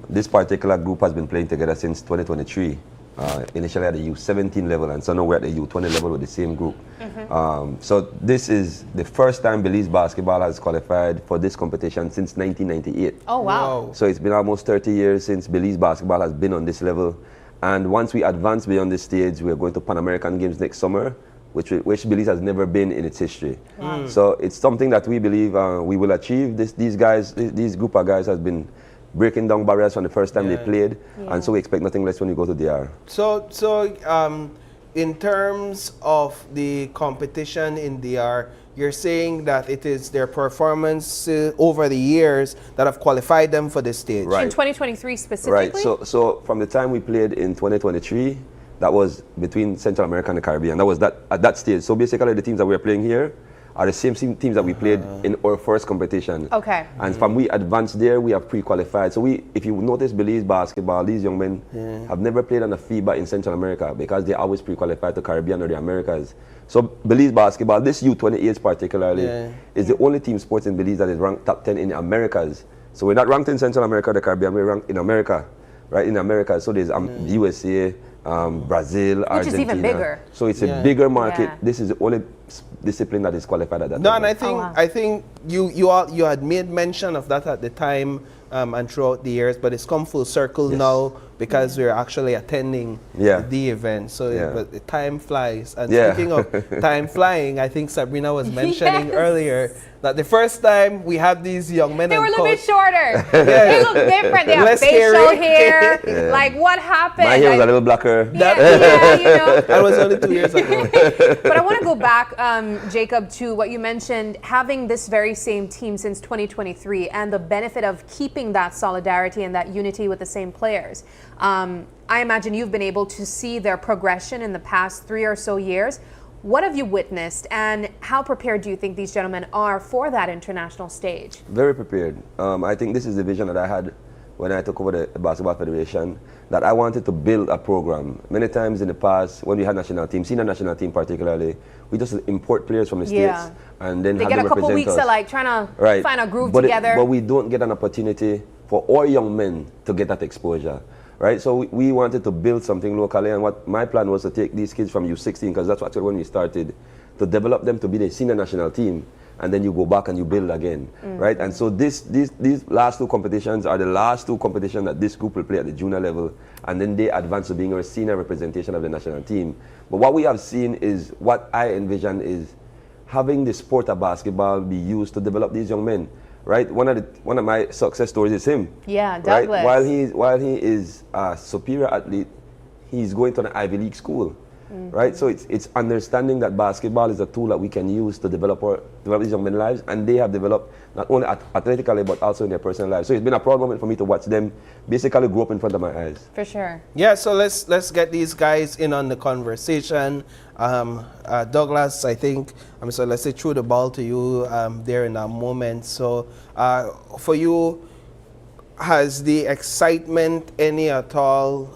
This particular group has been playing together since 2023. Initially at the U17 level, and so now we're at the U20 level with the same group. So this is the first time Belize basketball has qualified for this competition since 1998. Oh, wow. So it's been almost 30 years since Belize basketball has been on this level. And once we advance beyond this stage, we're going to Pan American Games next summer, which Belize has never been in its history. So it's something that we believe we will achieve. These group of guys has been breaking down barriers from the first time they played, and so we expect nothing less when we go to DR. So in terms of the competition in DR, you're saying that it is their performance over the years that have qualified them for this stage. Right. In 2023 specifically? Right, so from the time we played in 2023, that was between Central America and the Caribbean. That was at that stage. So basically the teams that we're playing here are the same teams that we played in our first competition. Okay. And from we advanced there, we have pre-qualified. So if you notice Belize basketball, these young men have never played on a FIBA in Central America because they always pre-qualified to Caribbean or the Americas. So Belize basketball, this U28 particularly, is the only team sports in Belize that is ranked top 10 in the Americas. So we're not ranked in Central America or the Caribbean, we're ranked in America, right? In America, so there's USA, Brazil, Argentina. Which is even bigger. So it's a bigger market. This is the only discipline that is qualified at that No, level. and I think you had made mention of that at the time and throughout the years, but it's come full circle now because we're actually attending the event. So but the time flies. And speaking of time flying, I think Sabrina was mentioning earlier that the first time we had these young men, they were a little bit coach, shorter. They look different. They have Less facial hairy. hair. Like, what happened? My hair was a little blacker. You know. That was only 2 years ago. But I want to go back, Jacob, to what you mentioned, having this very same team since 2023 and the benefit of keeping that solidarity and that unity with the same players. I imagine you've been able to see their progression in the past 3 or so years. What have you witnessed, and how prepared do you think these gentlemen are for that international stage? Very prepared. I think this is the vision that I had when I took over the Basketball Federation, that I wanted to build a program. Many times in the past, when we had national team, senior national team particularly, we just import players from the States and then they have get them a couple represent weeks us. of like trying to find a groove together. But we don't get an opportunity for our young men to get that exposure. Right, so we wanted to build something locally, and what my plan was to take these kids from U16, because that's actually when we started, to develop them to be the senior national team, and then you go back and you build again, right? And so these last two competitions are the last two competitions that this group will play at the junior level, and then they advance to being a senior representation of the national team. But what we have seen is, what I envision is having the sport of basketball be used to develop these young men. Right, one of my success stories is him. Yeah, Douglas. Right? While he is a superior athlete, he's going to an Ivy League school. Right, so it's understanding that basketball is a tool that we can use to develop these young men's lives, and they have developed not only athletically but also in their personal lives. So it's been a proud moment for me to watch them basically grow up in front of my eyes. For sure. Yeah, so let's get these guys in on the conversation. Douglas, I think, so let's say throw the ball to you there in a moment. So for you, has the excitement any at all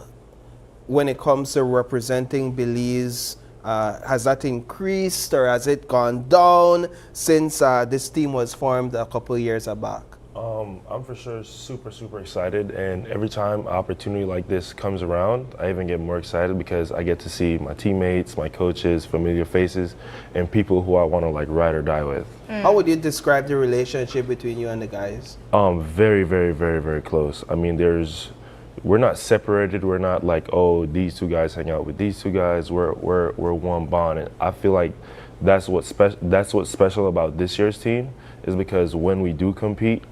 when it comes to representing Belize? Has that increased or has it gone down since this team was formed a couple of years back? I'm for sure super excited, and every time an opportunity like this comes around, I even get more excited because I get to see my teammates, my coaches, familiar faces, and people who I want to like ride or die with. How would you describe the relationship between you and the guys? Very close. I mean, we're not separated. We're not like, oh, these two guys hang out with these two guys. We're one bond, and I feel like that's what's special about this year's team, is because when we do compete,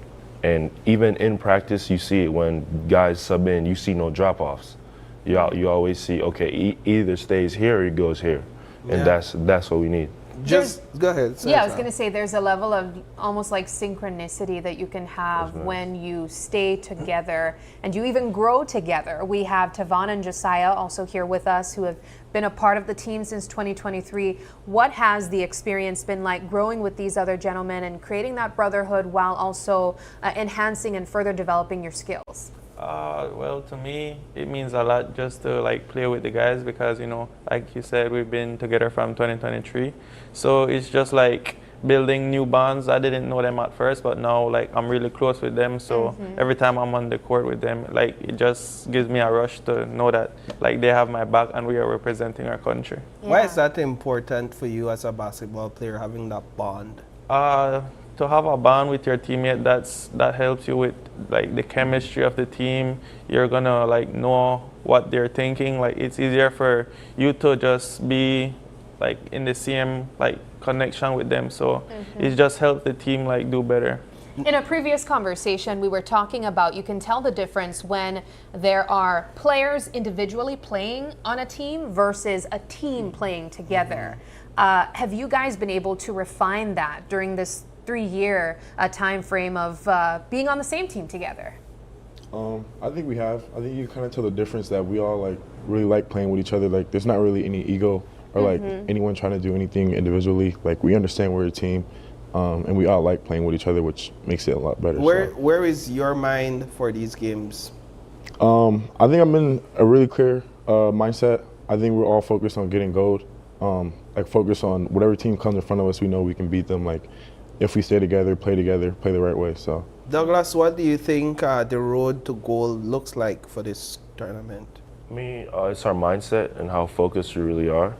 and even in practice, you see it when guys sub in, you see no drop-offs. You always see, okay, either stays here or he goes here, and that's what we need. Just go ahead. Yeah, I was going to say there's a level of almost like synchronicity that you can have when you stay together and you even grow together. We have Tavon and Josiah also here with us who have been a part of the team since 2023. What has the experience been like growing with these other gentlemen and creating that brotherhood while also enhancing and further developing your skills? Well, to me, it means a lot just to like play with the guys because, you know, like you said, we've been together from 2023. So it's just like building new bonds. I didn't know them at first, but now like I'm really close with them. So every time I'm on the court with them, like it just gives me a rush to know that like they have my back and we are representing our country. Why is that important for you as a basketball player, having that bond? To have a bond with your teammate, that helps you with like the chemistry of the team. You're gonna like know what they're thinking. Like it's easier for you to just be like in the same like connection with them. So it just helps the team like do better. In a previous conversation, we were talking about you can tell the difference when there are players individually playing on a team versus a team playing together. Have you guys been able to refine that during this 3-year time frame of being on the same team together? I think we have. I think you kind of tell the difference that we all like really like playing with each other. Like there's not really any ego or like anyone trying to do anything individually. Like we understand we're a team, and we all like playing with each other, which makes it a lot better. Where is your mind for these games? I think I'm in a really clear mindset. I think we're all focused on getting gold. Like focus on whatever team comes in front of us, we know we can beat them. Like if we stay together, play the right way. So Douglas, what do you think the road to gold looks like for this tournament? It's our mindset and how focused we really are.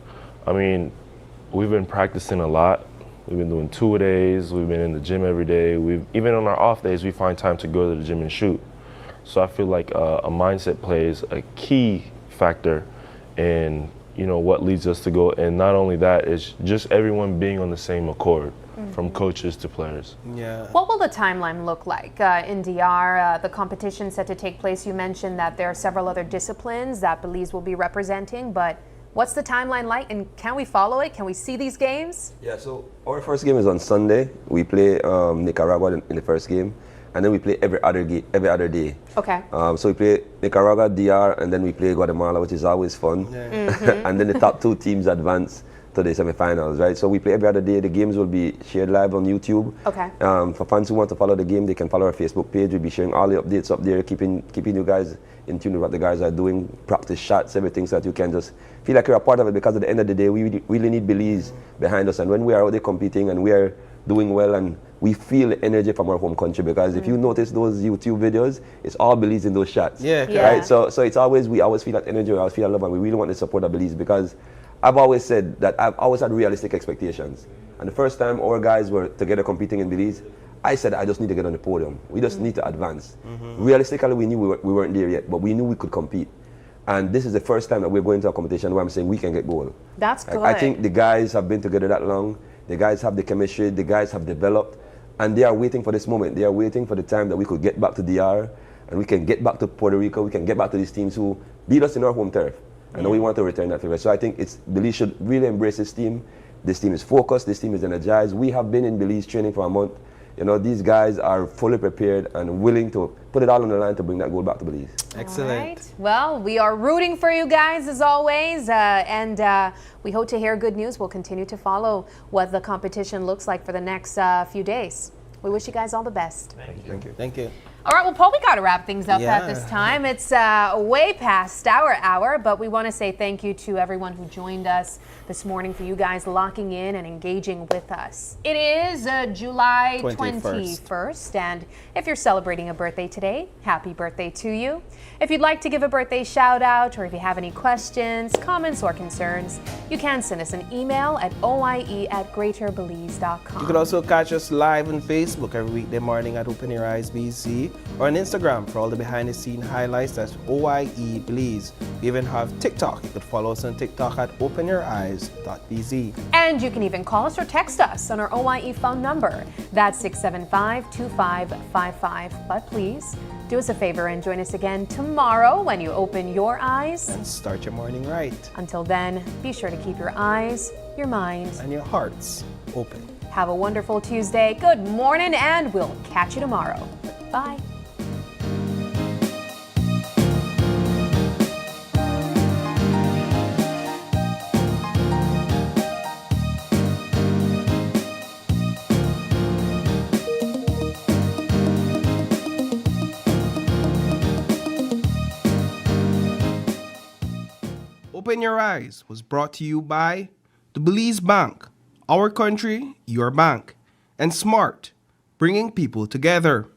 I mean, we've been practicing a lot. We've been doing 2-a-days. We've been in the gym every day. Even on our off days, we find time to go to the gym and shoot. So I feel like a mindset plays a key factor in what leads us to go. And not only that, it's just everyone being on the same accord. From coaches to players. Yeah. What will the timeline look like in DR? The competition set to take place. You mentioned that there are several other disciplines that Belize will be representing, but what's the timeline like, and can we follow it? Can we see these games? Yeah, so our first game is on Sunday. We play Nicaragua in the first game, and then we play every other day. Okay. So we play Nicaragua, DR, and then we play Guatemala, which is always fun. Yeah. And then the top 2 teams advance to the semifinals, right? So we play every other day. The games will be shared live on YouTube. Okay. For fans who want to follow the game, they can follow our Facebook page. We'll be sharing all the updates up there, keeping you guys in tune with what the guys are doing, practice shots, everything, so that you can just feel like you're a part of it, because at the end of the day, we really need Belize behind us. And when we are out there competing and we are doing well and we feel the energy from our home country, because if you notice those YouTube videos, it's all Belize in those shots. Yeah. Right? So it's we always feel that energy, we always feel that love, and we really want to support the Belize, because I've always said that I've always had realistic expectations. And the first time our guys were together competing in Belize, I said I just need to get on the podium. We just need to advance. Realistically, we knew we weren't there yet, but we knew we could compete. And this is the first time that we're going to a competition where I'm saying we can get gold. That's good. I think the guys have been together that long. The guys have the chemistry. The guys have developed. And they are waiting for this moment. They are waiting for the time that we could get back to DR and we can get back to Puerto Rico. We can get back to these teams who beat us in our home turf. And we want to return that favor. So I think Belize should really embrace this team. This team is focused. This team is energized. We have been in Belize training for a month. These guys are fully prepared and willing to put it all on the line to bring that goal back to Belize. Excellent. All right. Well, we are rooting for you guys as always, and we hope to hear good news. We'll continue to follow what the competition looks like for the next few days. We wish you guys all the best. Thank you. All right, well, Paul, we got to wrap things up at this time. It's way past our hour, but we want to say thank you to everyone who joined us this morning, for you guys locking in and engaging with us. It is July 21st, and if you're celebrating a birthday today, happy birthday to you. If you'd like to give a birthday shout out, or if you have any questions, comments, or concerns, you can send us an email at oie@greaterbelize.com. You can also catch us live on Facebook every weekday morning at Open Your Eyes BC. TV, or on Instagram for all the behind-the-scene highlights. That's OIE Belize. We even have TikTok. You could follow us on TikTok at openyoureyes.bz. And you can even call us or text us on our OIE phone number. That's 675-2555. But please, do us a favor and join us again tomorrow when you open your eyes And start your morning right. Until then, be sure to keep your eyes, your mind, and your hearts open. Have a wonderful Tuesday. Good morning, and we'll catch you tomorrow. Bye. Open Your Eyes was brought to you by the Belize Bank, our country, your bank, and Smart, bringing people together.